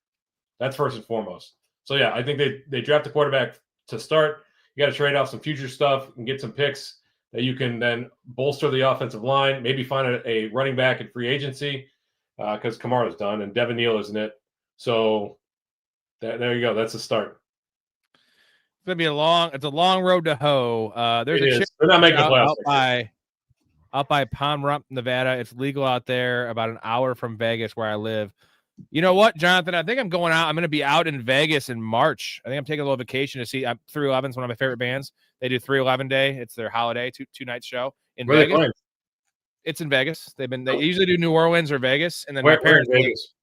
That's first and foremost. So yeah, I think they draft a quarterback to start. You got to trade off some future stuff and get some picks that you can then bolster the offensive line. Maybe find a running back in free agency because Kamara's done and Devin Neal isn't it. So there you go. That's the start. It's gonna be a long road to hoe. There's They're not making the playoffs out by Palm Rump, Nevada. It's legal out there, about an hour from Vegas where I live. You know what, Jonathan? I think I'm going out. I'm going to be out in Vegas in March. I think I'm taking a little vacation to see. 311 is one of my favorite bands. They do 311 Day. It's their holiday two night show in Where Vegas. Are they It's in Vegas. They usually do New Orleans or Vegas, and then where my parents. in Vegas?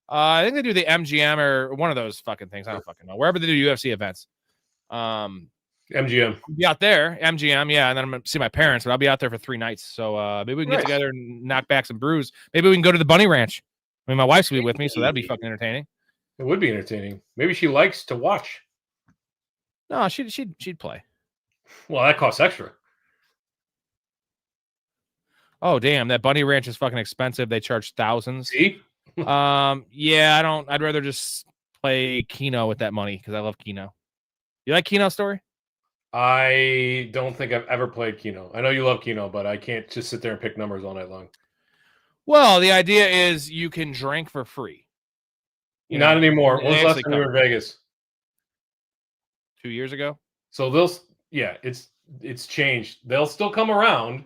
I think they do the MGM or one of those fucking things. I don't fucking know. Wherever they do UFC events. MGM. Be out there, MGM, yeah, and then I'm gonna see my parents, but I'll be out there for 3 nights. So maybe we can get together and knock back some brews. Maybe we can go to the Bunny Ranch. I mean, my wife's gonna be with me, so that'd be fucking entertaining. It would be entertaining. Maybe she likes to watch. No, she'd play. Well, that costs extra. Oh damn, that Bunny Ranch is fucking expensive. They charge thousands. See? Yeah, I don't. I'd rather just play Keno with that money because I love Keno. You like Keno, Story? I don't think I've ever played Keno. I know you love Keno, but I can't just sit there and pick numbers all night long. Well, the idea is you can drink for free. Not anymore. When was the last time you were in Vegas? 2 years ago. So it's changed. They'll still come around,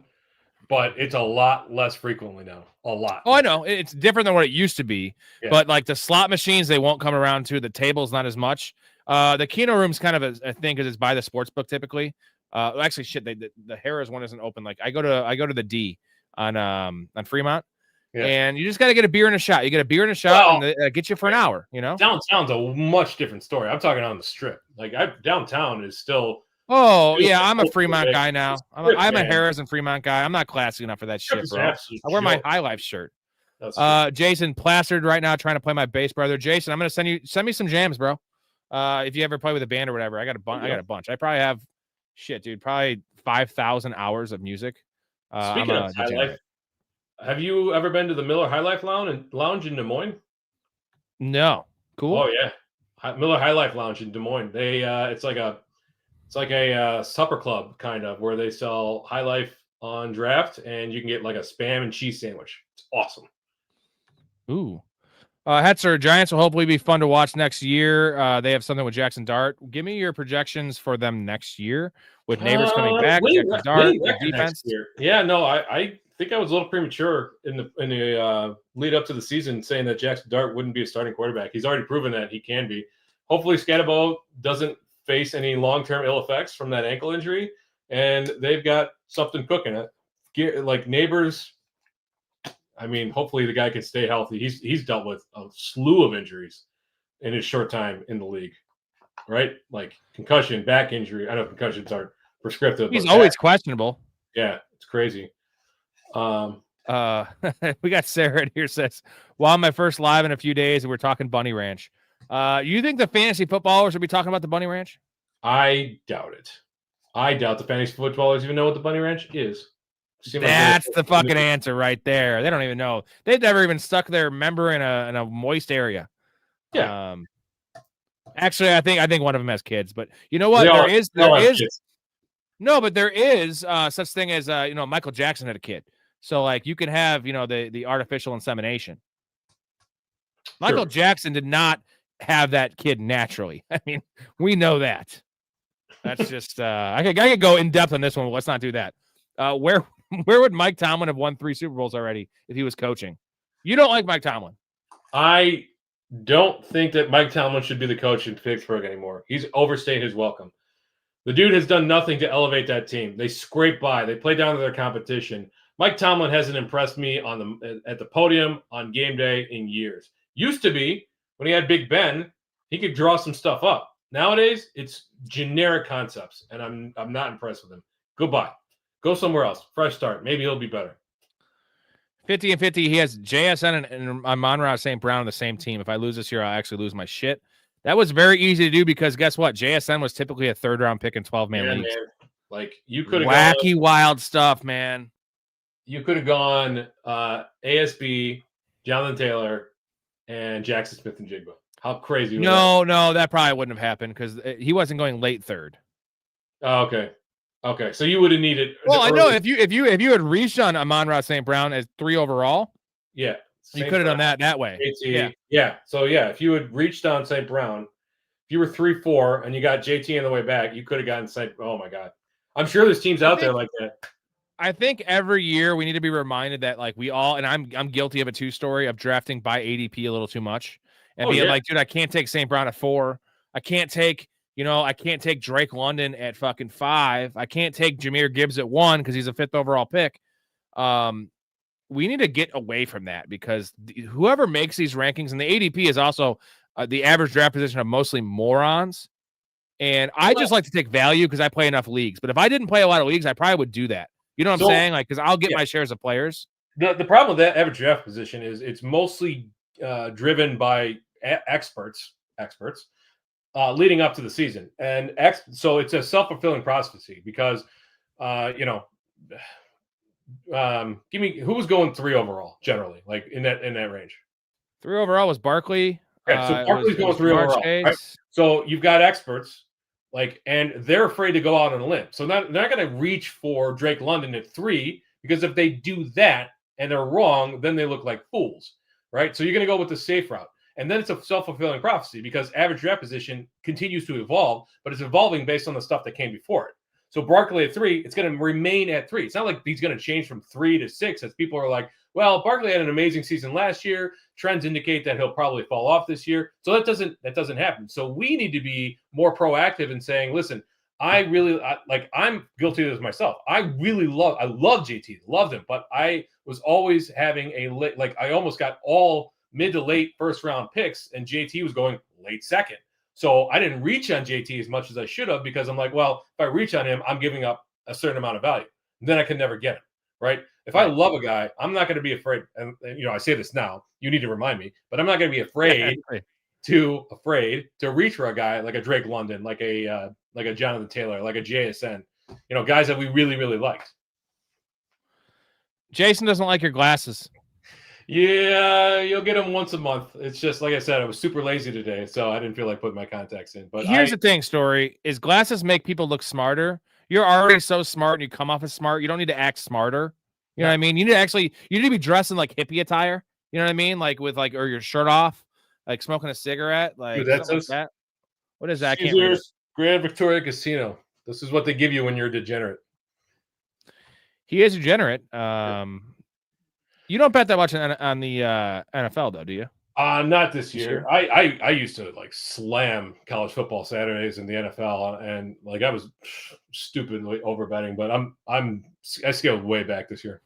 but it's a lot less frequently now. A lot. Oh, I know. It's different than what it used to be. Yeah. But like the slot machines, they won't come around to. The table's not as much. The Keno room's kind of a thing because it's by the sports book typically. Actually, shit, the Harrah's one isn't open. Like I go to the D on Fremont. Yeah. And you just got to get a beer and a shot. You get a beer and a shot, and they get you for an hour. You know, downtown's a much different story. I'm talking on the strip. Like downtown is still. Oh yeah, I'm a Fremont guy now. I'm a Harrah's and Fremont guy. I'm not classy enough for that shit, bro. I wear my High Life shirt. Jason plastered right now, trying to play my bass brother. Jason, I'm gonna send me some jams, bro. If you ever play with a band or whatever, I got a bunch. I probably have probably 5,000 hours of music. Speaking of High Life. Have you ever been to the Miller High Life Lounge in Des Moines? No. Cool. Oh yeah, Miller High Life Lounge in Des Moines. They it's like a supper club kind of where they sell High Life on draft, and you can get like a spam and cheese sandwich. It's awesome. Ooh. Hetzer, Giants will hopefully be fun to watch next year. They have something with Jackson Dart. Give me your projections for them next year with Neighbors coming back, Jackson Dart, the defense. Yeah, no, I think I was a little premature in the lead up to the season saying that Jackson Dart wouldn't be a starting quarterback. He's already proven that he can be. Hopefully, Scatabo doesn't face any long-term ill effects from that ankle injury, and they've got something cooking. Like Neighbors, I mean, hopefully the guy can stay healthy. He's dealt with a slew of injuries in his short time in the league, right? Like concussion, back injury. I know concussions aren't prescriptive. He's always questionable. Yeah, it's crazy. We got Sarah in here says, well, on my first live in a few days, and we're talking Bunny Ranch. You think the fantasy footballers will be talking about the Bunny Ranch? I doubt it. I doubt the fantasy footballers even know what the Bunny Ranch is. That's the fucking answer right there. They don't even know. They've never even stuck their member in a moist area. Yeah. Actually, I think one of them has kids, but you know what? There is such thing as Michael Jackson had a kid. So like you can have, the artificial insemination. Michael Jackson did not have that kid naturally. I mean, we know that. That's just I could go in depth on this one, but let's not do that. Where would Mike Tomlin have won 3 Super Bowls already if he was coaching? You don't like Mike Tomlin. I don't think that Mike Tomlin should be the coach in Pittsburgh anymore. He's overstayed his welcome. The dude has done nothing to elevate that team. They scrape by. They play down to their competition. Mike Tomlin hasn't impressed me at the podium on game day in years. Used to be when he had Big Ben, he could draw some stuff up. Nowadays, it's generic concepts, and I'm not impressed with him. Goodbye. Go somewhere else. Fresh start. Maybe he'll be better. 50 and 50. He has JSN and Amon-Ra St. Brown on the same team. If I lose this year, I'll actually lose my shit. That was very easy to do because guess what? JSN was typically a 3rd-round pick in 12-man leagues. Man. Like you could have wacky, wild stuff, man. You could have gone ASB, Jonathan Taylor, and Jackson Smith and Jigba. How crazy was that? No, that probably wouldn't have happened because he wasn't going late 3rd. Oh, okay. So you would have needed. Well, I know if you had reached on Amon-Ra St. Brown as 3 overall, yeah, you could have done that way. Yeah. So if you had reached on St. Brown, if you were 3-4 and you got JT on the way back, you could have gotten St. Oh my God, I'm sure there's teams out there like that. I think every year we need to be reminded that like we all, and I'm guilty of it too, Story, of drafting by ADP a little too much and being like, dude, I can't take St. Brown at 4. I can't take Drake London at fucking 5. I can't take Jahmyr Gibbs at 1 because he's a 5th overall pick. We need to get away from that because whoever makes these rankings, and the ADP is also the average draft position of mostly morons. And I just like to take value because I play enough leagues. But if I didn't play a lot of leagues, I probably would do that. You know what I'm saying? Like, because I'll get my shares of players. The problem with that average draft position is it's mostly driven by experts leading up to the season. And so it's a self-fulfilling prophecy because, give me who was going 3 overall generally, like in that range. 3 overall was Barkley. Yeah, so Barkley's going 3 overall. Right? So you've got experts and they're afraid to go out on a limb. So they're not going to reach for Drake London at 3 because if they do that and they're wrong, then they look like fools, right? So you're going to go with the safe route. And then it's a self-fulfilling prophecy because average draft position continues to evolve, but it's evolving based on the stuff that came before it. So Barkley at 3, it's going to remain at 3. It's not like he's going to change from 3 to 6 as people are like, well, Barkley had an amazing season last year. Trends indicate that he'll probably fall off this year. So that doesn't happen. So we need to be more proactive in saying, listen, I'm guilty of this myself. I love JT, loved him, but I was always having I almost got all mid to late 1st round picks and JT was going late 2nd. So I didn't reach on JT as much as I should have because I'm like, well, if I reach on him, I'm giving up a certain amount of value. Then I can never get him, right? If I love a guy, I'm not going to be afraid. And I say this now, you need to remind me, but I'm not going to be afraid to reach for a guy like a Drake London, like a Jonathan Taylor, like a JSN, guys that we really, really liked. Jason doesn't like your glasses. Yeah, you'll get them once a month. It's just like I said, I was super lazy today, so I didn't feel like putting my contacts in. But Here's the thing, Story, is glasses make people look smarter. You're already so smart and you come off as smart. You don't need to act smarter. You know what I mean? You need to be dressed in like hippie attire. You know what I mean? Like with or your shirt off, like smoking a cigarette, like Dude, something like that. What is that? I can't read it. Caesars Grand Victoria Casino. This is what they give you when you're a degenerate. He is a degenerate. You don't bet that much on the NFL, though, do you? Not this year. I used to like slam college football Saturdays in the NFL, and like I was stupidly overbetting. But I scaled way back this year.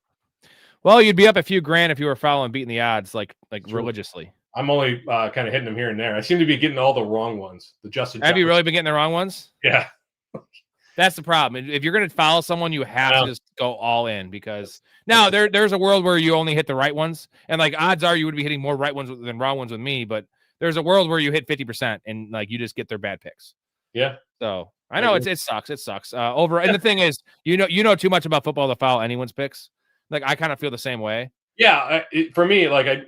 Well, you'd be up a few grand if you were following beating the odds like religiously. I'm only kind of hitting them here and there. I seem to be getting all the wrong ones. The Justin. Have you really been getting the wrong ones? Yeah. That's the problem. If you're going to follow someone, you have to just go all in because now there's a world where you only hit the right ones. And like odds are you would be hitting more right ones than wrong ones with me. But there's a world where you hit 50% and like you just get their bad picks. Yeah. So I know it sucks. It sucks. And the thing is, you know too much about football to follow anyone's picks. Like I kind of feel the same way. Yeah. For me, like I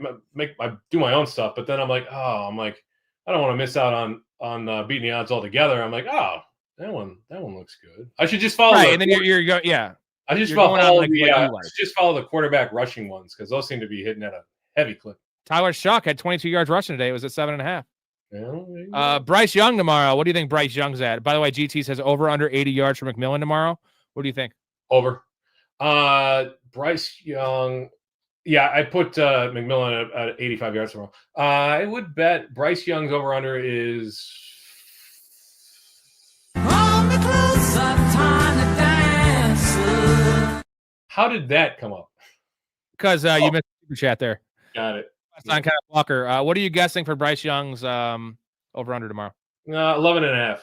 do my own stuff, but then I'm like, I don't want to miss out on beating the odds altogether. I'm like, that one looks good. I should just follow. Right, and then you're going, yeah. I just just follow the quarterback rushing ones because those seem to be hitting at a heavy clip. Tyler Shuck had 22 yards rushing today. It was at 7.5. Yeah, Bryce Young tomorrow. What do you think Bryce Young's at? By the way, GT says over under 80 yards for McMillan tomorrow. What do you think? Over. Bryce Young. Yeah, I put McMillan at 85 yards tomorrow. I would bet Bryce Young's over under is. How did that come up? Because you missed the super chat there. Got it. That's on kind of Walker. What are you guessing for Bryce Young's over under tomorrow? 11.5.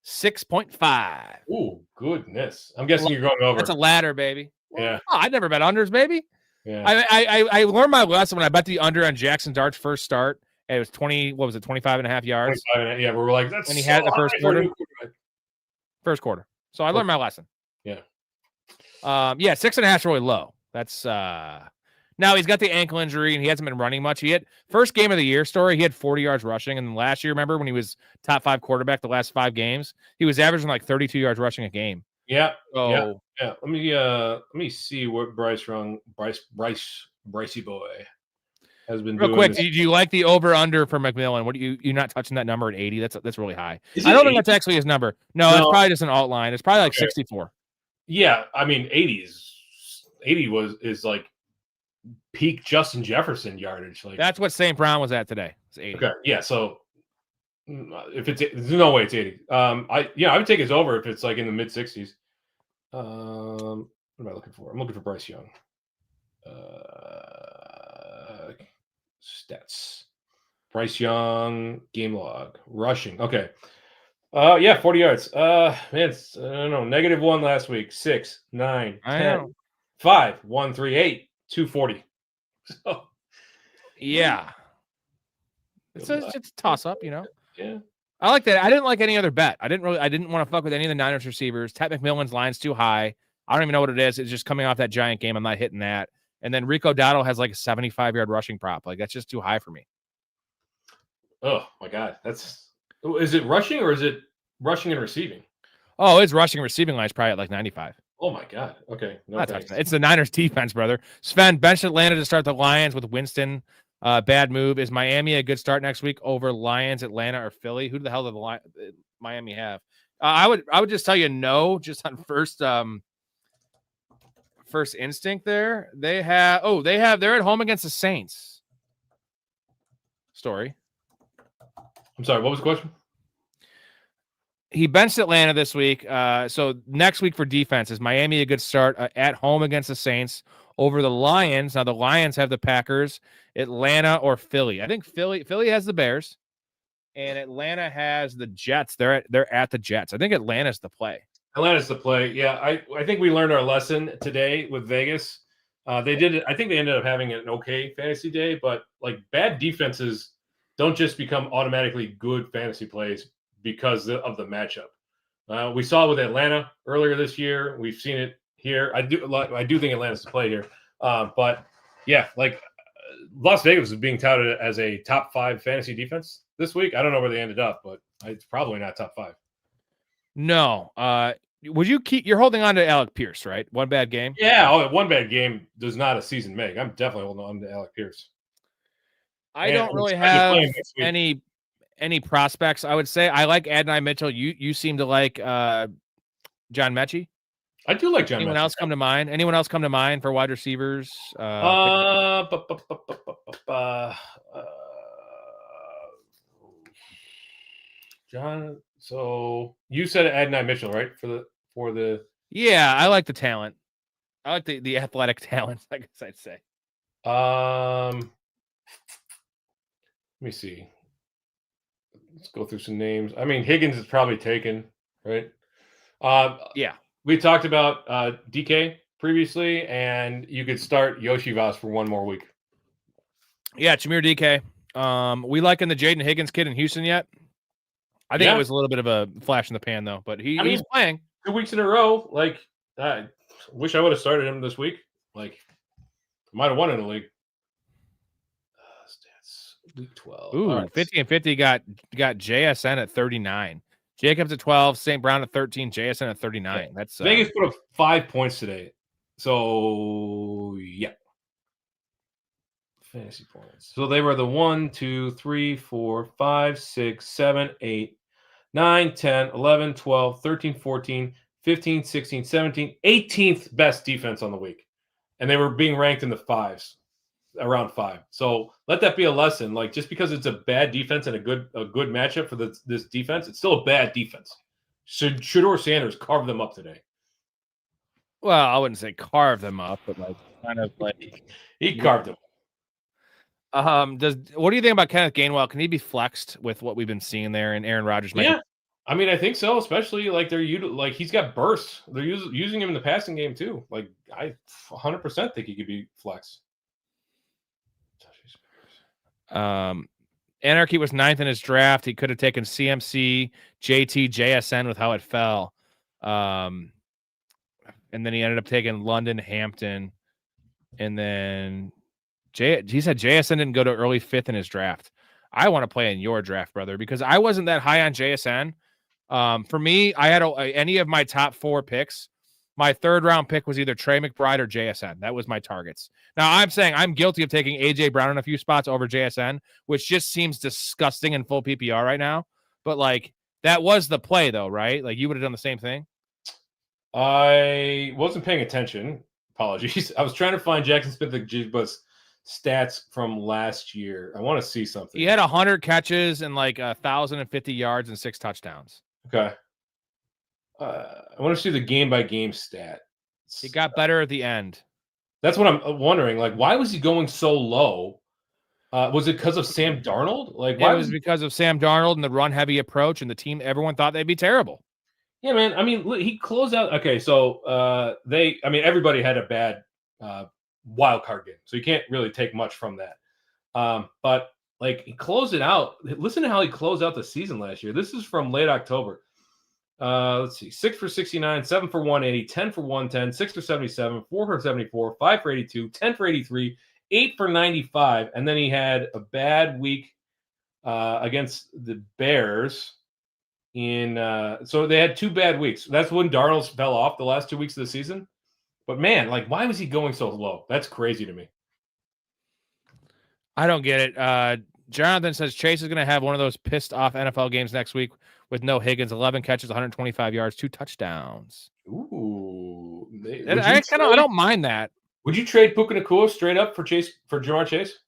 6.5. Ooh, goodness. I'm guessing you're going over. That's a ladder, baby. Yeah. Oh, I never bet unders, baby. Yeah. I learned my lesson when I bet the under on Jackson Dart's first start. It was 25.5 yards. 25.5, yeah, we were like, that's when he had the first quarter. First quarter. So I learned my lesson. Yeah. 6.5 is really low. That's now he's got the ankle injury and he hasn't been running much. He had first game of the year Story. He had 40 yards rushing. And then last year, remember when he was top 5 quarterback the last 5 games, he was averaging like 32 yards rushing a game. Yeah. So, yeah. Let me see what Brycey boy has been doing. Real quick, do you like the over under for McMillan? What do you're not touching that number at 80? That's really high. I don't think that's actually his number. No, it's probably just an alt line. It's probably like 64. Yeah, I mean 80 is like peak Justin Jefferson yardage. Like that's what St. Brown was at today. It's 80. Okay, yeah. So if there's no way it's 80. I would take his over if it's like in the mid 60s. What am I looking for? I'm looking for Bryce Young. Stats. Bryce Young game log rushing. Okay. 40 yards. Man, I don't know. -1 last week. 6, 9, 10, 5, 1, 3, 8, 240. So, yeah. It's a toss up, you know. Yeah. I like that. I didn't like any other bet. I didn't want to fuck with any of the Niners receivers. Tat McMillan's line's too high. I don't even know what it is. It's just coming off that giant game. I'm not hitting that. And then Rico Dowdle has like a 75-yard rushing prop. Like that's just too high for me. Oh my God. Is it rushing or is it rushing and receiving? Oh, it's rushing and receiving line's probably at like 95. Oh my God. Okay. No, it's the Niners defense, brother. Sven benched Atlanta to start the Lions with Winston. Bad move. Is Miami a good start next week over Lions, Atlanta, or Philly? Who the hell did Miami have? I would just tell you no, just on first instinct there. They're at home against the Saints. Story. I'm sorry, what was the question? He benched Atlanta this week. So next week for defense, is Miami a good start at home against the Saints over the Lions? Now the Lions have the Packers, Atlanta, or Philly. I think Philly has the Bears, and Atlanta has the Jets. They're at the Jets. I think Atlanta's the play. Atlanta's the play. Yeah, I think we learned our lesson today with Vegas. They did it. I think they ended up having an okay fantasy day, but like bad defenses don't just become automatically good fantasy plays because of the matchup. We saw it with Atlanta earlier this year. We've seen it here. I do think Atlanta's to play here. But yeah, like Las Vegas is being touted as a top 5 fantasy defense this week. I don't know where they ended up, but it's probably not top 5. No. Would you keep? You're holding on to Alec Pierce, right? One bad game. Yeah, one bad game does not a season make. I'm definitely holding on to Alec Pierce. I don't really have any prospects. I would say I like Adonai Mitchell. You seem to like John Mechie. I do like John. Anyone Mechie. else come to mind? Anyone else come to mind for wide receivers? John. So you said Adonai Mitchell, right? For the. Yeah, I like the talent. I like the athletic talent, I guess I'd say. Let me see. Let's go through some names. I mean, Higgins is probably taken, right? Yeah. We talked about DK previously, and you could start Yoshi Voss for one more week. Yeah, Jameer DK. We liking the Jaden Higgins kid in Houston yet? I think it was a little bit of a flash in the pan, though, but he's playing 2 weeks in a row. Like, I wish I would have started him this week. Like, I might have won in the league. Stats week 12. Ooh, right. 50 and 50 got JSN at 39. Jacobs at 12, St. Brown at 13, JSN at 39. Yeah. That's Vegas put up 5 points today. So, yeah. Fantasy points. So they were the 1, 2, 3, 4, 5, 6, 7, 8, 9, 10, 11, 12, 13, 14, 15, 16, 17, 18th best defense on the week. And they were being ranked in the 5s, around 5. So let that be a lesson. Like, just because it's a bad defense and a good matchup for this defense, it's still a bad defense. Should Shedeur Sanders carve them up today? Well, I wouldn't say carve them up, but like kind of like he carved them. What do you think about Kenneth Gainwell? Can he be flexed with what we've been seeing there? And Aaron Rodgers, yeah, I mean, I think so. Especially like he's got bursts. They're using him in the passing game too. Like I 100% think he could be flexed. Anarchy was 9th in his draft. He could have taken CMC, JT, JSN with how it fell. And then he ended up taking London, Hampton, and then he said JSN didn't go to early 5th in his draft. I want to play in your draft, brother, because I wasn't that high on JSN. For me, I had any of my top 4 picks. My 3rd round pick was either Trey McBride or JSN. That was my targets. Now I'm saying I'm guilty of taking AJ Brown in a few spots over JSN, which just seems disgusting in full PPR right now. But like that was the play though, right? Like you would have done the same thing. I wasn't paying attention. Apologies. I was trying to find Jackson Smith-Njigba's stats from last year. I want to see something. He had 100 catches and like 1,050 yards and 6 touchdowns. Okay. I want to see the game-by-game stat. He got better at the end. That's what I'm wondering. Like, why was he going so low? Was it because of Sam Darnold? Like, why it was because of Sam Darnold and the run-heavy approach, and the team. Everyone thought they'd be terrible. Yeah, man. I mean, he closed out. Okay, so everybody had a bad wild card game, so you can't really take much from that. But like, he closed it out. Listen to how he closed out the season last year. This is from late October. Let's see, 6 for 69, 7 for 180, 10 for 110, 6 for 77, 4 for 74, 5 for 82, 10 for 83, 8 for 95, and then he had a bad week against the Bears. So they had 2 bad weeks. That's when Darnold fell off the last 2 weeks of the season. But man, like, why was he going so low? That's crazy to me. I don't get it. Jonathan says Chase is going to have one of those pissed off NFL games next week with no Higgins, 11 catches, 125 yards, 2 touchdowns. Ooh, I don't mind that. Would you trade Puka Nacua straight up for Jamar Chase?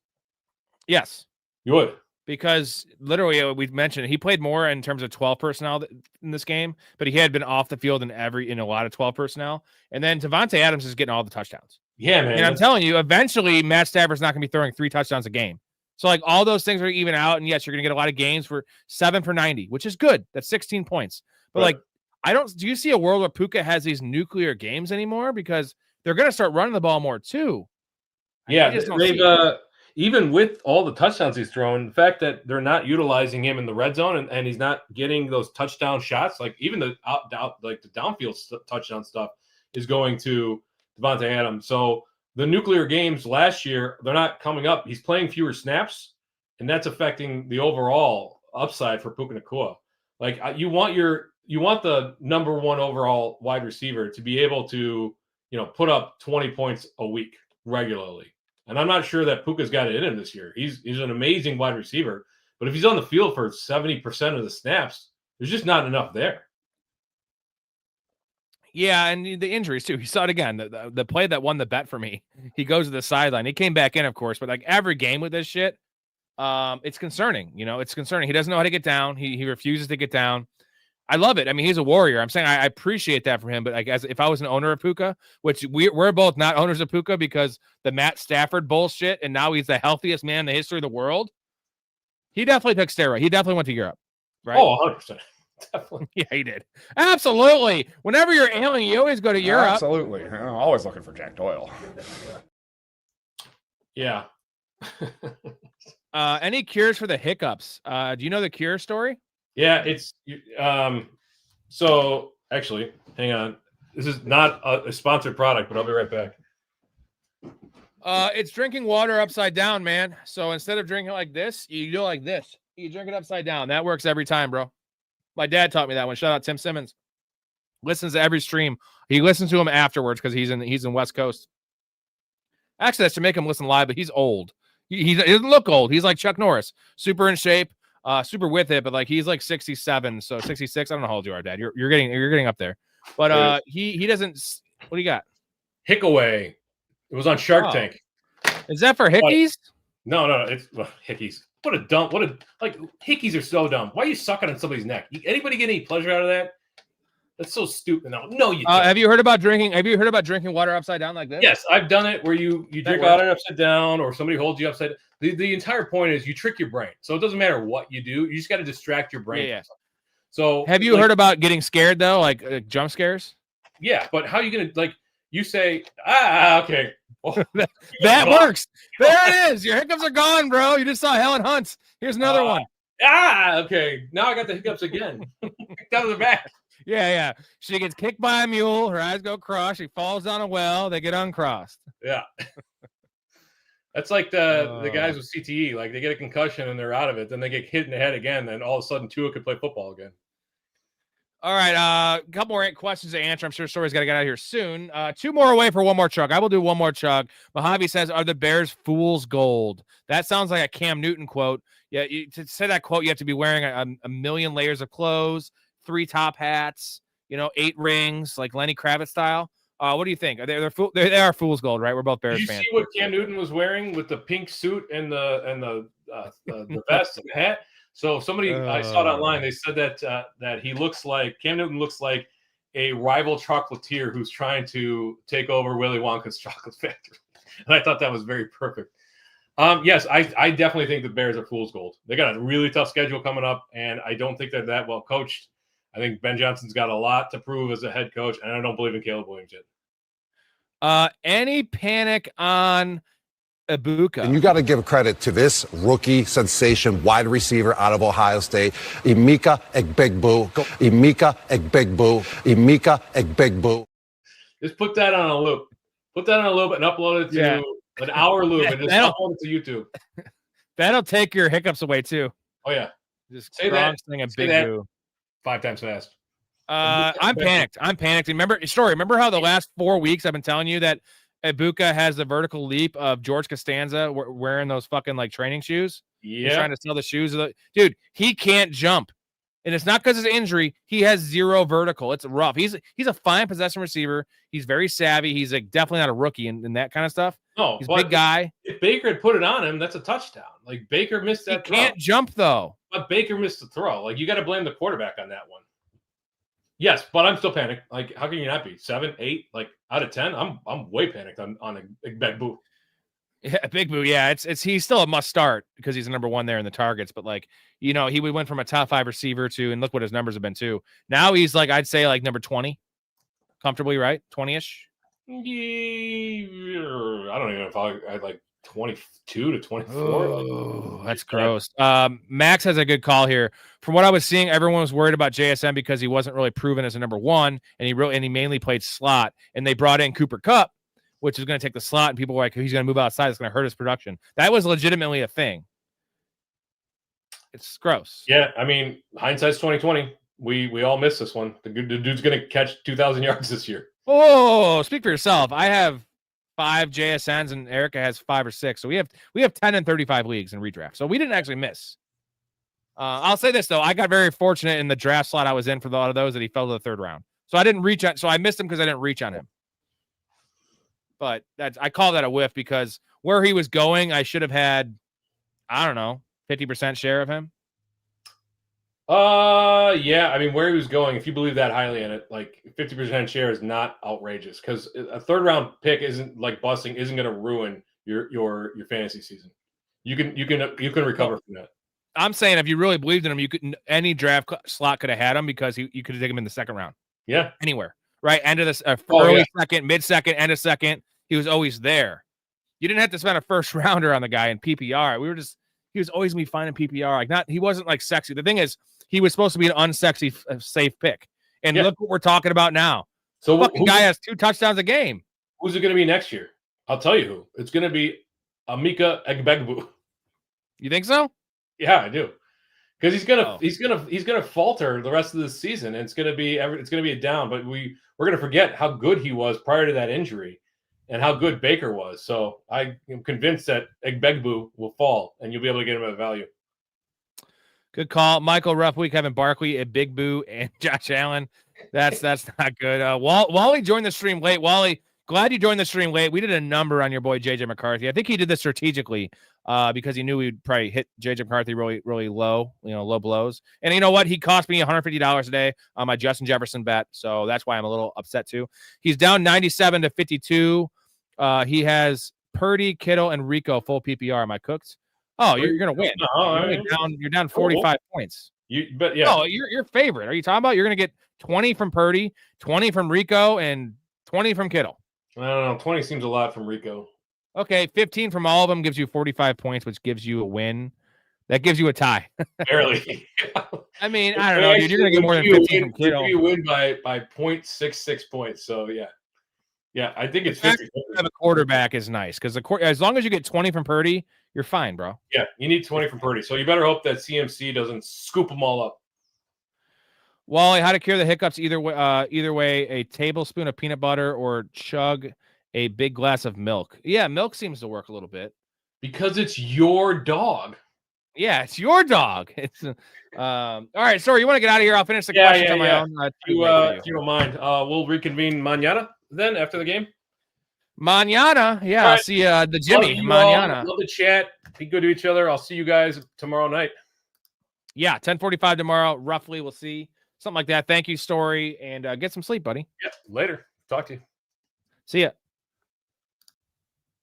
Yes, you would. Because literally, we've mentioned he played more in terms of 12 personnel in this game, but he had been off the field in a lot of 12 personnel. And then Devontae Adams is getting all the touchdowns. Yeah, man. And I'm telling you, eventually Matt Stafford's not going to be throwing 3 touchdowns a game. So like all those things are even out. And yes, you're going to get a lot of games for 7 for 90, which is good. That's 16 points. But right. Like, do you see a world where Puka has these nuclear games anymore? Because they're going to start running the ball more too. Yeah, even with all the touchdowns he's thrown, the fact that they're not utilizing him in the red zone and he's not getting those touchdown shots, like even the downfield touchdown stuff, is going to Devontae Adams. So the nuclear games last year, they're not coming up. He's playing fewer snaps, and that's affecting the overall upside for Puka Nacua. Like you want the number one overall wide receiver to be able to, put up 20 points a week regularly. And I'm not sure that Puka's got it in him this year. He's an amazing wide receiver, but if he's on the field for 70% of the snaps, there's just not enough there. Yeah, and the injuries too. He saw it again. The play that won the bet for me. He goes to the sideline. He came back in, of course, but like every game with this shit, it's concerning. It's concerning. He doesn't know how to get down. He refuses to get down. I love it. I mean, he's a warrior. I'm saying I appreciate that from him. But if I was an owner of Puka, which we're both not owners of Puka because the Matt Stafford bullshit, and now he's the healthiest man in the history of the world. He definitely took steroid. He definitely went to Europe, right? Oh, 100%. Definitely. Yeah, he did. Absolutely. Whenever you're ailing, you always go to Europe. Absolutely. Always looking for Jack Doyle. Yeah. Any cures for the hiccups? Do you know the cure story? Yeah, it's so actually, hang on. This is not a sponsored product, but I'll be right back. It's drinking water upside down, man. So instead of drinking like this, you do like this. You drink it upside down. That works every time, bro. My dad taught me that one. Shout out Tim Simmons. Listens to every stream. He listens to him afterwards because he's in West Coast. Actually, that should make him listen live, but he's old. He doesn't look old. He's like Chuck Norris, super in shape, super with it, but like he's like 67, so 66. I don't know how old you are, Dad. You're getting up there. But he doesn't. What do you got? Hickaway. It was on Shark Tank. Is that for hickeys? No, it's hickeys. What a dumb. Hickeys are so dumb. Why are you sucking on somebody's neck? Anybody get any pleasure out of that? That's so stupid. No, you don't. Have you heard about drinking water upside down like this? Yes, I've done it where you drink water upside down, or somebody holds you upside down. The entire point is you trick your brain. So it doesn't matter what you do. You just got to distract your brain. Yeah. So have you heard about getting scared though, like jump scares? Yeah, but how are you gonna you say okay. Well, that works. There it is. Your hiccups are gone, bro. You just saw Helen Hunt's. Here's another one. Okay. Now I got the hiccups again. Kicked out of the back. Yeah. She gets kicked by a mule. Her eyes go cross. She falls down a well. They get uncrossed. Yeah. That's like the guys with CTE. Like they get a concussion and they're out of it. Then they get hit in the head again. Then all of a sudden Tua could play football again. All right, a couple more questions to answer. I'm sure Storey's got to get out of here soon. 2 more away for one more chug. I will do one more chug. Mojave says, "Are the Bears fool's gold?" That sounds like a Cam Newton quote. Yeah, to say that quote, you have to be wearing a million layers of clothes, 3 top hats, 8 rings, like Lenny Kravitz style. What do you think? They are fool's gold, right? We're both Bears fans. Did you see what Cam Newton was wearing with the pink suit and the vest and the hat? So somebody I saw it online. They said that he looks like Cam Newton looks like a rival chocolatier who's trying to take over Willy Wonka's chocolate factory. And I thought that was very perfect. Yes, I definitely think the Bears are fool's gold. They got a really tough schedule coming up, and I don't think they're that well coached. I think Ben Johnson's got a lot to prove as a head coach, and I don't believe in Caleb Williams yet. Any panic on Ibuka? And you got to give credit to this rookie sensation wide receiver out of Ohio State, Emeka Egbegbue. Emeka Egbegbue. Emeka Egbegbue. Just put that on a loop. Put that on a loop and upload it to an hour loop and just upload it to YouTube. That'll take your hiccups away too. Oh yeah. Just say that. Saying a big boo. 5 times fast. I'm panicked. Remember how the last 4 weeks I've been telling you that Ibuka has the vertical leap of George Costanza wearing those fucking like training shoes? Yeah. He's trying to sell the shoes. Dude, he can't jump. And it's not because of his injury. He has 0 vertical. It's rough. He's a fine possession receiver. He's very savvy. He's like definitely not a rookie and that kind of stuff. No, he's a big guy. If Baker had put it on him, that's a touchdown. Like Baker missed that throw. He can't jump though. But Baker missed the throw. Like you got to blame the quarterback on that one. Yes, but I'm still panicked. Like, how can you not be 7, 8? Like out of 10, I'm way panicked on a big boo. Yeah, big boo. Yeah, it's he's still a must start because he's the number 1 there in the targets. But like he went from a top 5 receiver to, and look what his numbers have been too. Now he's like I'd say like number 20, comfortably, right? 20ish. Yeah, I don't even know if I'd like 22 to 24. Oh, that's gross. Max has a good call here. From what I was seeing, everyone was worried about JSN because he wasn't really proven as a number one, and he mainly played slot. And they brought in Cooper Kupp, which is going to take the slot, and people were like, he's going to move outside. It's going to hurt his production. That was legitimately a thing. It's gross. Yeah, I mean, hindsight's 2020. We all missed this one. The dude's going to catch 2,000 yards this year. Oh, speak for yourself. I have 5 JSNs and Erica has 5 or 6. So we have 10 and 35 leagues in redraft. So we didn't actually miss. I'll say this though. I got very fortunate in the draft slot I was in for a lot of those that he fell to the 3rd round. So I didn't reach on. So I missed him because I didn't reach on him. But I call that a whiff because where he was going, I should have had, I don't know, 50% share of him. Yeah. I mean, where he was going, if you believe that highly in it, like 50% share is not outrageous because a 3rd round pick isn't like busting, isn't going to ruin your fantasy season. You can recover from that. I'm saying if you really believed in him, any draft slot could have had him because you could have taken him in the 2nd round. Yeah, anywhere, right? End of this early second, mid second, end of second. He was always there. You didn't have to spend a 1st rounder on the guy in PPR. He was always me finding PPR. He wasn't like sexy. The thing is, he was supposed to be an unsexy, safe pick. And look what we're talking about now. So the guy has 2 touchdowns a game. Who's it going to be next year? I'll tell you who. It's going to be Emeka Egbuka. You think so? Yeah, I do. Because he's gonna falter the rest of the season, and it's gonna be a down. But we're gonna forget how good he was prior to that injury, and how good Baker was. So I am convinced that Egbuka will fall, and you'll be able to get him at value. Good call, Michael. Rough week having Barkley, a Big Boo, and Josh Allen. That's not good. Wally joined the stream late. Wally, glad you joined the stream late. We did a number on your boy JJ McCarthy. I think he did this strategically. Because he knew we'd probably hit JJ McCarthy really, really low, low blows. And you know what? He cost me $150 a day on my Justin Jefferson bet. So that's why I'm a little upset too. He's down 97 to 52. He has Purdy, Kittle, and Rico full PPR. Am I cooked? Oh, you're going to win. You're down 45 points. No, your favorite. Are you talking about? You're going to get 20 from Purdy, 20 from Rico, and 20 from Kittle. I don't know. 20 seems a lot from Rico. Okay, 15 from all of them gives you 45 points, which gives you a win. That gives you a tie. Barely. I mean, I don't know, dude. You're going to get more than 15 from Kittle. You win by 0.66 points. So, yeah, I think it's 50. Have a quarterback is nice because as long as you get 20 from Purdy, you're fine, bro. Yeah, you need 20 from Purdy. So you better hope that CMC doesn't scoop them all up. Wally, how to cure the hiccups either way, a tablespoon of peanut butter or chug a big glass of milk. Yeah, milk seems to work a little bit. Because it's your dog. Yeah, it's your dog. It's all right, sorry, you want to get out of here? I'll finish the questions on my own. If you don't mind, we'll reconvene mañana then after the game. Mañana, yeah. Right. I'll see the Jimmy mañana. Love the chat. Be good to each other. I'll see you guys tomorrow night. Yeah, 10:45 tomorrow, roughly. We'll see. Something like that. Thank you, Storey, and get some sleep, buddy. Yeah, later. Talk to you. See ya.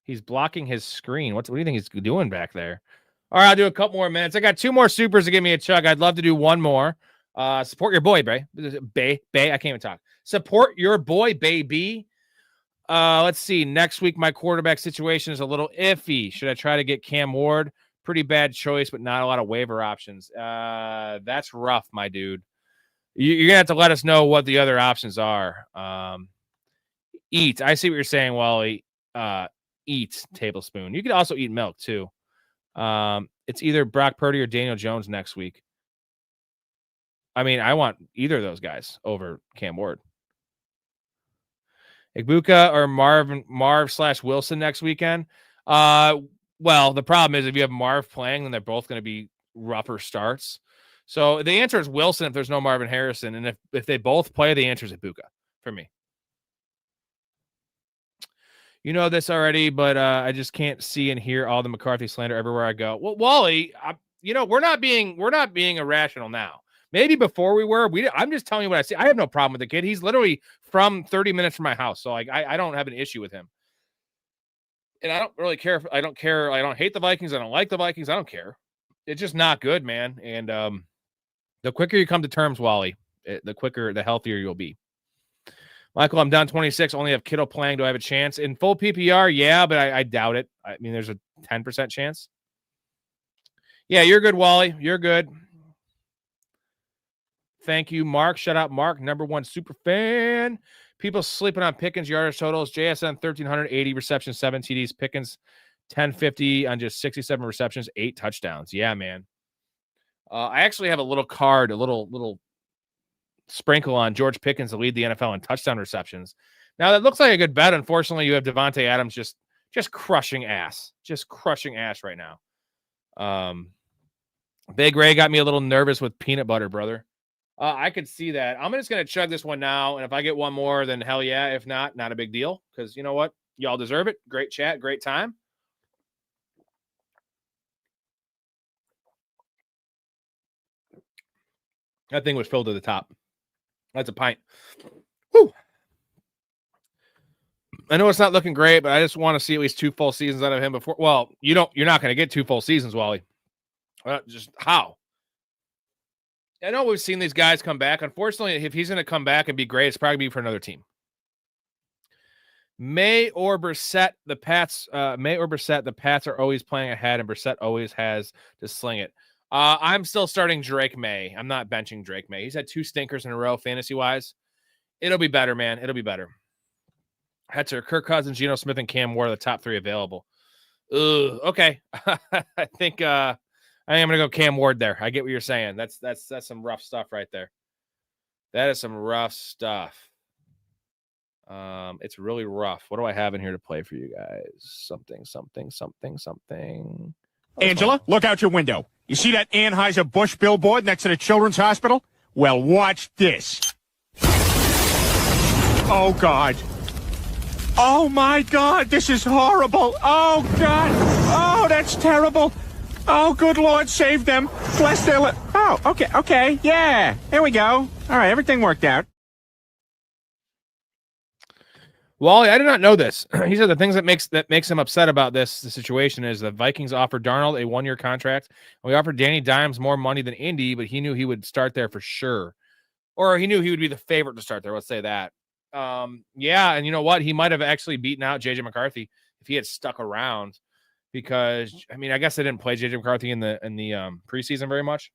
He's blocking his screen. What do you think he's doing back there? All right, I'll do a couple more minutes. I got 2 more supers to give me a chug. I'd love to do one more. Support your boy, Bay. I can't even talk. Support your boy, baby. Let's see. Next week, my quarterback situation is a little iffy. Should I try to get Cam Ward? Pretty bad choice, but not a lot of waiver options. That's rough, my dude. You're going to have to let us know what the other options are. Eat. I see what you're saying, Wally. Eat tablespoon. You could also eat milk too. It's either Brock Purdy or Daniel Jones next week. I mean, I want either of those guys over Cam Ward. Egbuka or Marv/Wilson next weekend. Well, the problem is if you have Marv playing, then they're both going to be rougher starts. So the answer is Wilson if there's no Marvin Harrison, and if they both play, the answer is Egbuka for me. You know this already, but I just can't see and hear all the McCarthy slander everywhere I go. Well, Wally, we're not being irrational now. Maybe before we were. I'm just telling you what I see. I have no problem with the kid. He's literally from 30 minutes from my house, so I don't have an issue with him. And I don't really care. I don't care. I don't hate the Vikings. I don't like the Vikings. I don't care. It's just not good, man. And the quicker you come to terms, Wally, the quicker, the healthier you'll be. Michael, I'm down 26. Only have Kittle playing. Do I have a chance? In full PPR, yeah, but I doubt it. I mean, there's a 10% chance. Yeah, you're good, Wally. You're good. Thank you, Mark. Shout out, Mark, #1 super fan. People sleeping on Pickens yardage totals. JSN 1,380 receptions, 7 TDs. Pickens 1,050 on just 67 receptions, 8 touchdowns. Yeah, man. I actually have a little card, a little sprinkle on George Pickens to lead the NFL in touchdown receptions. Now that looks like a good bet. Unfortunately, you have Devontae Adams just crushing ass, right now. Big Ray got me a little nervous with peanut butter, brother. I could see that. I'm just gonna chug this one now, and if I get one more, then hell yeah. If not, not a big deal. Because you know what, y'all deserve it. Great chat, great time. That thing was filled to the top. That's a pint. Whew. I know it's not looking great, but I just want to see at least 2 full seasons out of him before. Well, you're not going to get 2 full seasons, Wally. Just how? I know we've seen these guys come back. Unfortunately, if he's going to come back and be great, it's probably be for another team. May or Brissett, the Pats are always playing ahead, and Brissett always has to sling it. I'm still starting Drake May. I'm not benching Drake May. He's had 2 stinkers in a row, fantasy-wise. It'll be better, man. It'll be better. Hetzer, Kirk Cousins, Geno Smith, and Cam Ward are the top 3 available. Okay. I think I am going to go Cam Ward there. I get what you're saying. That's some rough stuff right there. That is some rough stuff. It's really rough. What do I have in here to play for you guys? Something. Angela, look out your window. You see that Anheuser-Busch billboard next to the Children's Hospital? Well, watch this. Oh, God. Oh, my God, this is horrible. Oh, God. Oh, that's terrible. Oh, good Lord, save them. Bless their Oh, okay, yeah. There we go. All right, everything worked out. Wally, I did not know this. He said the things that makes him upset about the situation is the Vikings offered Darnold a 1-year contract. We offered Danny Dimes more money than Indy, but he knew he would start there for sure. Or he knew he would be the favorite to start there. Let's say that. Yeah, and you know what? He might have actually beaten out JJ McCarthy if he had stuck around, because I mean, I guess they didn't play JJ McCarthy in the preseason very much.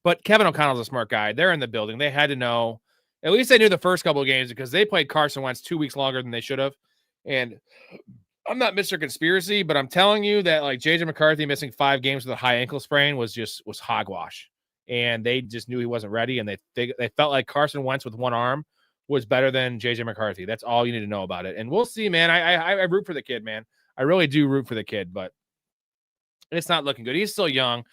But Kevin O'Connell's a smart guy. They're in the building. They had to know. At least they knew the first couple of games, because they played Carson Wentz 2 weeks longer than they should have. And I'm not Mr. Conspiracy, but I'm telling you that like JJ McCarthy missing 5 games with a high ankle sprain was hogwash. And they just knew he wasn't ready. And they felt like Carson Wentz with one arm was better than JJ McCarthy. That's all you need to know about it. And we'll see, man. I root for the kid, man. I really do root for the kid, but it's not looking good. He's still young.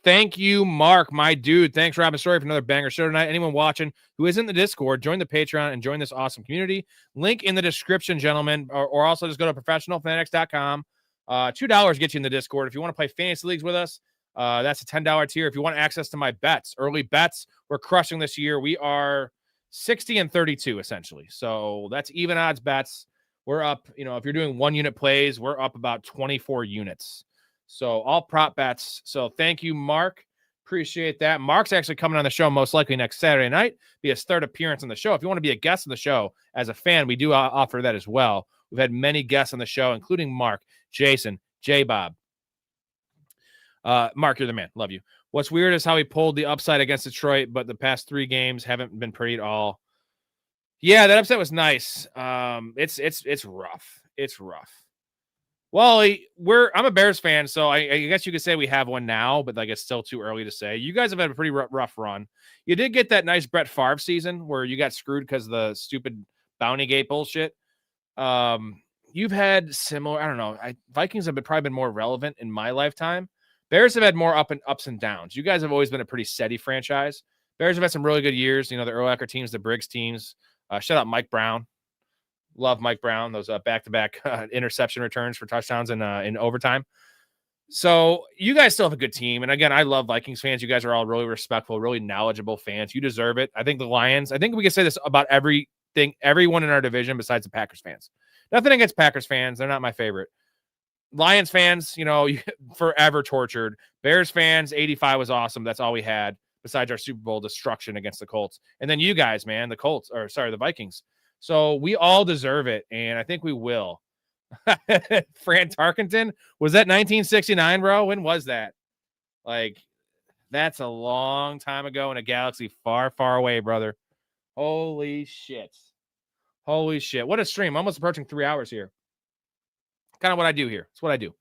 Thank you, Mark, my dude. Thanks, Robin Storey, for another banger show tonight. Anyone watching who is in the Discord, join the Patreon and join this awesome community. Link in the description, gentlemen, or also just go to professionalfanatics.com. $2 gets you in the Discord. If you want to play fantasy leagues with us, that's a $10 tier. If you want access to my bets, early bets, we're crushing this year. We are 60 and 32, essentially. So that's even odds bets. We're up, if you're doing 1-unit plays, we're up about 24 units. So all prop bets. So thank you, Mark. Appreciate that. Mark's actually coming on the show most likely next Saturday night. Be his 3rd appearance on the show. If you want to be a guest on the show as a fan, we do offer that as well. We've had many guests on the show, including Mark, Jason, J-Bob. Mark, you're the man. Love you. What's weird is how he pulled the upside against Detroit, but the past 3 games haven't been pretty at all. Yeah, that upset was nice. It's rough. It's rough. Well, I'm a Bears fan, so I guess you could say we have one now, but like it's still too early to say. You guys have had a pretty rough run. You did get that nice Brett Favre season where you got screwed because of the stupid Bounty Gate bullshit. You've had similar. I don't know. Vikings have probably been more relevant in my lifetime. Bears have had more ups and downs. You guys have always been a pretty steady franchise. Bears have had some really good years. The Urlacher teams, the Briggs teams. Shout out Mike Brown. Love Mike Brown. Those back-to-back interception returns for touchdowns in overtime. So you guys still have a good team. And again, I love Vikings fans. You guys are all really respectful, really knowledgeable fans. You deserve it. I think the Lions, I think we can say this about everyone in our division besides the Packers fans. Nothing against Packers fans. They're not my favorite. Lions fans, forever tortured. Bears fans, 85 was awesome. That's all we had. besides our Super Bowl destruction against the Colts. And then you guys, man, the Vikings. So we all deserve it, and I think we will. Fran Tarkenton, was that 1969, bro? When was that? Like, that's a long time ago in a galaxy far, far away, brother. Holy shit. Holy shit. What a stream. Almost approaching 3 hours here. Kind of what I do here. It's what I do.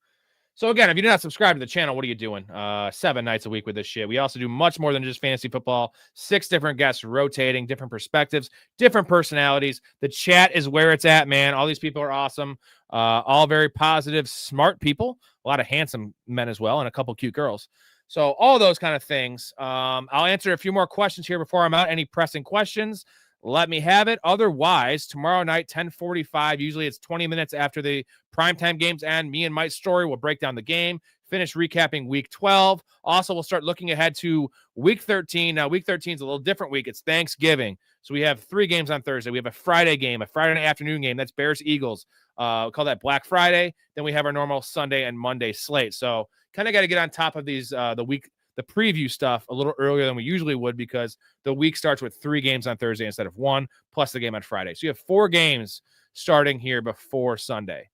So again, if you do not subscribe to the channel, what are you doing? 7 nights a week with this shit. We also do much more than just fantasy football. 6 different guests rotating, different perspectives, different personalities. The chat is where it's at, man. All these people are awesome. All very positive, smart people. A lot of handsome men as well, and a couple cute girls. So all those kind of things. I'll answer a few more questions here before I'm out. Any pressing questions, let me have it. Otherwise, tomorrow night, 10:45, usually it's 20 minutes after the primetime games end, me and Mike Storey will break down the game, finish recapping week 12. Also, we'll start looking ahead to week 13. Now, week 13 is a little different week. It's Thanksgiving. So we have 3 games on Thursday. We have a Friday game, a Friday afternoon game. That's Bears-Eagles. We'll call that Black Friday. Then we have our normal Sunday and Monday slate. So kind of got to get on top of these, the preview stuff a little earlier than we usually would because the week starts with 3 games on Thursday instead of 1, plus the game on Friday. So you have 4 games starting here before Sunday.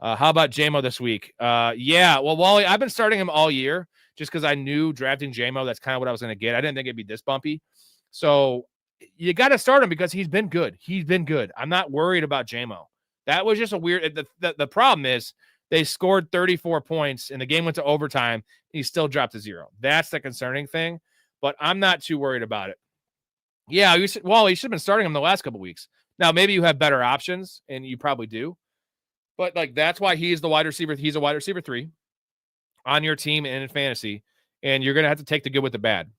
How about JMO this week? Yeah, well, Wally, I've been starting him all year just because I knew drafting JMO, that's kind of what I was going to get. I didn't think it'd be this bumpy. So you got to start him because he's been good. He's been good. I'm not worried about JMO. That was just a weird – the problem is they scored 34 points and the game went to overtime. He still dropped to 0. That's the concerning thing, but I'm not too worried about it. Yeah, you should have been starting him the last couple weeks. Now, maybe you have better options, and you probably do. But, like, that's why he's the wide receiver. He's a wide receiver 3 on your team and in fantasy, and you're going to have to take the good with the bad.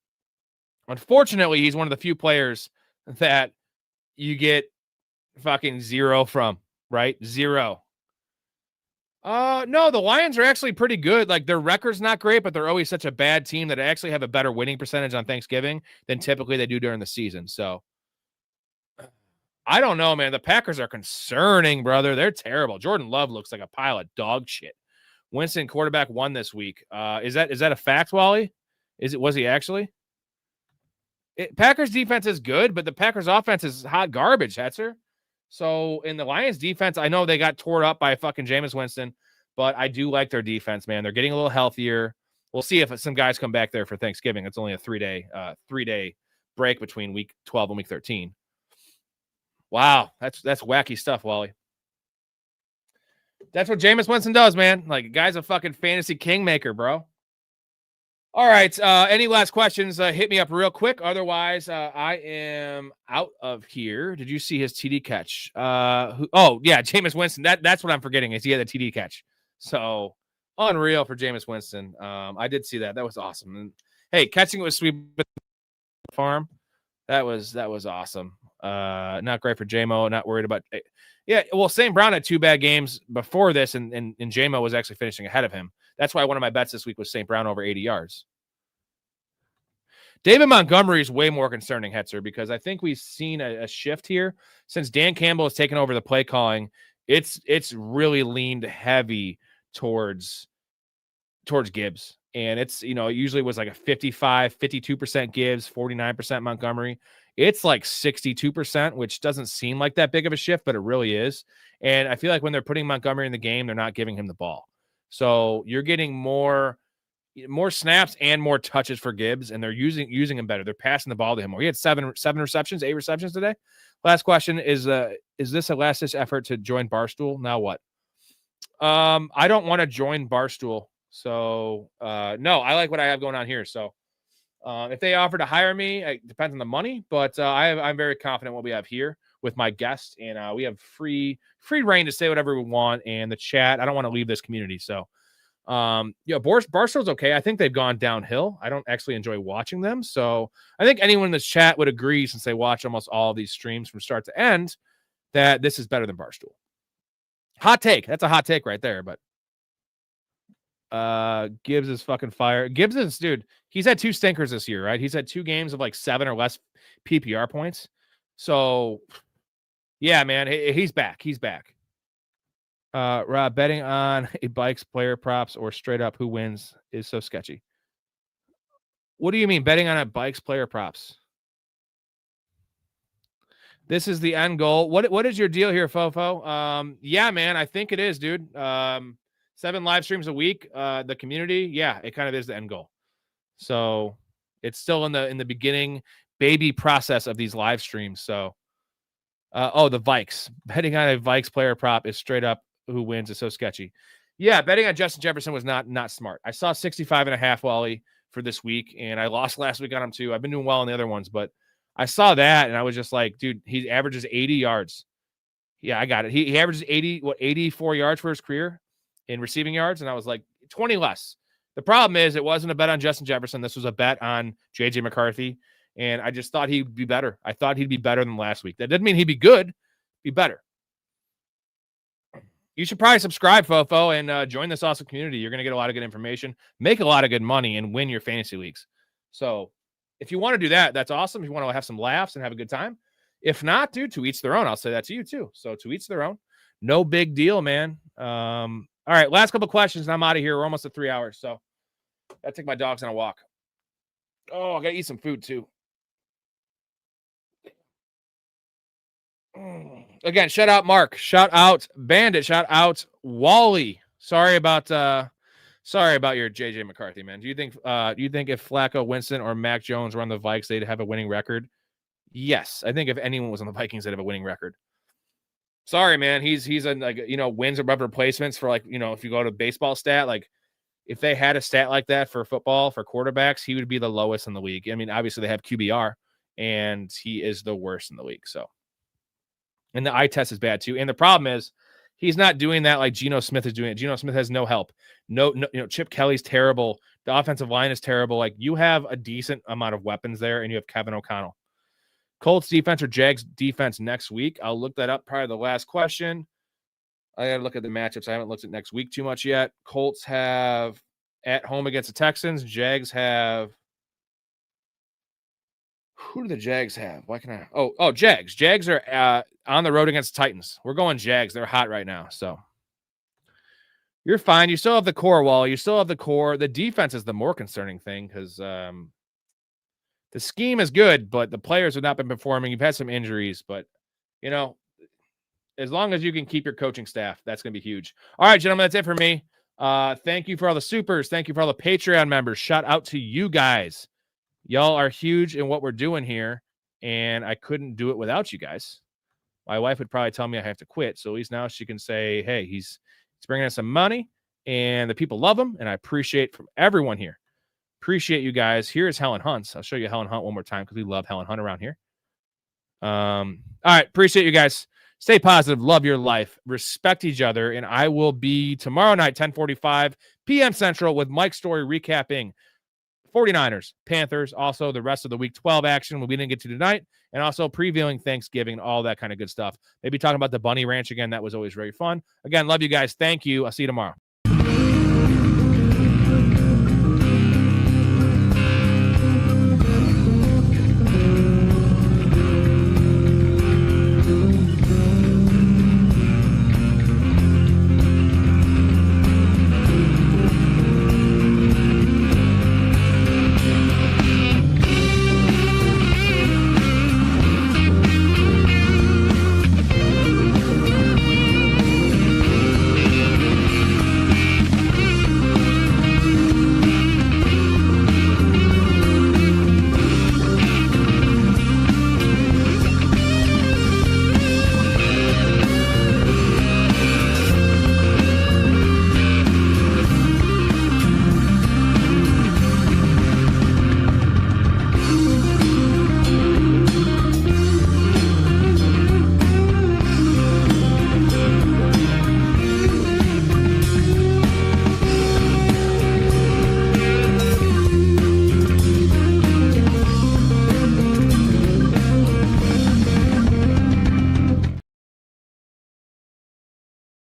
Unfortunately, he's one of the few players that you get fucking 0 from, right? 0. No, the Lions are actually pretty good. Like, their record's not great, but they're always such a bad team that they actually have a better winning percentage on Thanksgiving than typically they do during the season. So I don't know, man. The Packers are concerning, brother. They're terrible. Jordan Love looks like a pile of dog shit. Winston, quarterback 1 this week. Is that a fact, Wally? Was he actually? Packers defense is good, but the Packers offense is hot garbage, Hetzer. So in the Lions defense, I know they got tore up by fucking Jameis Winston, but I do like their defense, man. They're getting a little healthier. We'll see if some guys come back there for Thanksgiving. It's only a 3-day break between week 12 and week 13. Wow, that's wacky stuff, Wally. That's what Jameis Winston does, man. Like, a guy's a fucking fantasy kingmaker, bro. All right. Any last questions? Hit me up real quick. Otherwise, I am out of here. Did you see his TD catch? Jameis Winston. That's what I'm forgetting is he had a TD catch. So unreal for Jameis Winston. I did see that. That was awesome. And hey, catching it with sweep farm. That was awesome. Not great for JMO. Not worried about. Yeah. Well, St. Brown had 2 bad games before this, and JMO was actually finishing ahead of him. That's why one of my bets this week was St. Brown over 80 yards. David Montgomery is way more concerning, Hetzer, because I think we've seen a shift here since Dan Campbell has taken over the play calling. It's really leaned heavy towards Gibbs, and it's, it usually was like a 52% Gibbs, 49% Montgomery. It's like 62%, which doesn't seem like that big of a shift, but it really is. And I feel like when they're putting Montgomery in the game, they're not giving him the ball. So you're getting more snaps and more touches for Gibbs, and they're using him better. They're passing the ball to him more. He had 8 receptions today. Last question is this a last-ditch effort to join Barstool? Now what? I don't want to join Barstool. So no, I like what I have going on here. So if they offer to hire me, it depends on the money, but I'm very confident what we have here with my guests, and we have free reign to say whatever we want. And the chat, I don't want to leave this community. So, Barstool's okay. I think they've gone downhill. I don't actually enjoy watching them. So I think anyone in this chat would agree, since they watch almost all of these streams from start to end, that this is better than Barstool. Hot take. That's a hot take right there. But Gibbs is fucking fire. Gibbs is, dude, he's had 2 stinkers this year, right? He's had 2 games of like 7 or less PPR points. So yeah, man, he's back. He's back. Rob, betting on a bikes player props or straight up who wins is so sketchy. What do you mean betting on a bikes player props? This is the end goal. What is your deal here, Fofo? Yeah, man, I think it is, dude. 7 live streams a week. The community, yeah, it kind of is the end goal. So it's still in the beginning baby process of these live streams. So the Vikes. Betting on a Vikes player prop is straight up who wins is so sketchy. Yeah, betting on Justin Jefferson was not smart. I saw 65.5 Wally for this week, and I lost last week on him too. I've been doing well on the other ones, but I saw that, and I was just like, dude, he averages 80 yards. Yeah, I got it. He averages 84 yards for his career in receiving yards, and I was like, 20 less. The problem is it wasn't a bet on Justin Jefferson. This was a bet on J.J. McCarthy, and I just thought he'd be better. I thought he'd be better than last week. That doesn't mean he'd be good. Be better. You should probably subscribe, Fofo, and join this awesome community. You're going to get a lot of good information, make a lot of good money, and win your fantasy leagues. So if you want to do that, that's awesome. If you want to have some laughs and have a good time. If not, dude, to each their own. I'll say that to you too. So to each their own. No big deal, man. All right, last couple questions, and I'm out of here. We're almost at 3 hours, so I take my dogs on a walk. Oh, I got to eat some food too. Again, shout out Mark, shout out Bandit, shout out Wally. Sorry about your JJ McCarthy, man. Do you think if Flacco, Winston, or Mac Jones were on the Vikes, they'd have a winning record? Yes, I think if anyone was on the Vikings, they'd have a winning record. Sorry, man. He's in wins above replacements for if you go to baseball stat, if they had a stat like that for football for quarterbacks, he would be the lowest in the league. I mean, obviously they have QBR, and he is the worst in the league. So. And the eye test is bad too. And the problem is he's not doing that like Geno Smith is doing it. Geno Smith has no help. No, Chip Kelly's terrible. The offensive line is terrible. Like, you have a decent amount of weapons there, and you have Kevin O'Connell. Colts defense or Jags defense next week? I'll look that up. Probably the last question. I got to look at the matchups. I haven't looked at next week too much yet. Colts have at home against the Texans. Jags have. Who do the Jags have? Why can I? Oh, Jags. Jags are on the road against Titans. We're going Jags. They're hot right now. So you're fine. You still have the core, Wall. You still have the core. The defense is the more concerning thing because the scheme is good, but the players have not been performing. You've had some injuries, but, as long as you can keep your coaching staff, that's going to be huge. All right, gentlemen, that's it for me. Thank you for all the supers. Thank you for all the Patreon members. Shout out to you guys. Y'all are huge in what we're doing here, and I couldn't do it without you guys. My wife would probably tell me I have to quit, so at least now she can say, hey, he's bringing us some money, and the people love him, and I appreciate from everyone here. Appreciate you guys. Here's Helen Hunt's. I'll show you Helen Hunt one more time because we love Helen Hunt around here. All right, appreciate you guys. Stay positive. Love your life. Respect each other, and I will be tomorrow night, 10:45 p.m. Central, with Mike Storey recapping 49ers, Panthers, also the rest of the Week 12 action we didn't get to tonight, and also previewing Thanksgiving, all that kind of good stuff. Maybe talking about the Bunny Ranch again. That was always very fun. Again, love you guys. Thank you. I'll see you tomorrow.